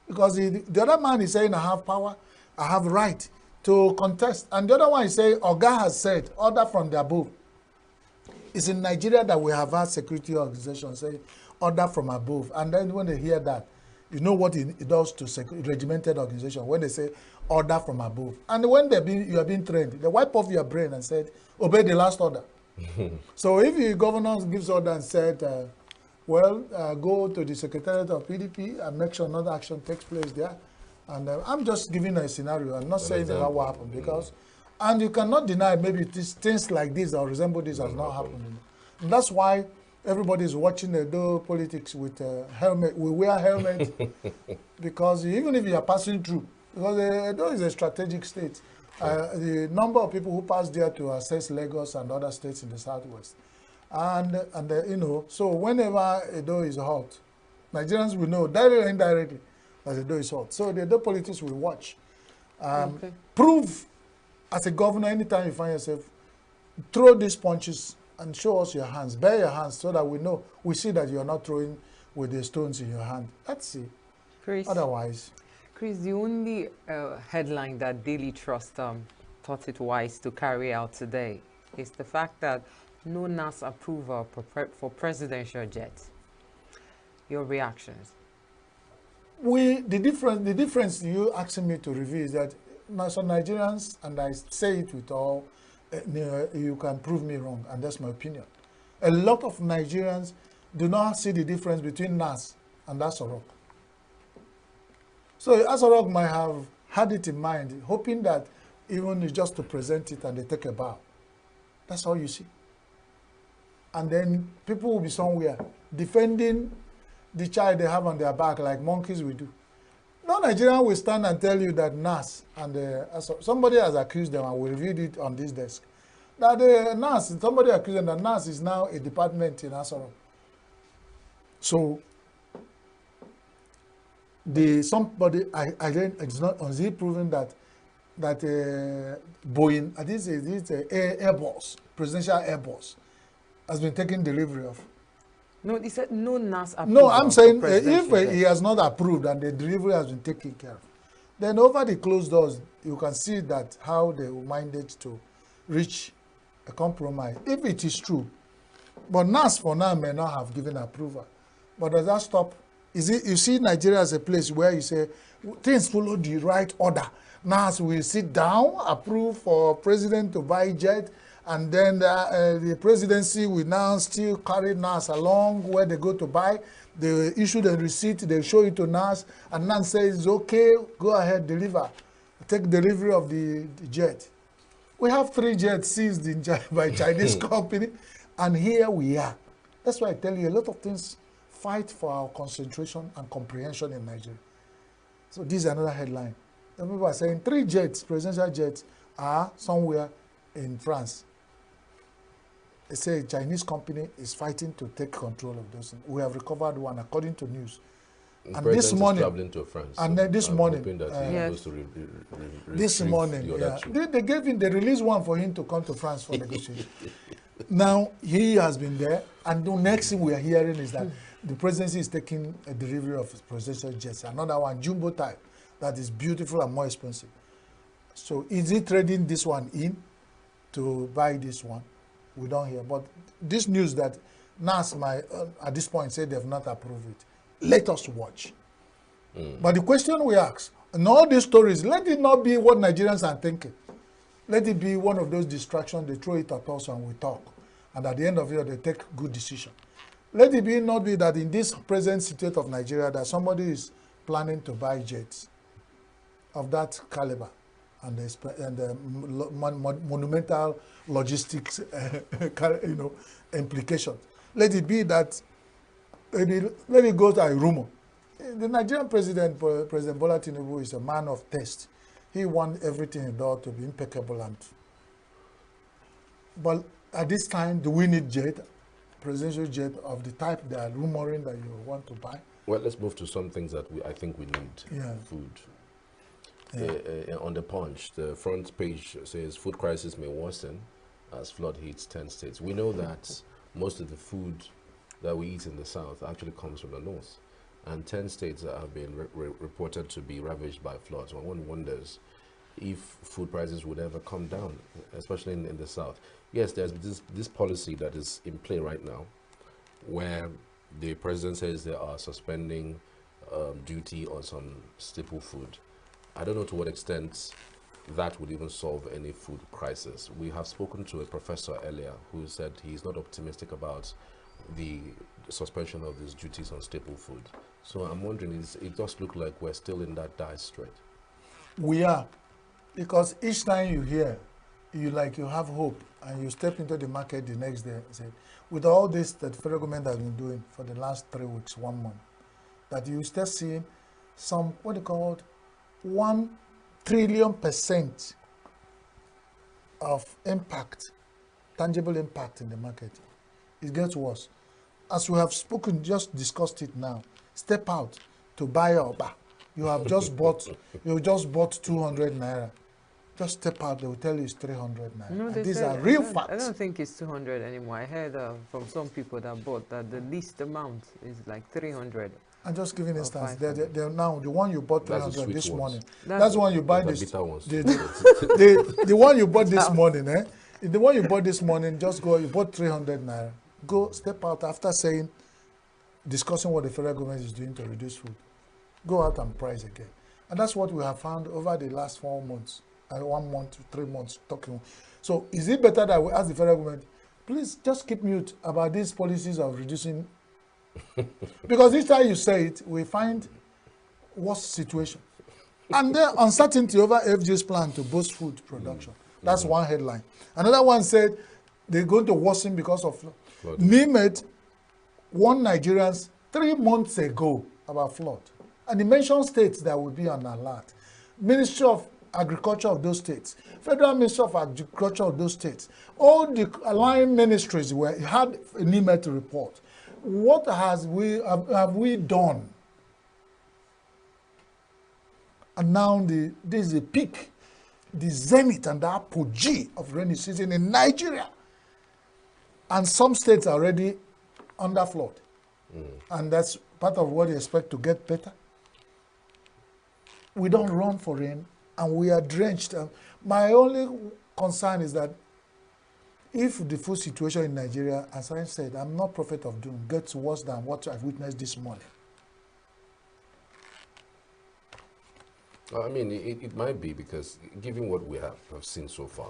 Because the other man is saying, I have power, I have right to contest. And the other one is saying, Oga has said, order from the above. It's in Nigeria that we have had security organizations say, order from above. And then when they hear that, you know what it does to regimented organization when they say order from above. And when you are being trained, they wipe off your brain and said, obey the last order. So if the governor gives order and said, well, go to the Secretariat of PDP and make sure another action takes place there. And I'm just giving a scenario. I'm not saying that will happen because, and you cannot deny maybe things like this or resemble this has not happened. And that's why everybody is watching the politics with helmet. We wear helmets because even if you are passing through, because Edo is a strategic state. The number of people who pass there to access Lagos and other states in the southwest. And you know, so whenever Edo is hot, Nigerians will know, directly or indirectly, that Edo is hot. So the Edo politics will watch. Prove, as a governor, anytime you find yourself, throw these punches and show us your hands, bare your hands, so that we know, we see that you're not throwing with the stones in your hand. That's it. Chris, otherwise. Chris, the only headline that Daily Trust thought it wise to carry out today is the fact that no NAS approval for presidential jet. Your reactions? The difference you asking me to review is that some Nigerians, and I say it with all, you can prove me wrong, and that's my opinion. A lot of Nigerians do not see the difference between NAS and Asorok. So Asorok might have had it in mind, hoping that even just to present it and they take a bow. That's all you see. And then people will be somewhere defending the child they have on their back like monkeys will do. No Nigerian will stand and tell you that NAS and somebody has accused them, and we reviewed it on this desk, that NAS, somebody accused them that NAS is now a department in Asorok. So somebody it's not on Z proven that Boeing, this is Airbus, presidential Airbus, has been taking delivery of. No, he said no NAS approval. No, I'm saying if he has not approved and the delivery has been taken care of, then over the closed doors, you can see that how they minded to reach a compromise, if it is true. But NAS for now may not have given approval. But does that stop? Is it, you see Nigeria as a place where you say things follow the right order. NAS will sit down, approve for president to buy jet, and then the presidency will now still carry NAS along where they go to buy. They issue the receipt, they show it to NAS, and NAS says, okay, go ahead, deliver. Take delivery of the jet. We have 3 jets seized by Chinese company, and here we are. That's why I tell you, a lot of things fight for our concentration and comprehension in Nigeria. So this is another headline. The people are saying 3 jets, presidential jets, are somewhere in France. They say a Chinese company is fighting to take control of those things. We have recovered one, according to news. And this morning, traveling to France, and then this morning, this morning, they gave him, they released one for him to come to France for negotiation. Now he has been there, and the next thing we are hearing is that the presidency is taking a delivery of presidential jets, another one, jumbo type, that is beautiful and more expensive. So is he trading this one in to buy this one? We don't hear. But this news that NAS might, at this point, say they've not approved it. Let us watch. But the question we ask, in all these stories, let it not be what Nigerians are thinking. Let it be one of those distractions. They throw it at us and we talk. And at the end of it, they take good decision. Let it not be that in this present state of Nigeria that somebody is planning to buy jets of that caliber and the monumental logistics implications. Let it be that, let it go to a rumor. The Nigerian president, President Bola Tinubu, is a man of taste. He wants everything he does to be impeccable. But at this time, do we need jet, presidential jet of the type they are rumoring that you want to buy? Well, let's move to some things that I think we need. Yeah. Food. On the Punch, the front page says food crisis may worsen as flood hits 10 states. We know that most of the food that we eat in the south actually comes from the north, and 10 states that have been reported to be ravaged by floods. So one wonders if food prices would ever come down, especially in the south. Yes, there's this policy that is in play right now, where the president says they are suspending duty on some staple food. I don't know to what extent that would even solve any food crisis. We have spoken to a professor earlier who said he's not optimistic about the the suspension of these duties on staple food. So I'm wondering, it does look like we're still in that dire strait. We are, because each time you hear, you have hope, and you step into the market the next day and say, with all this that the federal government has been doing for the last 3 weeks, 1 month, that you start seeing some, what they call 1 trillion% of impact, tangible impact in the market. It gets worse. As we have spoken, just discussed it now, step out to buy Oba. You have just bought, 200 naira. Just step out, they will tell you it's 300 naira. No, These are real facts. I don't think it's 200 anymore. I heard from some people that bought that the least amount is like 300. I'm just giving instance. They're now the one you bought 300 this morning. That's the one you buy this. The one you bought this morning, eh? The one you bought this morning, just go. You bought 300 naira. Go step out after discussing what the federal government is doing to reduce food. Go out and price again, and that's what we have found over the last 4 months, 1 month to 3 months talking. So, is it better that we ask the federal government, please just keep mute about these policies of reducing? Because each time you say it, we find worse situation. And then uncertainty over FG's plan to boost food production. That's one headline. Another one said they're going to worsen because of flood. NIMET warned Nigerians 3 months ago about flood. And he mentioned states that will be on alert. Ministry of Agriculture of those states, Federal Ministry of Agriculture of those states, all the aligned ministries had a NIMET report. What have we done? And now this is the peak, the zenith and the apogee of rainy season in Nigeria. And some states are already under flood. And that's part of what you expect to get better. We don't run for rain, and we are drenched. My only concern is that if the food situation in Nigeria, as I said, I'm not prophet of doom, gets worse than what I've witnessed this morning. I mean, it might be, because given what we have seen so far,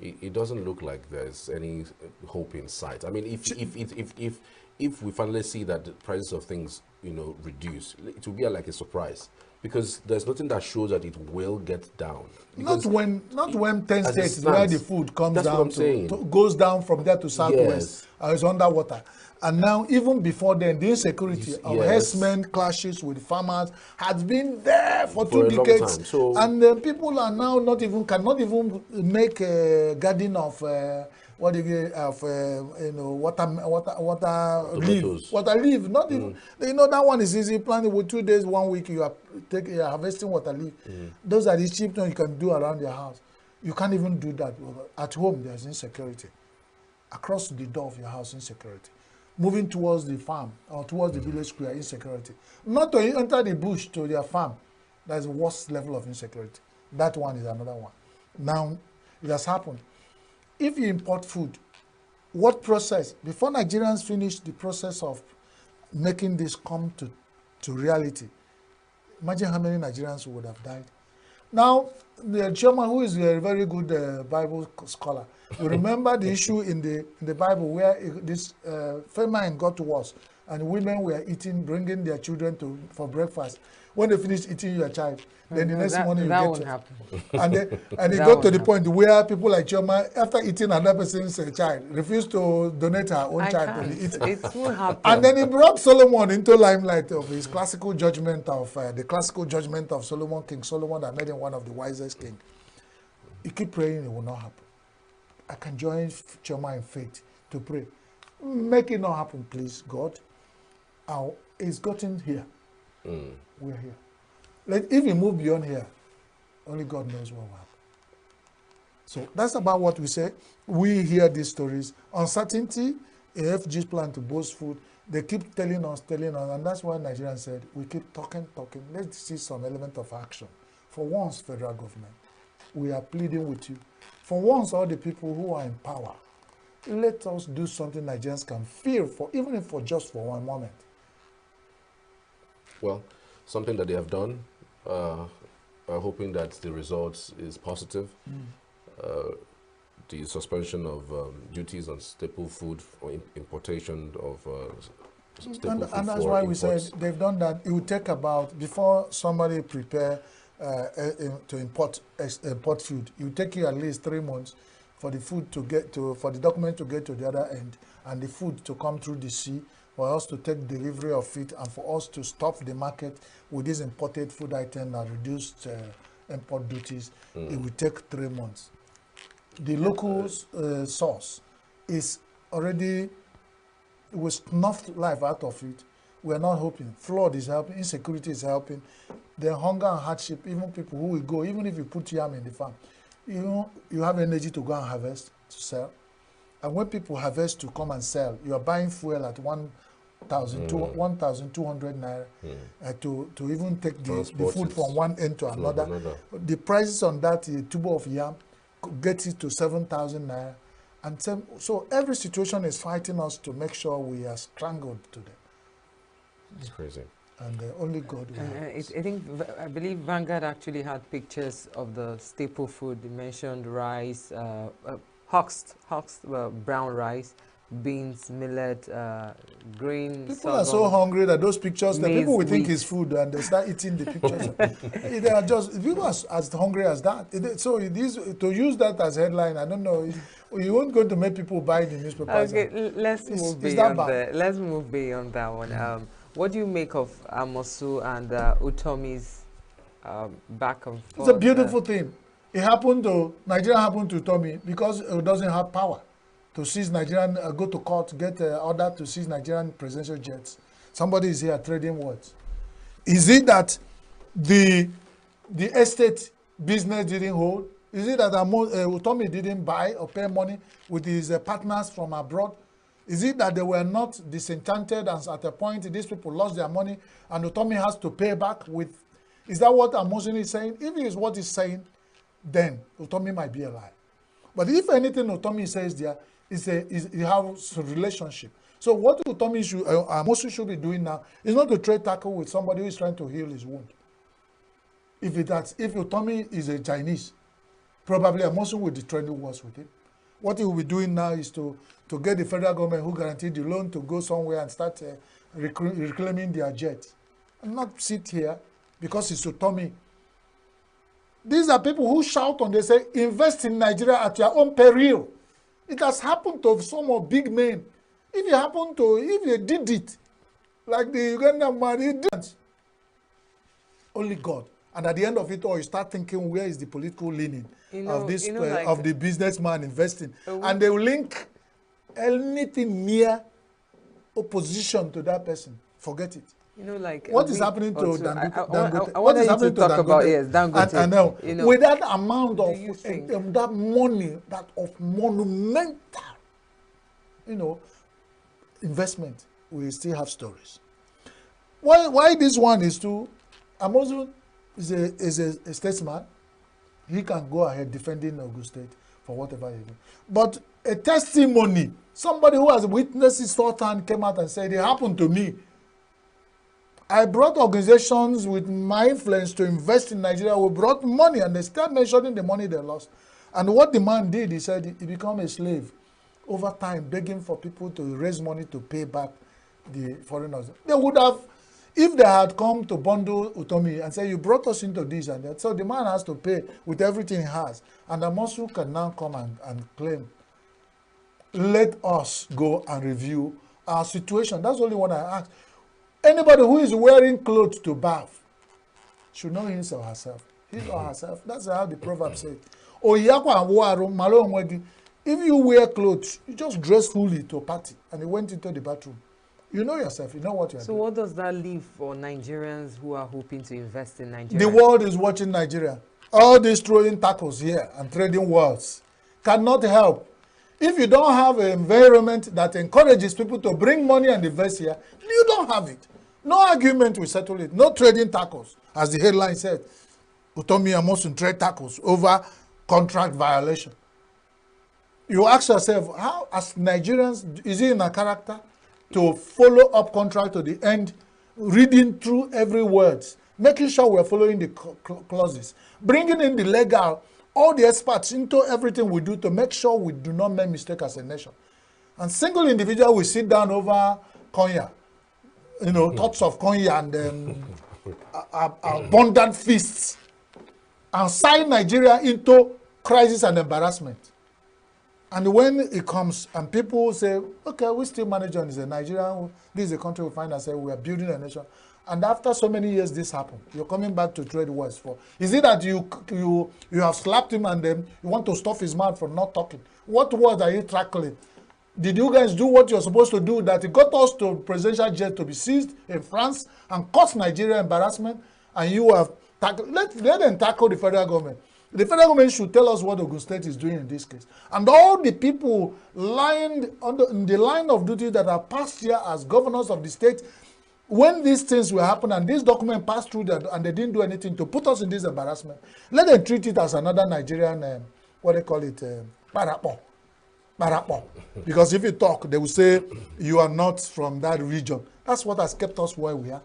it doesn't look like there's any hope in sight. I mean, if we finally see that the prices of things, reduce, it will be like a surprise, because there's nothing that shows that it will get down. Not when 10 states where the food comes down goes down from there to southwest, it's underwater. And now, even before then, the insecurity of herdsmen clashes with farmers has been there for 2 decades. So, and people are now cannot even make a garden of water leaf. Not even that one is easy. Planting with 2 days, 1 week, you are harvesting water leaf. Those are the cheap things you can do around your house. You can't even do that at home. There's insecurity across the door of your house. Insecurity. Moving towards the farm or towards the village square, insecurity. Not to enter the bush to their farm, that's the worst level of insecurity. That one is another one. Now, it has happened. If you import food, what process? Before Nigerians finish the process of making this come to reality, imagine how many Nigerians would have died. Now, the chairman, who is a very good Bible scholar, we remember the issue in the Bible where this famine got worse, and women were bringing their children for breakfast. When they finished eating your child, then the next morning you get happen. And it got to the point where people like Choma, after eating another person's child, refused to donate her own child to be eaten. It won't happen. And then he brought Solomon into limelight of his classical judgment of the classical judgment of Solomon, King Solomon, that made him one of the wisest kings. You keep praying, it will not happen. I can join Choma in faith to pray. Make it not happen, please, God. It's gotten here. We're here. If we move beyond here, only God knows what will happen. So that's about what we say. We hear these stories. Uncertainty, AFG's plan to boost food, they keep telling us, and that's why Nigerians said, we keep talking. Let's see some element of action. For once, federal government, we are pleading with you. For once, all the people who are in power, let us do something Nigerians can feel for, even if just for 1 moment. Well, something that they have done, hoping that the results is positive. The suspension of duties on staple food or importation of And that's why we said they've done that. It would take about, before somebody prepare to import food, it would take you at least 3 months for the food to get to, for the document to get to the other end, and the food to come through the sea, for us to take delivery of it, and for us to stop the market with these imported food items and reduced import duties. It will take 3 months. The local source is already, we snuffed life out of it. We are not hoping. Flood is helping, insecurity is helping. The hunger and hardship, even people who will go, even if you put yam in the farm, you have energy to go and harvest, to sell. And when people harvest to come and sell, you are buying fuel at 1,200 naira to even take the food from one end to another. The prices on that tubo of yam get it to 7,000 naira. And so every situation is fighting us to make sure we are strangled to them. It's crazy. And only God will I believe Vanguard actually had pictures of the staple food. They mentioned rice, husked brown rice, beans, millet, grain. People are so hungry that those pictures, the people will think it's food and they start eating the pictures. They are just, people are as hungry as that. So it is, to use that as headline, I don't know, you won't going to make people buy the newspapers. Okay, let's move beyond that. Let's move beyond that one. What do you make of Amosu and Utomi's back and forth? It's a beautiful thing. It happened to, Nigeria happened to Utomi because it doesn't have power to seize Nigerian, go to court, get an order to seize Nigerian presidential jets. Somebody is here trading words. Is it that the estate business didn't hold? Is it that Utomi didn't buy or pay money with his partners from abroad? Is it that they were not disenchanted and at a point these people lost their money and Utomi has to pay back with? Is that what Amosun is saying? If it is what he's saying, then Utomi might be a lie. But if anything Utomi says there, it has a relationship. So what Utomi should, Amosun should be doing now is not to trade tackle with somebody who is trying to heal his wound. If Utomi is a Chinese, probably Amosun will be trading wars with him. What he will be doing now is to get the federal government who guaranteed the loan to go somewhere and start reclaiming their jets. And not sit here because it's Utomi. These are people who shout on, they say, invest in Nigeria at your own peril. It has happened to some of big men. If they did it, like the Ugandan man, he didn't. Only God. And at the end of it all, you start thinking, where is the political leaning of this of the businessman investing? And they will link anything near opposition to that person. Forget it. What is happening to Dangote? What is happening to Dangote? And now, with that amount of that money, that of monumental, investment, we still have stories. Why this one is too? Amosun is a statesman. He can go ahead defending Ogun State for whatever he do. But a testimony, somebody who has witnessed it firsthand came out and said, it happened to me. I brought organizations with my influence to invest in Nigeria. We brought money and they start mentioning the money they lost. And what the man did, he said he became a slave over time, begging for people to raise money to pay back the foreigners. They would have, if they had come to bundle Utomi and say, you brought us into this and that, so the man has to pay with everything he has. And Amosu can now come and claim, let us go and review our situation. That's the only one I ask. Anybody who is wearing clothes to bath should know his or herself. His or herself. That's how the proverb says. If you wear clothes, you just dress fully to a party and you went into the bathroom. You know yourself, you know what you are doing. So what does that leave for Nigerians who are hoping to invest in Nigeria? The world is watching Nigeria. All these throwing tackles here and trading words cannot help. If you don't have an environment that encourages people to bring money and invest here, you don't have it. No argument will settle it. No trading tackles, as the headline said. Utomi Amosun trade tackles over contract violation. You ask yourself, how, as Nigerians, is it in our character to follow up contract to the end, reading through every word, making sure we're following the clauses, bringing in the legal, all the experts into everything we do to make sure we do not make mistakes as a nation. And single individual will sit down over Konya you know, thoughts of Konya and abundant feasts, and sign Nigeria into crisis and embarrassment. And when it comes and people say, okay, we still manage on, is a Nigerian, this is a country we find ourselves, we are building a nation. And after so many years, this happened. You're coming back to trade wars for. Is it that you have slapped him and then you want to stop his mouth from not talking? What word are you tackling? Did you guys do what you're supposed to do, that it got us to presidential jet to be seized in France and caused Nigeria embarrassment? And you have tackled, let them tackle the federal government. The federal government should tell us what Ogun State is doing in this case. And all the people lying in the line of duty that are passed here as governors of the state, when these things will happen and this document passed through that and they didn't do anything to put us in this embarrassment, let them treat it as another Nigerian, what they call it, parapo. Because if you talk, they will say you are not from that region. That's what has kept us where we are.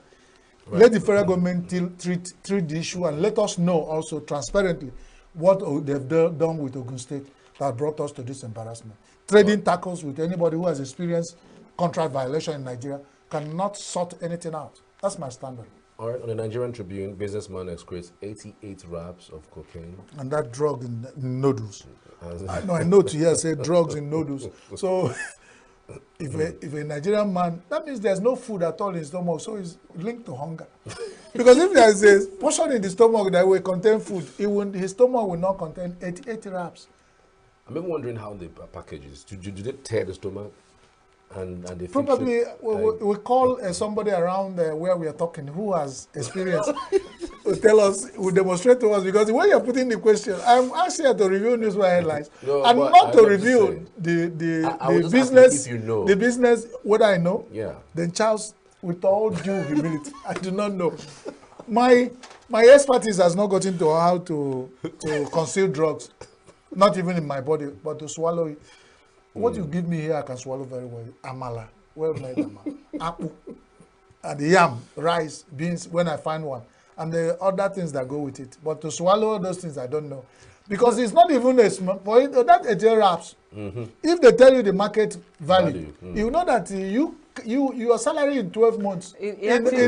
Right. Let the federal government treat the issue and let us know also transparently what they've done with Ogun State that brought us to this embarrassment. Trading tackles with anybody who has experienced contract violation in Nigeria cannot sort anything out. That's my standard. All right, on the Nigerian Tribune, businessman excretes 88 wraps of cocaine. And that drug in noodles. I know to hear say drugs in noodles. So if a Nigerian man, that means there's no food at all in his stomach, so it's linked to hunger. Because if there's a portion in the stomach that will contain food, his stomach will not contain 88 wraps. I'm even wondering how the packages, do they tear the stomach? And they probably we call somebody around where we are talking who has experience to tell us, will demonstrate to us, because the way you're putting the question, I'm actually here to review newspaper headlines and not to review the business, the business, what I know. Yeah. Then Charles, with all due humility, I do not know. My expertise has not gotten to how to conceal drugs, not even in my body, but to swallow it. What you give me here, I can swallow very well. Amala, well-made amala, apple, and the yam, rice, beans, when I find one, and the other things that go with it. But to swallow those things, I don't know. Because it's not even a small, for it, that AJ wraps. If they tell you the market value, you know that your salary in 12 months. He actually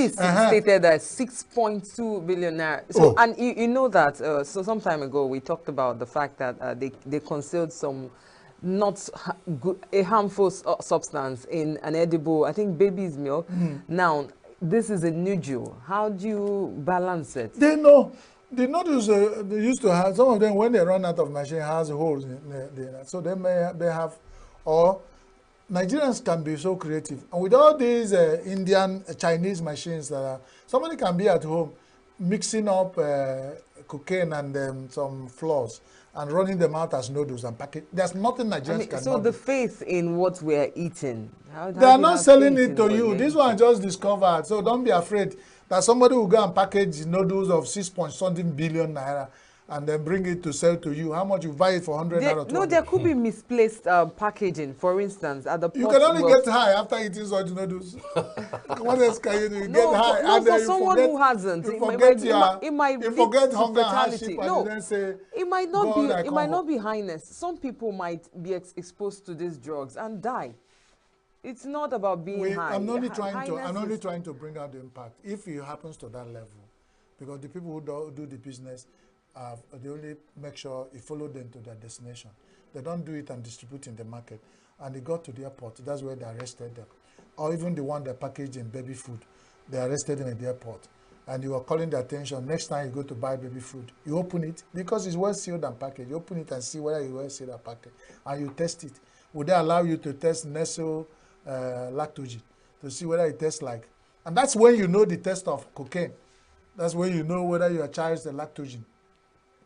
stated that 6.2 billion naira. So, and you know that so some time ago we talked about the fact that they concealed some a harmful substance in an edible, I think, baby's milk. Now, this is a ENUGU. How do you balance it? They know. The noodles they used to have, some of them, when they run out of machine, has holes in there. So they have, or Nigerians can be so creative. And with all these Indian, Chinese machines, somebody can be at home mixing up cocaine and some flours and running them out as noodles and package. There's nothing Nigerians can do. So the faith in what we're eating. They are not selling it to you. This one just discovered. So don't be afraid that somebody will go and package noodles of 6.something billion naira and then bring it to sell to you. How much you buy it for 100 naira? No, there could be misplaced packaging. For instance, at the you can only get high after eating such noodles. What else can you do? You get high, no, and for then someone who hasn't, you forget you forget hunger and hardship, and you then say, it might not be highness. Some people might be exposed to these drugs and die. It's not about being high. I'm only trying to bring out the impact. If it happens to that level, because the people who do the business, they only make sure you follow them to their destination. They don't do it and distribute in the market. And they got to the airport, that's where they arrested them. Or even the one that packaged in baby food, they arrested them at the airport. And you are calling the attention, next time you go to buy baby food, you open it, because it's well sealed and packaged. You open it and see whether it's well sealed and packaged. And you test it. Would they allow you to test Nestle lactogen to see whether it tastes like? And that's when you know the taste of cocaine. That's when you know whether your child's the lactogen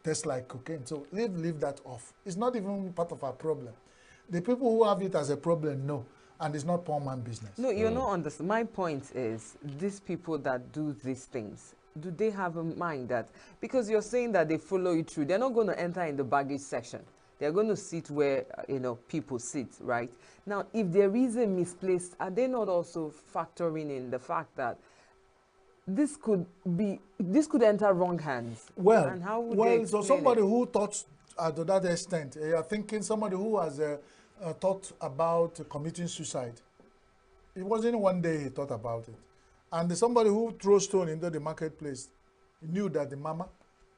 tastes like cocaine. So leave that off. It's not even part of our problem. The people who have it as a problem know, and it's not poor man business. No, you're not understanding. My point is, these people that do these things, do they have a mind that, because you're saying that they follow you through, they're not going to enter in the baggage section. They're going to sit where, people sit, right? Now, if there is a misplaced, are they not also factoring in the fact that this could enter wrong hands? Well, and how would so somebody who thought to that extent, you're thinking somebody who has thought about committing suicide It wasn't one day he thought about it. And somebody who throws stone into the marketplace knew that the mama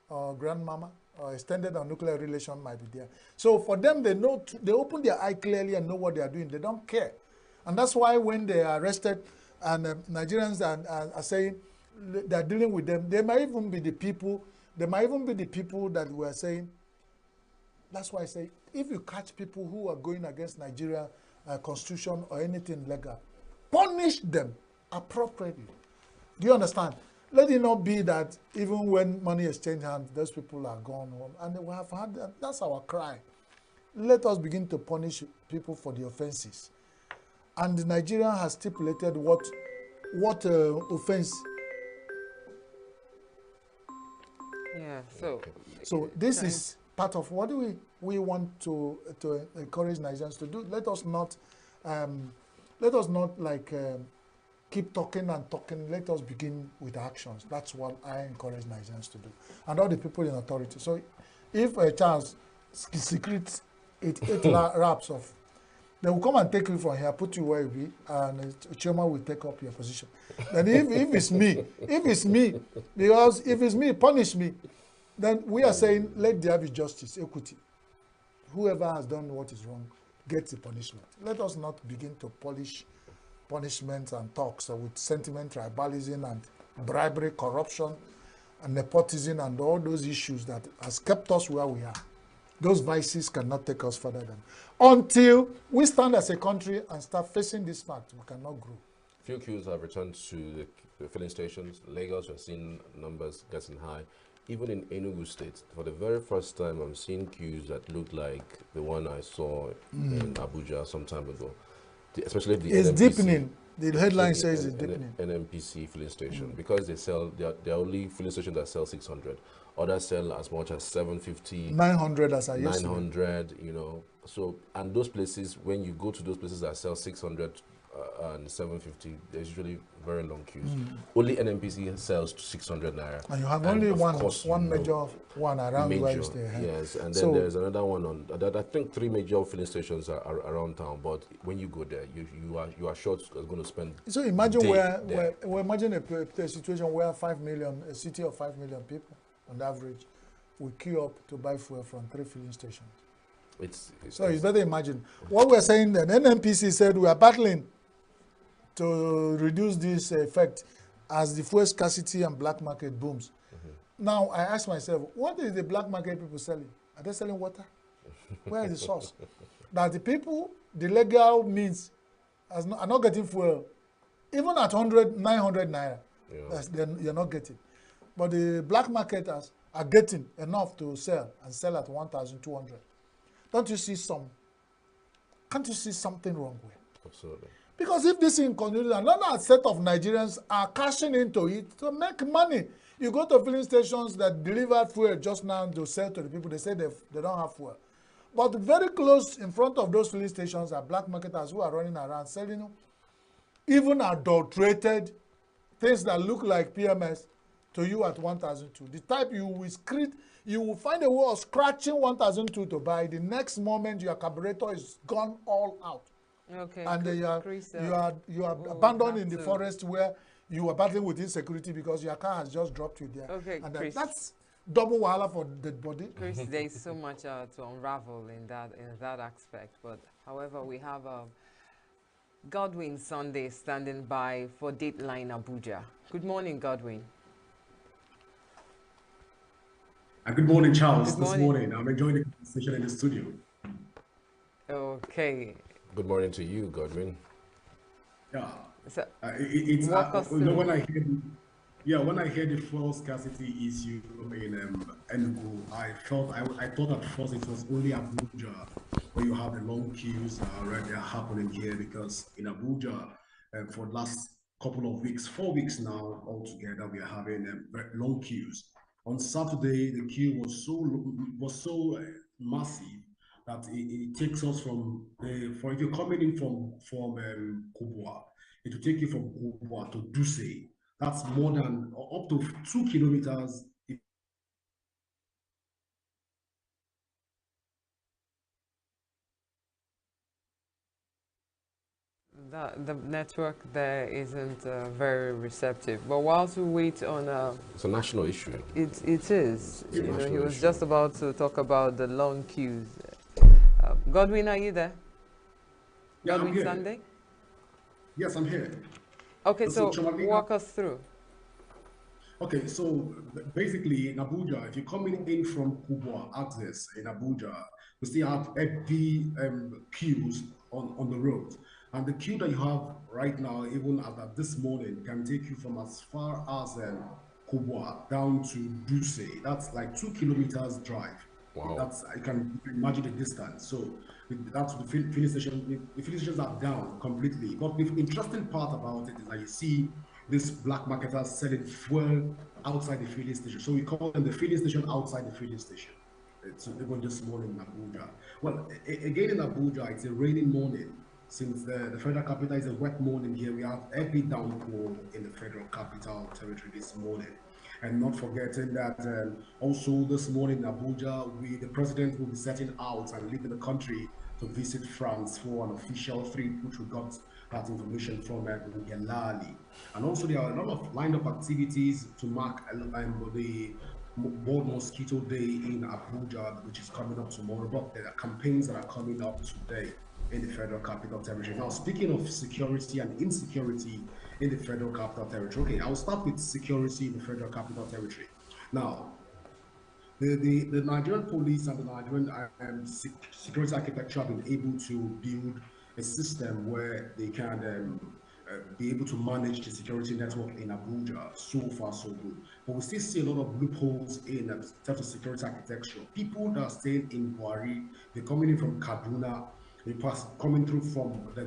or grandmama or extended or nuclear relation might be there. So for them, they know, they open their eye clearly and know what they are doing. They don't care. And that's why when they are arrested and Nigerians are saying they're dealing with them, they might even be the people, that were saying, that's why I say, if you catch people who are going against Nigeria constitution or anything legal, punish them appropriately. Do you understand? Let it not be that even when money is changed hands, those people are gone home. And we have had that. That's our cry. Let us begin to punish people for the offenses. And Nigeria has stipulated what offense. Yeah, so this is part of what we want to encourage Nigerians to do. Let us not keep talking and talking. Let us begin with actions. That's what I encourage Nigerians to do, and all the people in authority. So, if a chance secret eight wraps of, they will come and take you from here, put you where you be, and chairman will take up your position. Then if it's me, because if it's me, punish me. Then we are saying let there be justice, equity. Whoever has done what is wrong gets the punishment. Let us not begin to polish punishments and talks with sentiment, tribalism, and bribery, corruption, and nepotism, and all those issues that has kept us where we are. Those vices cannot take us further than until we stand as a country and start facing this fact. We cannot grow. Few queues have returned to the filling stations. Lagos, we're seeing numbers getting high. Even in Enugu State, for the very first time, I'm seeing queues that look like the one I saw in Abuja some time ago. Especially the it's NMPC, deepening. The headline says it's deepening. NMPC filling station, because they sell, they're only filling stations that sell 600. Others sell as much as 750, 900 as I used 900, you know. So, and those places, when you go to those places that sell 600 and 750, there's usually very long queues. Only NMPC sells 600 naira. And you have only one major one around where you stay. Yes, and then there's another one on that. I think 3 major filling stations are around town. But when you go there, you are sure going to spend. So imagine imagine a situation where 5 million, a city of 5 million people on average, will queue up to buy fuel from 3 filling stations. So you better imagine what we're saying. Then NNPC said we are battling to reduce this effect as the fuel scarcity and black market booms. Now I ask myself, what is the black market people selling? Are they selling water? Where is the source? That the people, the legal means, are not getting fuel, even at 900 naira. You're not getting. But the black marketers are getting enough to sell and sell at 1,200. Don't you see can't you see something wrong with it? Absolutely. Because if this thing continues, another set of Nigerians are cashing into it to make money. You go to filling stations that deliver fuel just now to sell to the people, they say they don't have fuel. But very close in front of those filling stations are black marketers who are running around selling even adulterated things that look like PMS to you at 1,002. The type you will find a way of scratching 1,002 to buy. The next moment your carburetor is gone all out. Okay. And you are abandoned in the forest where you are battling with insecurity because your car has just dropped you there. Okay, and Chris, that's double wahala for dead body. Chris, there is so much to unravel in that aspect. But however, we have Godwin Sunday standing by for Dateline Abuja. Good morning, Godwin. Good morning, Charles. This morning, I'm enjoying the conversation in the studio. Okay. Good morning to you, Godwin. Yeah. So, when I hear the fuel scarcity issue in ENUGU, I thought at first it was only Abuja where you have the long queues right there happening here, because in Abuja for the last couple of weeks, 4 weeks now altogether, we are having long queues. On Saturday, the queue was so massive that it takes us from if you're coming in from Kubwa, it will take you from Kubwa to Duse. That's more than up to 2 kilometers. The network there isn't very receptive. But whilst we wait on... it's a national issue. It is. It's a national he was issue. just about to talk about the long queues. Godwin, are you there? Yeah, Godwin I'm here. Sunday? Yes, I'm here. Okay, so walk us through. Okay, so basically in Abuja, if you're coming in from Kubwa access in Abuja, we still have heavy queues on the road. And the queue that you have right now, even at this morning, can take you from as far as Kubwa down to Duse. That's like 2 kilometers drive. Wow. That's, you can imagine the distance. So that's the filling station. The filling stations are down completely. But the interesting part about it is that you see these black marketers selling fuel outside the filling station. So we call them the filling station outside the filling station. It's even this morning in Abuja. Well, again in Abuja, it's a rainy morning. Since the federal capital is a wet morning here, we have heavy downpour in the federal capital territory this morning. And not forgetting that also this morning in Abuja, the president will be setting out and leaving the country to visit France for an official trip, which we got that information from Gelali. And also there are a lot of lined up activities to mark the World Mosquito Day in Abuja, which is coming up tomorrow, but there are campaigns that are coming up today in the Federal Capital Territory. Now, speaking of security and insecurity in the Federal Capital Territory, okay, I'll start with security in the Federal Capital Territory. Now, the Nigerian police and the Nigerian security architecture have been able to build a system where they can be able to manage the security network in Abuja. So far, so good. But we still see a lot of loopholes in terms of security architecture. People that are staying in Buhari, they're coming in from Kaduna, coming through from the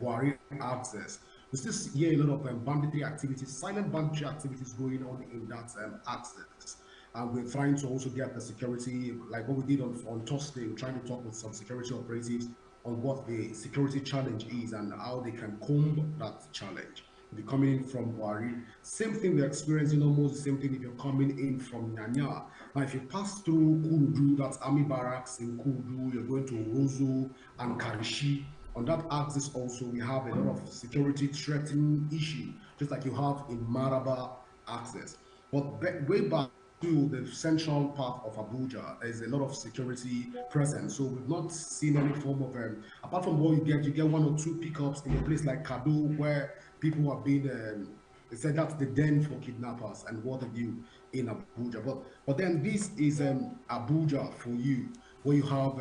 Buhari access. We still hear a lot of banditry activities, silent banditry activities going on in that access. And we're trying to also get the security, like what we did on Thursday, we're trying to talk with some security operatives on what the security challenge is and how they can comb that challenge. If you're coming in from Buhari, same thing we're experiencing, almost the same thing if you're coming in from Nyanya. Now, if you pass through Kurudu, that's Army Barracks in Kurudu, you're going to Rozo and Karishi. On that axis also, we have a lot of security threatening issue, just like you have in Maraba access. But way back to the central part of Abuja, there's a lot of security present. So we've not seen any form of, apart from what you get 1 or 2 pickups in a place like Kado, where people are being, they said that's the den for kidnappers and what have you in Abuja. But then this is Abuja for you, where you have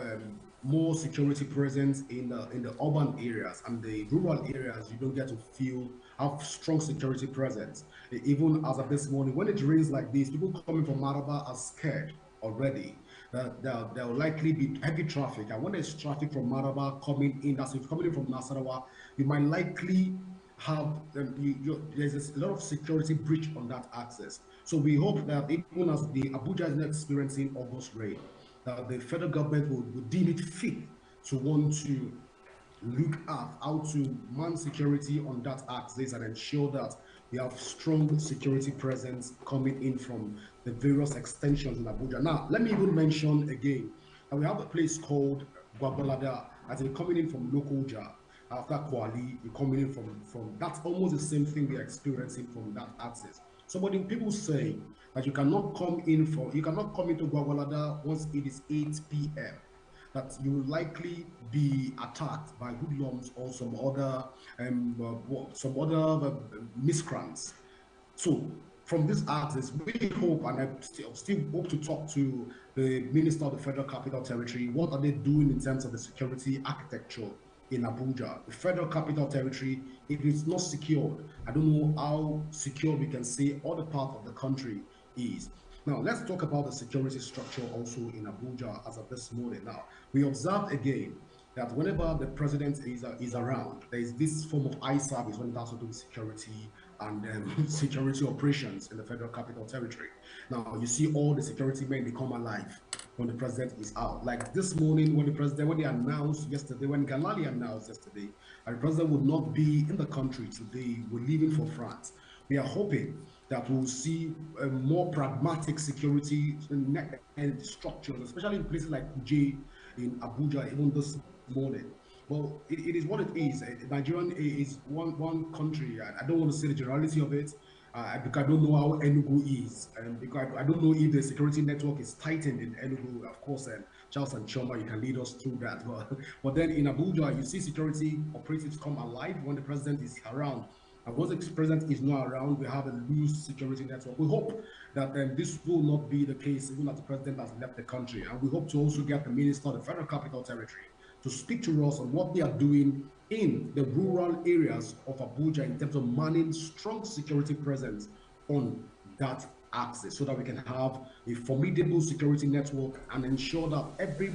more security presence in the urban areas, and the rural areas you don't get to have strong security presence. Even as of this morning, when it rains like this, people coming from Maraba are scared already that there will likely be heavy traffic, and when there's traffic from Maraba coming in, that's if you're coming in from Nasarawa, you might likely have there's a lot of security breach on that access. So we hope that even as the Abuja is not experiencing August rain, that the federal government will deem it fit to want to look at how to man security on that axis and ensure that we have strong security presence coming in from the various extensions in Abuja. Now, let me even mention again that we have a place called Gwagwalada, as in coming in from Lokoja. After Kwali, you're coming in from that's almost the same thing we're experiencing from that axis. So when people say that you cannot come into Gwagwalada once it is 8 p.m., that you will likely be attacked by hoodlums or some other miscreants. So from this axis, we hope, and I still hope to talk to the Minister of the Federal Capital Territory, what are they doing in terms of the security architecture in Abuja, the Federal Capital Territory. If it's not secured, I don't know how secure we can say other part of the country is. Now, let's talk about the security structure also in Abuja as of this morning. Now, we observed again that whenever the president is around, there is this form of eye service when it has to do with security and security operations in the Federal Capital Territory. Now, you see all the security men become alive when the president is out. Like this morning, when they announced yesterday, when Galali announced yesterday, that the president would not be in the country today, we're leaving for France. We are hoping that we'll see a more pragmatic security and structures, especially in places like Kuje in Abuja, even this morning. Well, it is what it is. Nigerian is one country. I don't want to say the generality of it because I don't know how Enugu is, and because I don't know if the security network is tightened in Enugu. Of course, Charles and Choma, you can lead us through that. But then in Abuja, you see security operatives come alive when the president is around. And once the president is not around, we have a loose security network. We hope that this will not be the case, even as the president has left the country. And we hope to also get the minister of the Federal Capital Territory to speak to us on what they are doing in the rural areas of Abuja in terms of manning strong security presence on that axis so that we can have a formidable security network and ensure that every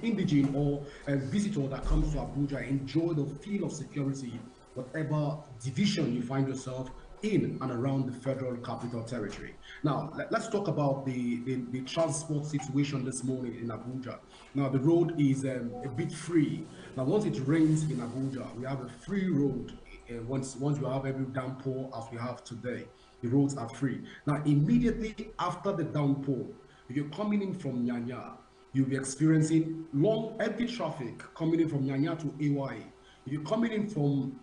indigene or a visitor that comes to Abuja enjoy the feel of security, whatever division you find yourself in and around the Federal Capital Territory. Now, let's talk about the transport situation this morning in Abuja. Now, the road is a bit free. Now, once it rains in Abuja, we have a free road. Once we have every downpour as we have today, the roads are free. Now, immediately after the downpour, if you're coming in from Nyanya, you'll be experiencing long, heavy traffic coming in from Nyanya to AYA. If you're coming in from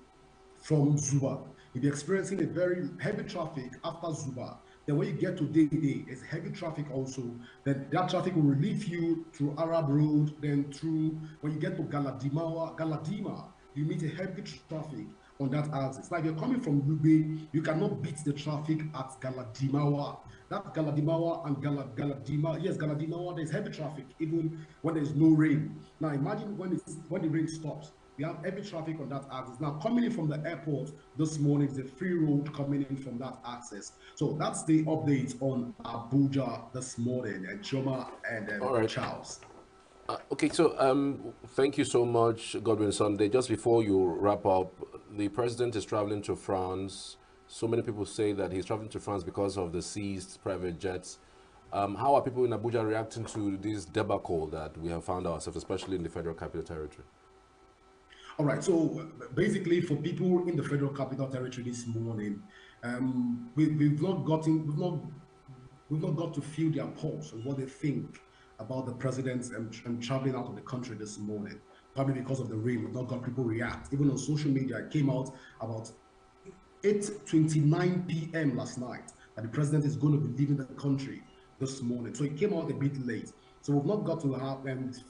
Zuba, you'll be experiencing a very heavy traffic after Zuba. Then when you get to Day, it's heavy traffic also. Then that traffic will relieve you through Arab Road, then through, when you get to Galadima, you meet a heavy traffic on that axis. Now, if you're coming from Lube, you cannot beat the traffic at Galadimawa. That Galadimawa and Galadimawa, there's heavy traffic even when there's no rain. Now, imagine when the rain stops. We have heavy traffic on that axis. Now, coming in from the airport this morning is a free road coming in from that axis. So that's the update on Abuja this morning, and Choma and Charles. Okay, so thank you so much, Godwin Sunday. Just before you wrap up, the president is traveling to France. So many people say that he's traveling to France because of the seized private jets. How are people in Abuja reacting to this debacle that we have found ourselves, especially in the Federal Capital Territory? All right, so basically for people in the Federal Capital Territory this morning, we've not got to feel their pulse and what they think about the president and traveling out of the country this morning. Probably because of the rain, we've not got people react. Even on social media, it came out about 8:29 p.m. last night that the president is going to be leaving the country this morning. So it came out a bit late. So we've not got to have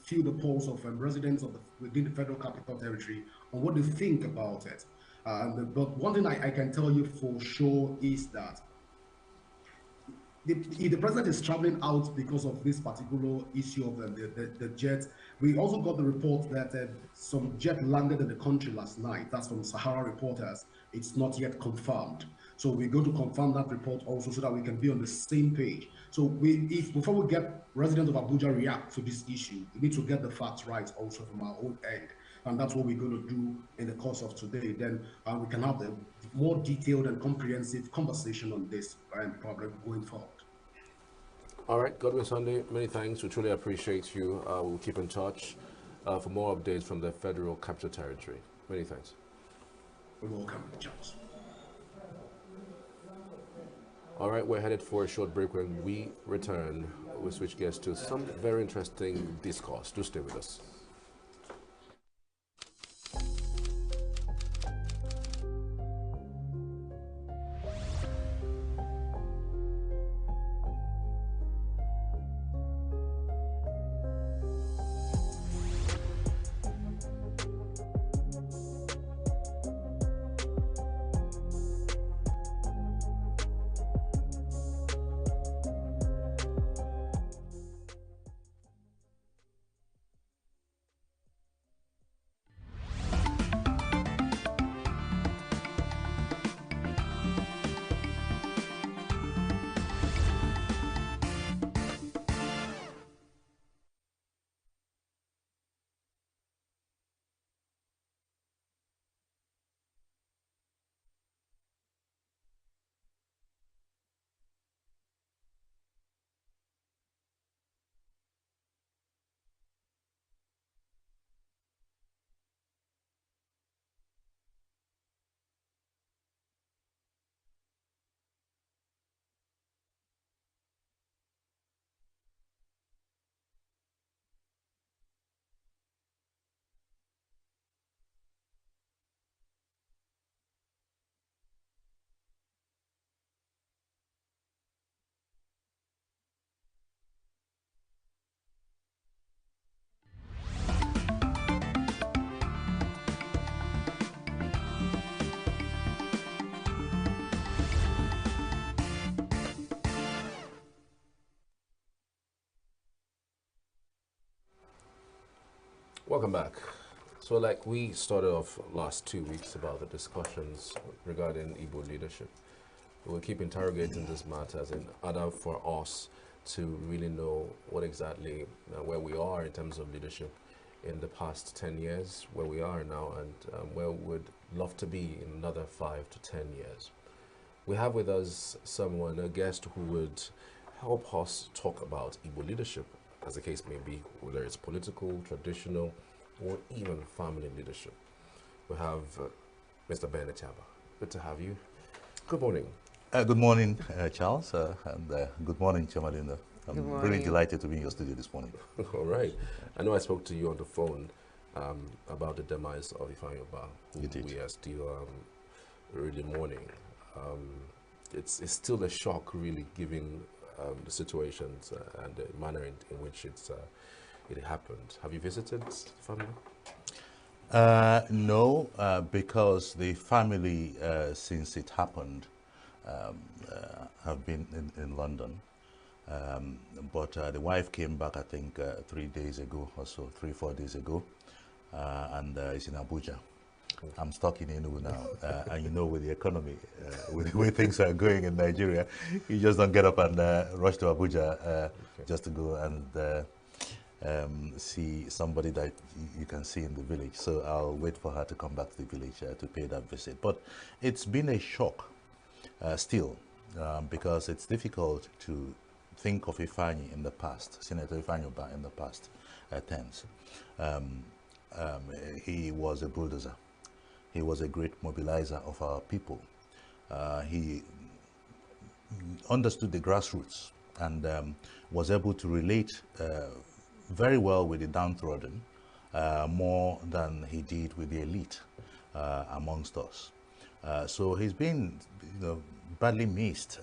feel the pulse of residents within the Federal Capital Territory on what they think about it. But one thing I can tell you for sure is that the president is traveling out because of this particular issue of the jet. We also got the report that some jet landed in the country last night. That's from Sahara Reporters. It's not yet confirmed. So we're going to confirm that report also so that we can be on the same page. So before we get residents of Abuja react to this issue, we need to get the facts right also from our own end. And that's what we're going to do in the course of today. Then we can have a more detailed and comprehensive conversation on this problem going forward. All right, Godwin Sunday, many thanks. We truly appreciate you. We'll keep in touch for more updates from the Federal Capital Territory. Many thanks. You're welcome, Charles. All right, we're headed for a short break. When we return, we'll switch gears to some very interesting discourse. Do stay with us. Welcome back. So like we started off last 2 weeks about the discussions regarding Igbo leadership. We'll keep interrogating this matters in order for us to really know what exactly where we are in terms of leadership in the past 10 years, where we are now, and where we would love to be in another 5 to 10 years. We have with us someone, a guest who would help us talk about Igbo leadership, as the case may be, whether it's political, traditional, or even family leadership. We have Mr. Bennett Chaba. Good to have you. Good morning. Good morning, Charles, and good morning, Chamalinda. I'm really delighted to be in your studio this morning. All right. I know I spoke to you on the phone about the demise of Ifeanyi. You did. We are still really mourning. It's still a shock, really, given the situations and the manner in which it happened. Have you visited the family? No, because the family, since it happened, have been in London. But the wife came back, I think, 3 days ago or so, 3-4 days ago, and is in Abuja. I'm stuck in ENUGU now, and you know, with the economy, with the way things are going in Nigeria, you just don't get up and rush to Abuja just to go and see somebody that you can see in the village. So I'll wait for her to come back to the village to pay that visit. But it's been a shock still, because it's difficult to think of Ifeanyi in the past, Senator Ifeanyi in the past tense. He was a bulldozer. He was a great mobilizer of our people. He understood the grassroots and was able to relate very well with the downtrodden, more than he did with the elite amongst us. So he's been, badly missed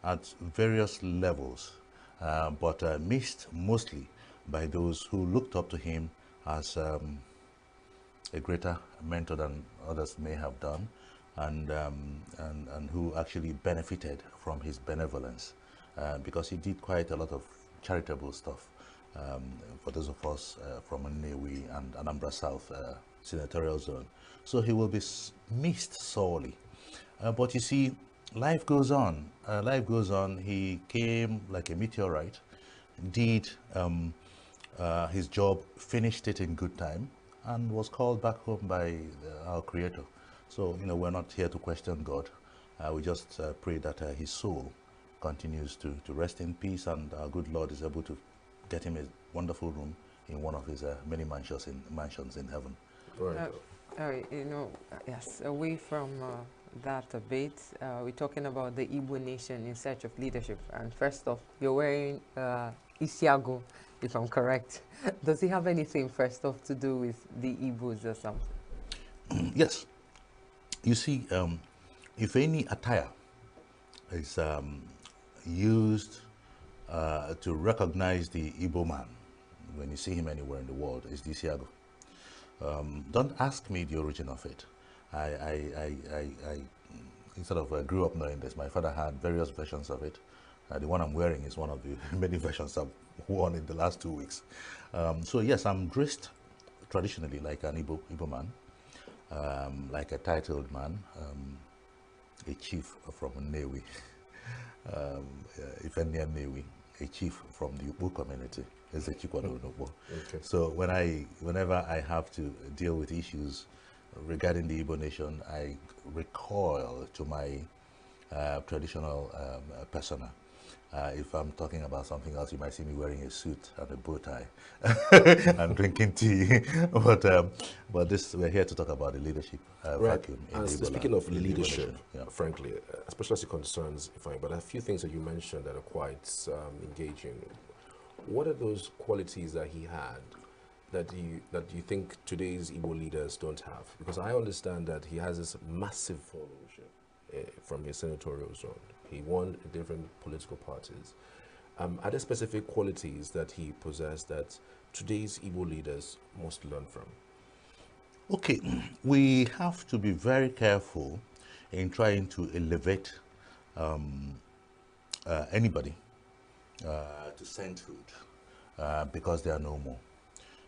at various levels, but missed mostly by those who looked up to him as a greater mentor than others may have done, and who actually benefited from his benevolence, because he did quite a lot of charitable stuff for those of us from Nnewi and Anambra South senatorial zone. So he will be missed sorely. But you see, life goes on. Life goes on. He came like a meteorite, did his job, finished it in good time, and was called back home by our Creator. So, we're not here to question God. We just pray that his soul continues to rest in peace, and our good Lord is able to get him a wonderful room in one of his many mansions in heaven. Right. Yes, away from that debate, we're talking about the Igbo nation in search of leadership. And first off, you're wearing Isiago, if I'm correct. Does it have anything, first off, to do with the Igbos or something? Yes. You see, if any attire is used to recognize the Igbo man, when you see him anywhere in the world, is the Isiago. Don't ask me the origin of it. I sort of grew up knowing this. My father had various versions of it. The one I'm wearing is one of the many versions I've worn in the last 2 weeks. So yes, I'm dressed traditionally like an Igbo man, like a titled man, a chief from Nnewi, Ifeanyi Nnewi, a chief from the Ugbo community. Is a Chikwado Ugbo. Okay. So whenever I have to deal with issues regarding the Igbo nation, I recoil to my traditional persona. If I'm talking about something else, you might see me wearing a suit and a bow tie and drinking tea. But we're here to talk about the leadership vacuum. And speaking of leadership, frankly, especially as it concerns Ifeanyi, but a few things that you mentioned that are quite engaging. What are those qualities that he had that you think today's Igbo leaders don't have? Because I understand that he has this massive followership from his senatorial zone. He won in different political parties. Are there specific qualities that he possessed that today's Igbo leaders must learn from? Okay, we have to be very careful in trying to elevate anybody to sainthood because they are no more.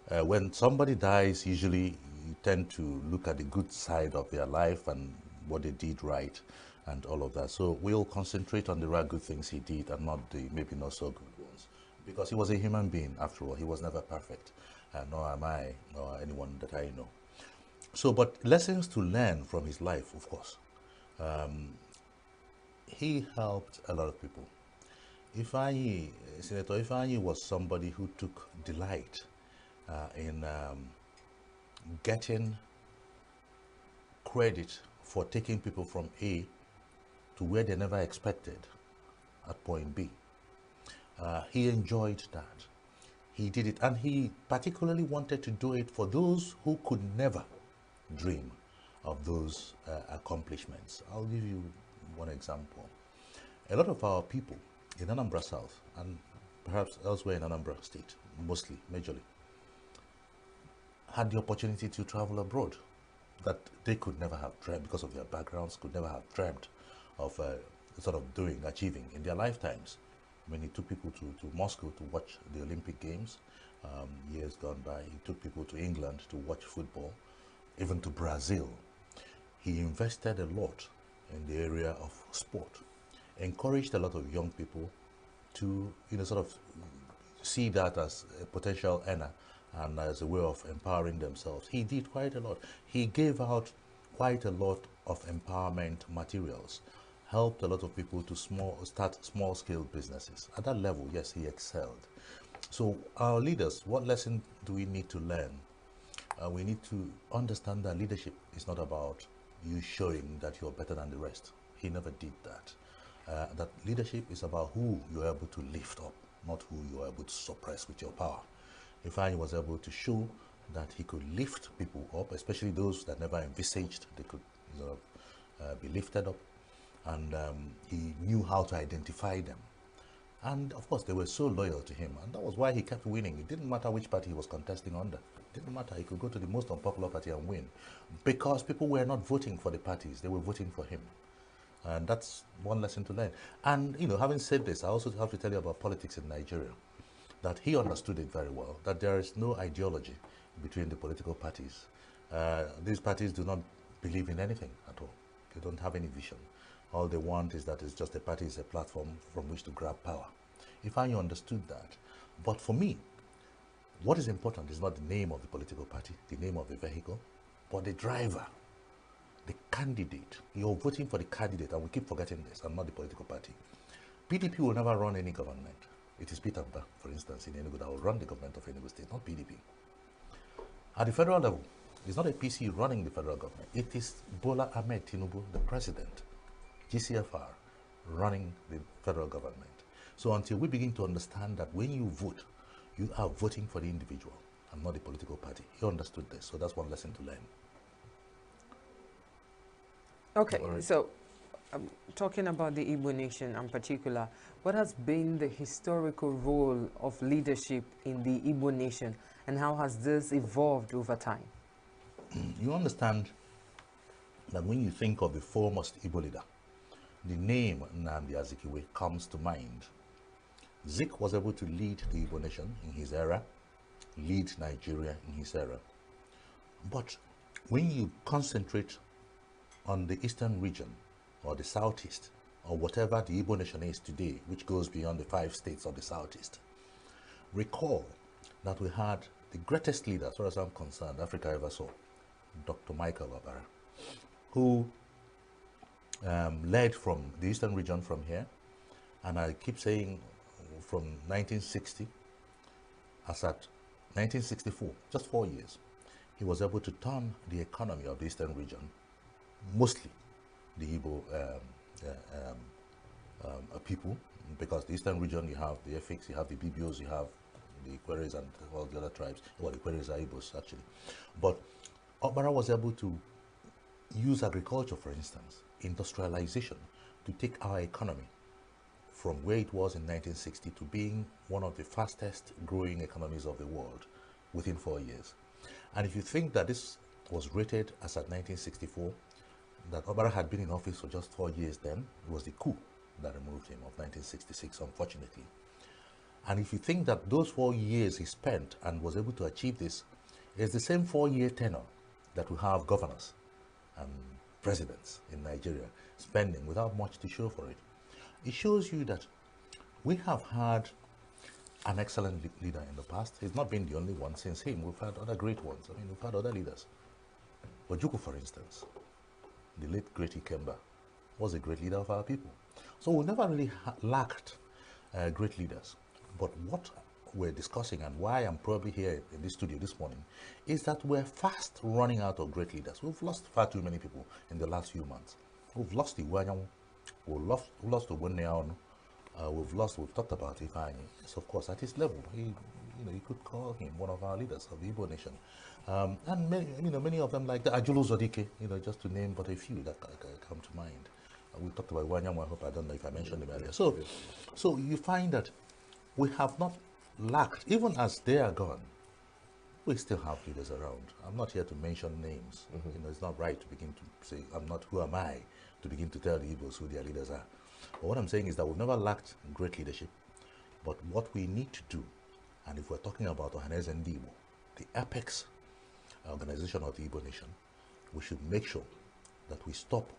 When somebody dies, usually you tend to look at the good side of their life and what they did right and all of that. So we'll concentrate on the right good things he did and not the maybe not so good ones. Because he was a human being, after all. He was never perfect. Nor am I, nor anyone that I know. So, but lessons to learn from his life, of course. He helped a lot of people. Senator Ifeanyi was somebody who took delight in getting credit for taking people from A to where they never expected at point B. He enjoyed that. He did it, and he particularly wanted to do it for those who could never dream of those accomplishments. I'll give you one example. A lot of our people in Anambra South, and perhaps elsewhere in Anambra State, mostly, majorly, had the opportunity to travel abroad that they could never have dreamt, because of their backgrounds, could never have dreamt of sort of achieving in their lifetimes. When he took people to Moscow to watch the Olympic Games, years gone by, he took people to England to watch football, even to Brazil. He invested a lot in the area of sport, encouraged a lot of young people to, sort of see that as a potential earner and as a way of empowering themselves. He did quite a lot. He gave out quite a lot of empowerment materials, helped a lot of people to start small-scale businesses. At that level, yes, he excelled. So our leaders, what lesson do we need to learn? We need to understand that leadership is not about you showing that you're better than the rest. He never did that. That leadership is about who you're able to lift up, not who you're able to suppress with your power. Ifeanyi was able to show that he could lift people up, especially those that never envisaged they could be lifted up. And he knew how to identify them. And of course, they were so loyal to him. And that was why he kept winning. It didn't matter which party he was contesting under. It didn't matter. He could go to the most unpopular party and win. Because people were not voting for the parties. They were voting for him. And that's one lesson to learn. And, having said this, I also have to tell you about politics in Nigeria. That he understood it very well. That there is no ideology between the political parties. These parties do not believe in anything at all. They don't have any vision. All they want is that it's just a party is a platform from which to grab power. Ifeanyi understood that. But for me, what is important is not the name of the political party, the name of the vehicle, but the driver, the candidate. You're voting for the candidate, and we keep forgetting this, and not the political party. PDP will never run any government. It is Peter Mba, for instance, in ENUGU that will run the government of ENUGU State, not PDP. At the federal level, it's not a PC running the federal government. It is Bola Ahmed Tinubu, the president, GCFR, running the federal government. So until we begin to understand that when you vote, you are voting for the individual and not the political party. He understood this, so that's one lesson to learn. Okay, so talking about the Igbo nation in particular, what has been the historical role of leadership in the Igbo nation, and how has this evolved over time? You understand that when you think of the foremost Igbo leader, the name Nnamdi Azikiwe comes to mind. Zik was able to lead the Igbo nation in his era, lead Nigeria in his era. But when you concentrate on the eastern region, or the southeast, or whatever the Igbo nation is today, which goes beyond the 5 states of the southeast, recall that we had the greatest leader, as far as I'm concerned, Africa ever saw, Dr. Michael Obara, who led from the eastern region from here, and I keep saying from 1960, as at 1964, just 4 years, he was able to turn the economy of the eastern region, mostly the Igbo people, because the eastern region you have the Efiks, you have the Bibios, you have the Ikweres and all the other tribes. Well, the Ikweres are Igbos actually. But Obara was able to use agriculture, for instance, industrialization, to take our economy from where it was in 1960 to being one of the fastest growing economies of the world within 4 years. And if you think that this was rated as at 1964, that Obara had been in office for just 4 years then, it was the coup that removed him of 1966, unfortunately. And if you think that those 4 years he spent and was able to achieve this, it's the same 4-year tenure that we have governors and presidents in Nigeria spending without much to show for it. It shows you that we have had an excellent leader in the past. He's not been the only one. Since him, we've had other great ones. I mean, we've had other leaders. Ojukwu, for instance, the late great Ikemba, was a great leader of our people. So we never really lacked great leaders. But what we're discussing and why I'm probably here in this studio this morning is that we're fast running out of great leaders. We've lost far too many people in the last few months. We've lost the Wanyamu, we've lost the Wenneaonu, we've talked about Ifeanyi. Yes, of course, at his level, you could call him one of our leaders of the Igbo nation. And many of them, like the Ajulu Zodike, just to name but a few that come to mind. We talked about Wanyamu, I don't know if I mentioned him earlier. So you find that we have not lacked, even as they are gone, we still have leaders around. I'm not here to mention names. It's not right to begin to say, who am I to begin to tell the Igbos who their leaders are. But what I'm saying is that we've never lacked great leadership. But what we need to do, and if we're talking about Ohaneze Ndigbo, the apex organization of the Igbo nation, we should make sure that we stop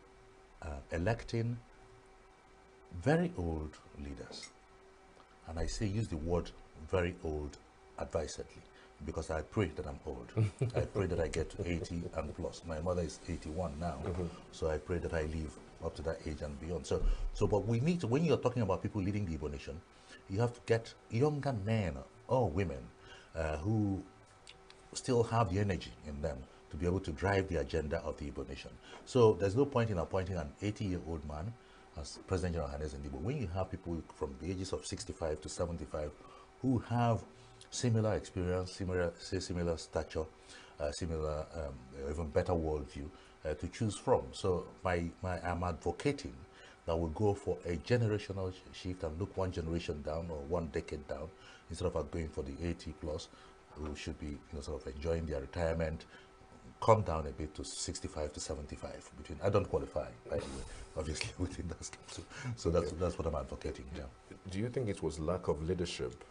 electing very old leaders. And I say use the word very old advisedly, because I pray that I'm old. I pray that I get to 80 and plus. My mother is 81 now, so I pray that I live up to that age and beyond. But we need to, when you're talking about people leading the Igbo nation, you have to get younger men or women who still have the energy in them to be able to drive the agenda of the Igbo nation. So there's no point in appointing an 80-year-old man as President General Ohaneze Ndigbo when you have people from the ages of 65 to 75 who have similar experience, similar stature, similar, even better worldview to choose from. So I'm advocating that we go for a generational shift and look one generation down or one decade down instead of going for the 80 plus, who should be sort of enjoying their retirement. Come down a bit to 65 to 75. I don't qualify, by the way, obviously, within that. So that's what I'm advocating. Yeah. Do you think it was lack of leadership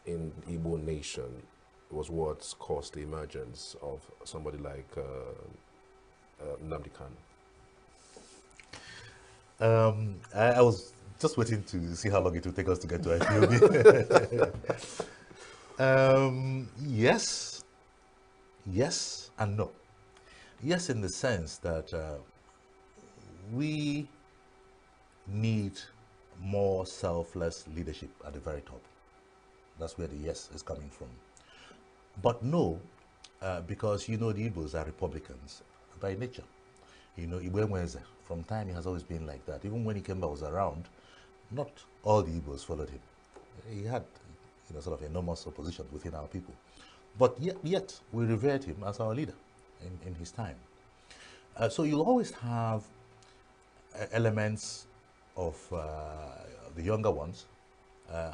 in the Igbo nation was what caused the emergence of somebody like Nnamdi Kanu? I was just waiting to see how long it would take us to get to IPOB. Yes and no. Yes, in the sense that we need more selfless leadership at the very top. That's where the yes is coming from. But no, because the Igbos are Republicans by nature. Igbo from time he has always been like that. Even when Ikemba was around, not all the Igbos followed him. He had sort of enormous opposition within our people. But yet we revered him as our leader in his time. So you'll always have elements of the younger ones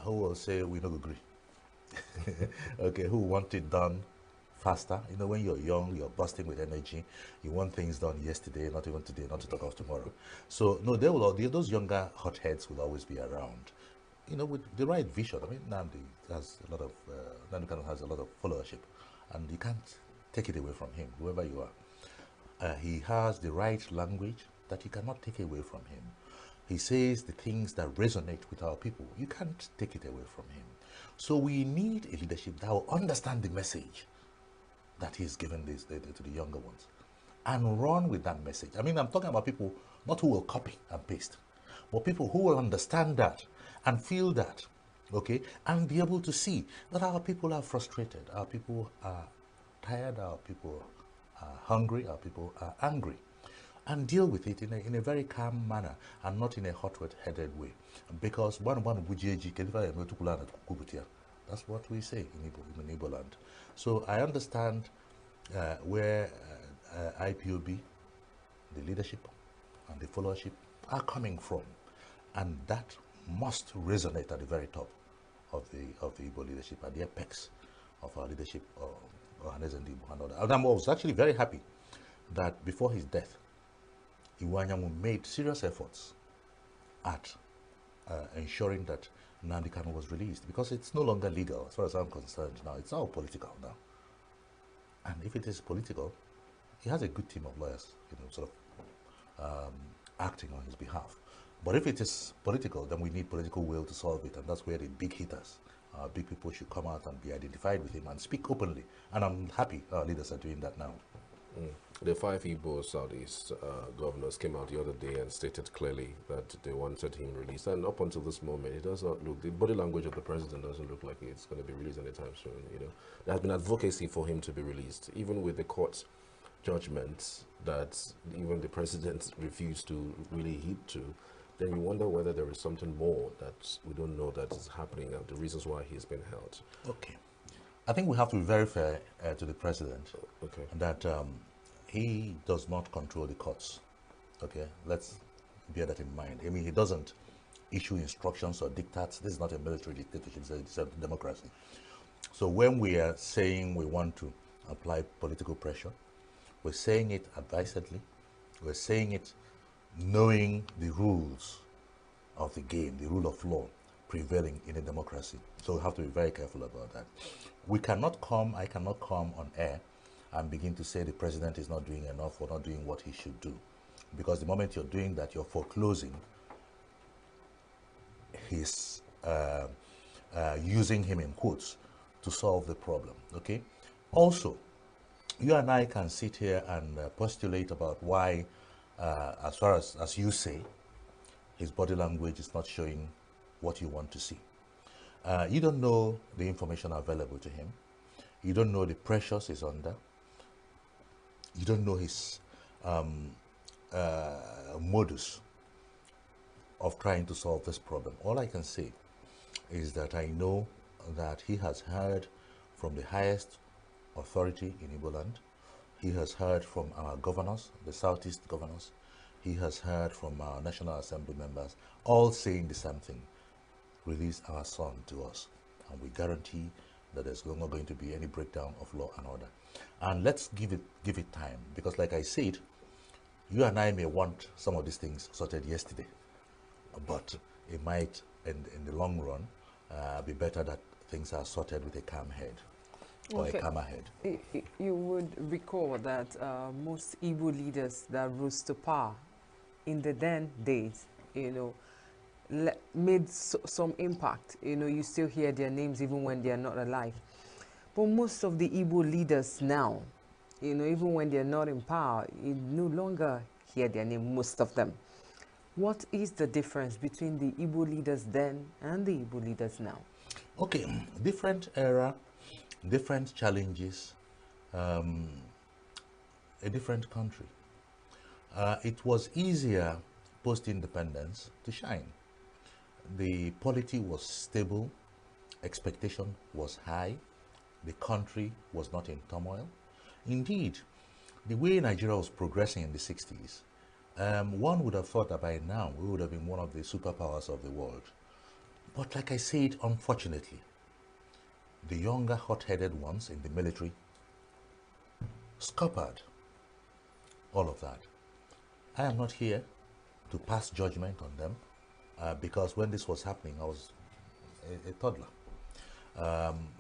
who will say, we don't agree. Okay, who want it done faster. When you're young, you're bursting with energy. You want things done yesterday, not even today, not to talk of tomorrow. So no, those younger hotheads will always be around. With the right vision. I mean, Nnamdi has a lot of Nnamdi has a lot of followership, and you can't take it away from him, whoever you are. He has the right language that you cannot take away from him. He says the things that resonate with our people. You can't take it away from him. So we need a leadership that will understand the message that he's given to the younger ones and run with that message. I mean, I'm talking about people not who will copy and paste, but people who will understand that and feel that, okay, and be able to see that our people are frustrated, our people are tired, our people are hungry, our people are angry, and deal with it in a very calm manner and not in a hot-headed way. Because that's what we say in Igbo land. So I understand where IPOB, the leadership and the followership are coming from, and that must resonate at the very top of the Igbo leadership, at the apex of our leadership, Ohaneze Ndigbo and all that. And I was actually very happy that before his death, Iwanyamu made serious efforts at ensuring that Nnamdi Kanu was released, because it's no longer legal as far as I'm concerned now. It's all political now. And if it is political, he has a good team of lawyers, sort of acting on his behalf. But if it is political, then we need political will to solve it, and that's where the big hitters, big people should come out and be identified with him and speak openly. And I'm happy our leaders are doing that now. The 5 Igbo Southeast governors came out the other day and stated clearly that they wanted him released. And up until this moment, it does not look, the body language of the president doesn't look like it's going to be released anytime soon. There has been advocacy for him to be released, even with the court judgments that even the president refused to really heed to. Then you wonder whether there is something more that we don't know that is happening and the reasons why he's been held. Okay. I think we have to be very fair to the president. Okay. That he does not control the courts. Okay, let's bear that in mind. I mean, he doesn't issue instructions or diktats. This is not a military dictatorship, it's a democracy. So when we are saying we want to apply political pressure, we're saying it advisedly, we're saying it knowing the rules of the game, the rule of law prevailing in a democracy. So we have to be very careful about that. I cannot come on air and begin to say the president is not doing enough or not doing what he should do. Because the moment you're doing that, you're foreclosing his, using him in quotes to solve the problem, okay? Also, you and I can sit here and postulate about why, as far as you say, his body language is not showing what you want to see. You don't know the information available to him. You don't know the pressures he's under. You don't know his modus of trying to solve this problem. All I can say is that I know that he has heard from the highest authority in Igbo land. He has heard from our governors, the Southeast governors. He has heard from our National Assembly members, all saying the same thing. Release our son to us, and we guarantee that there's not going to be any breakdown of law and order. And let's give it time, because like I said, you and I may want some of these things sorted yesterday, but it might, in the long run, be better that things are sorted with a calm head, or a calmer head. You would recall that most Igbo leaders that rose to power in the then days, made some impact. You still hear their names even when they are not alive. But most of the Igbo leaders now, even when they're not in power, you no longer hear their name, most of them. What is the difference between the Igbo leaders then and the Igbo leaders now? Okay, different era, different challenges, a different country. It was easier post-independence to shine. The polity was stable, expectation was high, the country was not in turmoil. Indeed, the way Nigeria was progressing in the 60s, one would have thought that by now we would have been one of the superpowers of the world. But like I said, unfortunately, the younger hot-headed ones in the military scuppered all of that. I am not here to pass judgment on them, because when this was happening, I was a toddler.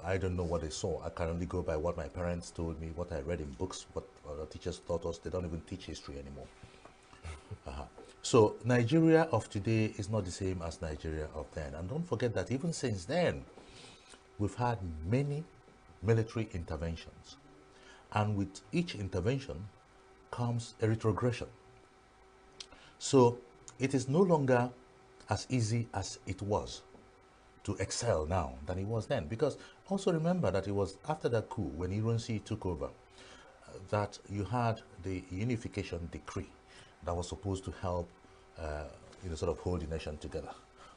I don't know what they saw. I can only go by what my parents told me, what I read in books, what other teachers taught us. They don't even teach history anymore. So Nigeria of today is not the same as Nigeria of then. And don't forget that even since then, we've had many military interventions. And with each intervention comes a retrogression. So it is no longer as easy as it was to excel now than it was then. Because also remember that it was after that coup, when Ironsi took over, that you had the unification decree that was supposed to help sort of hold the nation together,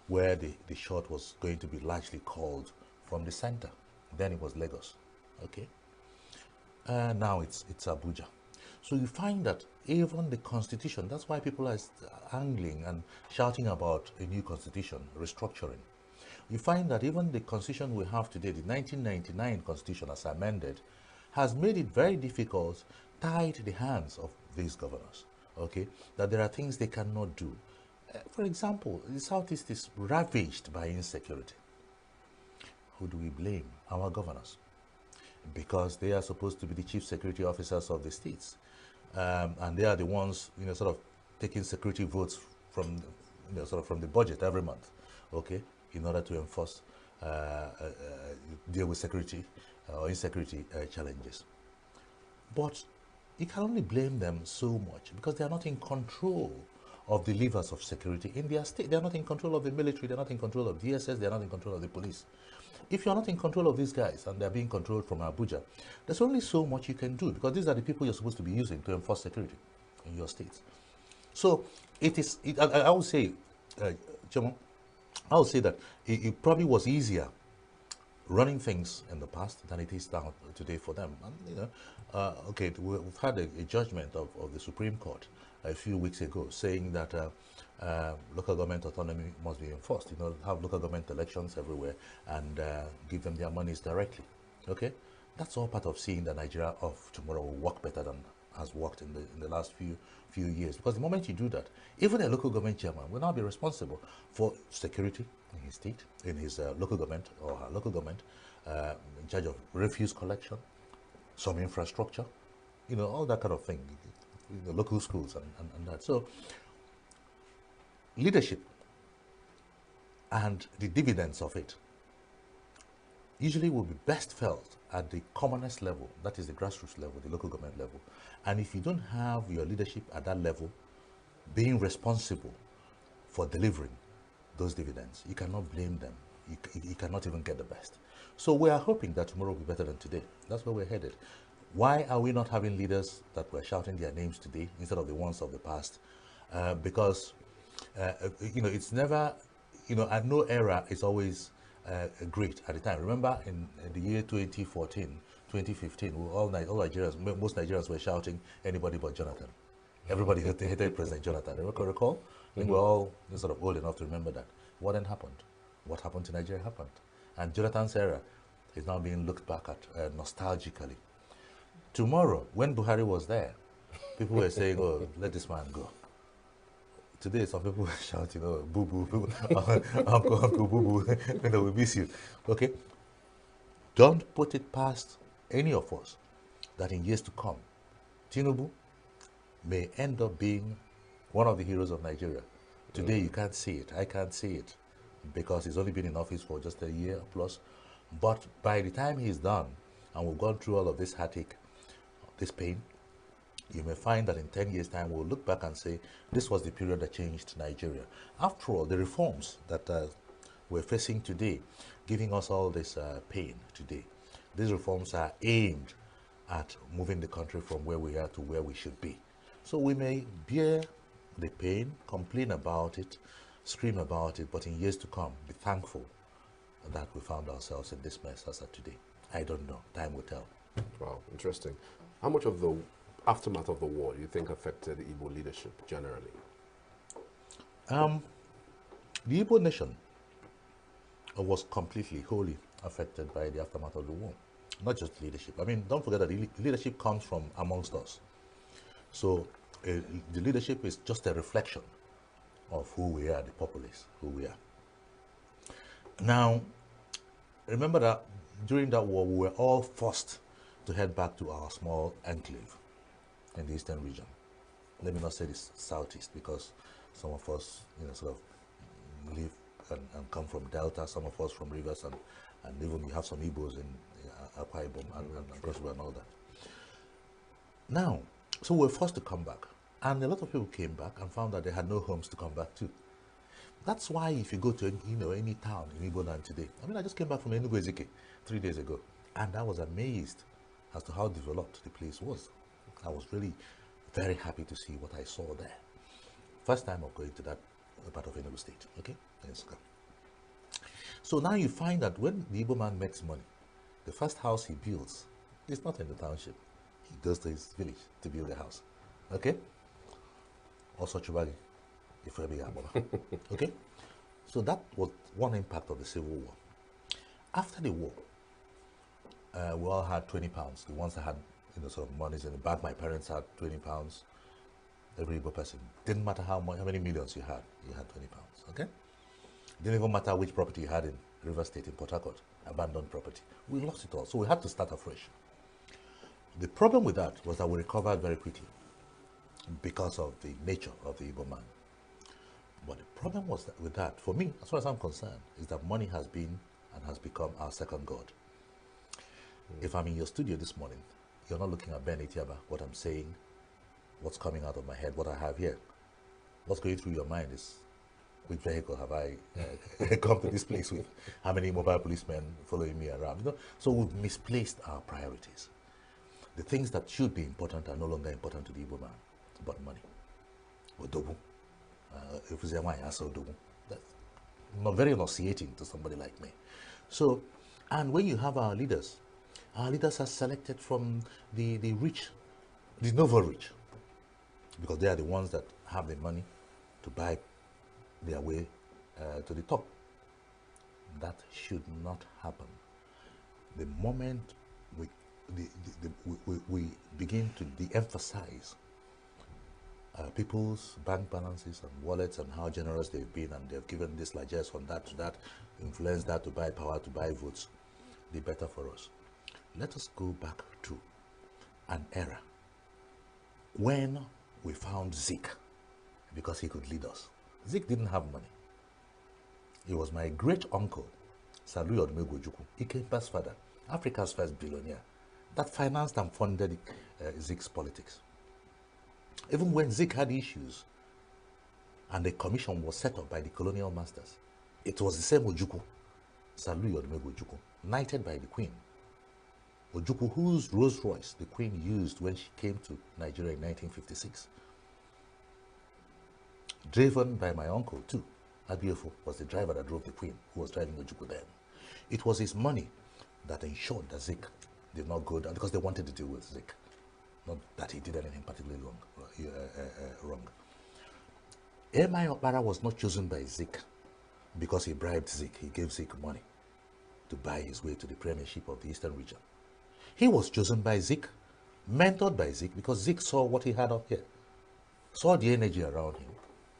where the shot was going to be largely called from the center. Then it was Lagos, okay? Now it's Abuja. So you find that even the constitution, that's why people are angling and shouting about a new constitution, restructuring. You find that even the constitution we have today, the 1999 constitution as amended, has made it very difficult, tied the hands of these governors, okay? That there are things they cannot do. For example, the Southeast is ravaged by insecurity. Who do we blame? Our governors. Because they are supposed to be the chief security officers of the states. And they are the ones, sort of taking security votes from, sort of from the budget every month, okay, in order to enforce, deal with security or insecurity challenges. But you can only blame them so much because they are not in control of the levers of security in their state. They are not in control of the military. They are not in control of DSS. They are not in control of the police. If you are not in control of these guys and they are being controlled from Abuja, there's only so much you can do because these are the people you're supposed to be using to enforce security in your states. So I would say, Jomo, I would say that it probably was easier running things in the past than it is now today for them. And, okay, we've had a judgment of the Supreme Court a few weeks ago saying that local government autonomy must be enforced. Have local government elections everywhere and give them their monies directly. Okay, that's all part of seeing the Nigeria of tomorrow will work better than has worked in the last few years. Because the moment you do that, even a local government chairman will now be responsible for security in his state, in his local government or her local government, in charge of refuse collection, some infrastructure, all that kind of thing, the local schools and that. So leadership and the dividends of it usually will be best felt at the commonest level, that is the grassroots level, the local government level. And if you don't have your leadership at that level being responsible for delivering those dividends, you cannot blame them. You cannot even get the best. So we are hoping that tomorrow will be better than today. That's where we're headed. Why are we not having leaders that were shouting their names today instead of the ones of the past? Because it's never, at no era is always great at the time. Remember in the year 2014, 2015, all Nigerians, most Nigerians were shouting anybody but Jonathan. Everybody hated President Jonathan. Recall? I think we're all sort of old enough to remember that. What then happened? What happened to Nigeria happened. And Jonathan's era is now being looked back at nostalgically. Tomorrow, when Buhari was there, people were saying, oh, let this man go. Today, some people were shouting, oh, boo-boo, uncle, boo-boo, we miss you. Okay? Don't put it past any of us that in years to come, Tinubu may end up being one of the heroes of Nigeria. Today, you can't see it. I can't see it because he's only been in office for just a year plus. But by the time he's done and we've gone through all of this heartache, this pain, you may find that in 10 years' time, we'll look back and say, this was the period that changed Nigeria. After all, the reforms that we're facing today, giving us all this pain today, these reforms are aimed at moving the country from where we are to where we should be. So we may bear the pain, complain about it, scream about it, but in years to come, be thankful that we found ourselves in this mess as of today. I don't know. Time will tell. Wow, interesting. How much of the aftermath of the war do you think affected the Igbo leadership generally? The Igbo nation was completely, wholly affected by the aftermath of the war. Not just leadership. I mean, don't forget that the leadership comes from amongst us. So the leadership is just a reflection of who we are, the populace, who we are. Now, remember that during that war, we were all forced to head back to our small enclave in the eastern region. Let me not say this southeast, because some of us, sort of live and come from Delta, some of us from Rivers, and even you have some Igbos in Akwa Ibom and Cross River and all that. Now, so we were forced to come back, and a lot of people came back and found that they had no homes to come back to. That's why if you go to any town in Igbo land today, I mean, I just came back from ENUGU Ezike 3 days ago, and I was amazed as to how developed the place was. I was really very happy to see what I saw there. First time of going to that part of Enugu State, okay? Yes. So now you find that when the Igbo man makes money, the first house he builds is not in the township. He goes to his village to build a house, okay? Also Chubagi, okay? So that was one impact of the Civil War. After the war, we all had 20 pounds. The ones that had sort of monies in the bank, my parents had 20 pounds. every Igbo person. Didn't matter how many millions you had 20 pounds, okay? Didn't even matter which property you had in River State, in Port Harcourt, abandoned property. We lost it all, so we had to start afresh. The problem with that was that we recovered very quickly because of the nature of the Igbo man. But the problem was that with that, for me, as far as I'm concerned, is that money has been and has become our second god. If I'm in your studio this morning, you're not looking at Ben Etiaba, what I'm saying, what's coming out of my head, what I have here. What's going through your mind is, which vehicle have I come to this place with? How many mobile policemen following me around? You know? So we've misplaced our priorities. The things that should be important are no longer important to the Igbo man, but money. Odogu. If it's a wine, I say Odogu. That's not very nauseating to somebody like me. So, and when you have our leaders are selected from the rich, the novel rich, because they are the ones that have the money to buy their way to the top. That should not happen. The moment we begin to de-emphasize people's bank balances and wallets and how generous they've been, and they've given this largesse from that to that, influence that to buy power, to buy votes, the better for us. Let us go back to an era when we found Zik because he could lead us. Zik didn't have money. He was my great uncle, Salu Odumegwu, Ikemba's father, Africa's first billionaire, that financed and funded Zik's politics. Even when Zik had issues and the commission was set up by the colonial masters, it was the same Ojukwu, Salu Odumegwu Ojukwu, knighted by the Queen. Ojukwu, whose Rolls Royce the Queen used when she came to Nigeria in 1956. Driven by my uncle too. Abiofo was the driver that drove the Queen, who was driving Ojukwu then. It was his money that ensured that Zik did not go down, because they wanted to deal with Zik. Not that he did anything particularly wrong. Emai Okpara was not chosen by Zik because he bribed Zik. He gave Zik money to buy his way to the premiership of the Eastern region. He was chosen by Zik, mentored by Zik, because Zik saw what he had up here, saw the energy around him,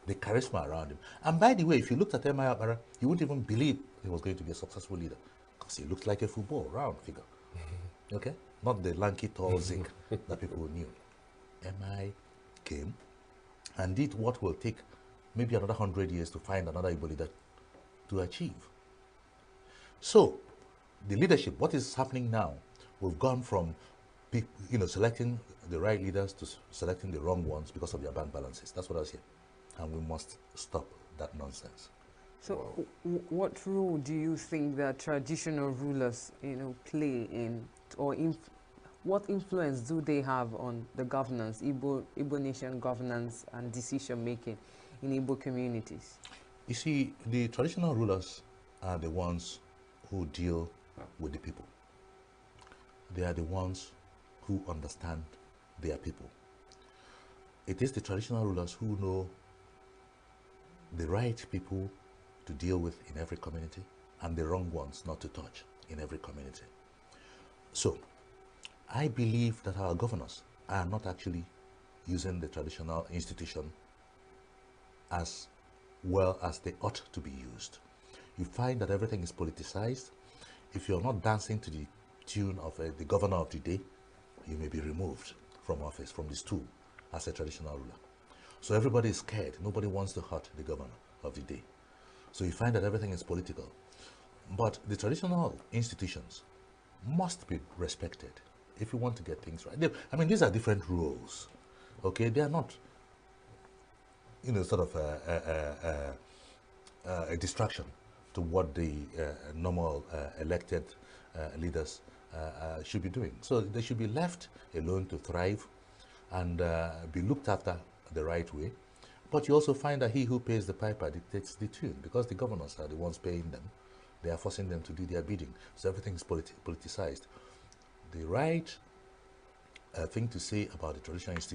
the charisma around him. And by the way, if you looked at Emai Okpara, you wouldn't even believe he was going to be a successful leader, because he looked like a football round figure. Okay? Not the lanky, tall Zik that people knew. Emai came and did what will take maybe another 100 years to find another Igbo leader to achieve. So, the leadership, what is happening now, we've gone from selecting the right leaders to selecting the wrong ones because of their bank balances. That's what I was here. And we must stop that nonsense. So, what role do you think that traditional rulers, play in, or what influence do they have on the governance, Igbo nation governance and decision making in Igbo communities? You see, the traditional rulers are the ones who deal with the people. They are the ones who understand their people. It is the traditional rulers who know the right people to deal with in every community and the wrong ones not to touch in every community. So, I believe that our governors are not actually using the traditional institution as well as they ought to be used. You find that everything is politicized. If you're not dancing to the tune of the governor of the day, you may be removed from office, from the stool, as a traditional ruler. So everybody is scared. Nobody wants to hurt the governor of the day. So you find that everything is political. But the traditional institutions must be respected if you want to get things right. I mean, these are different rules, okay? They are not, sort of a distraction to what the normal elected leaders should be doing. So they should be left alone to thrive and be looked after the right way. But you also find that he who pays the piper dictates the tune, because the governors are the ones paying them. They are forcing them to do their bidding. So everything is politicized. The right thing to say about the traditional institution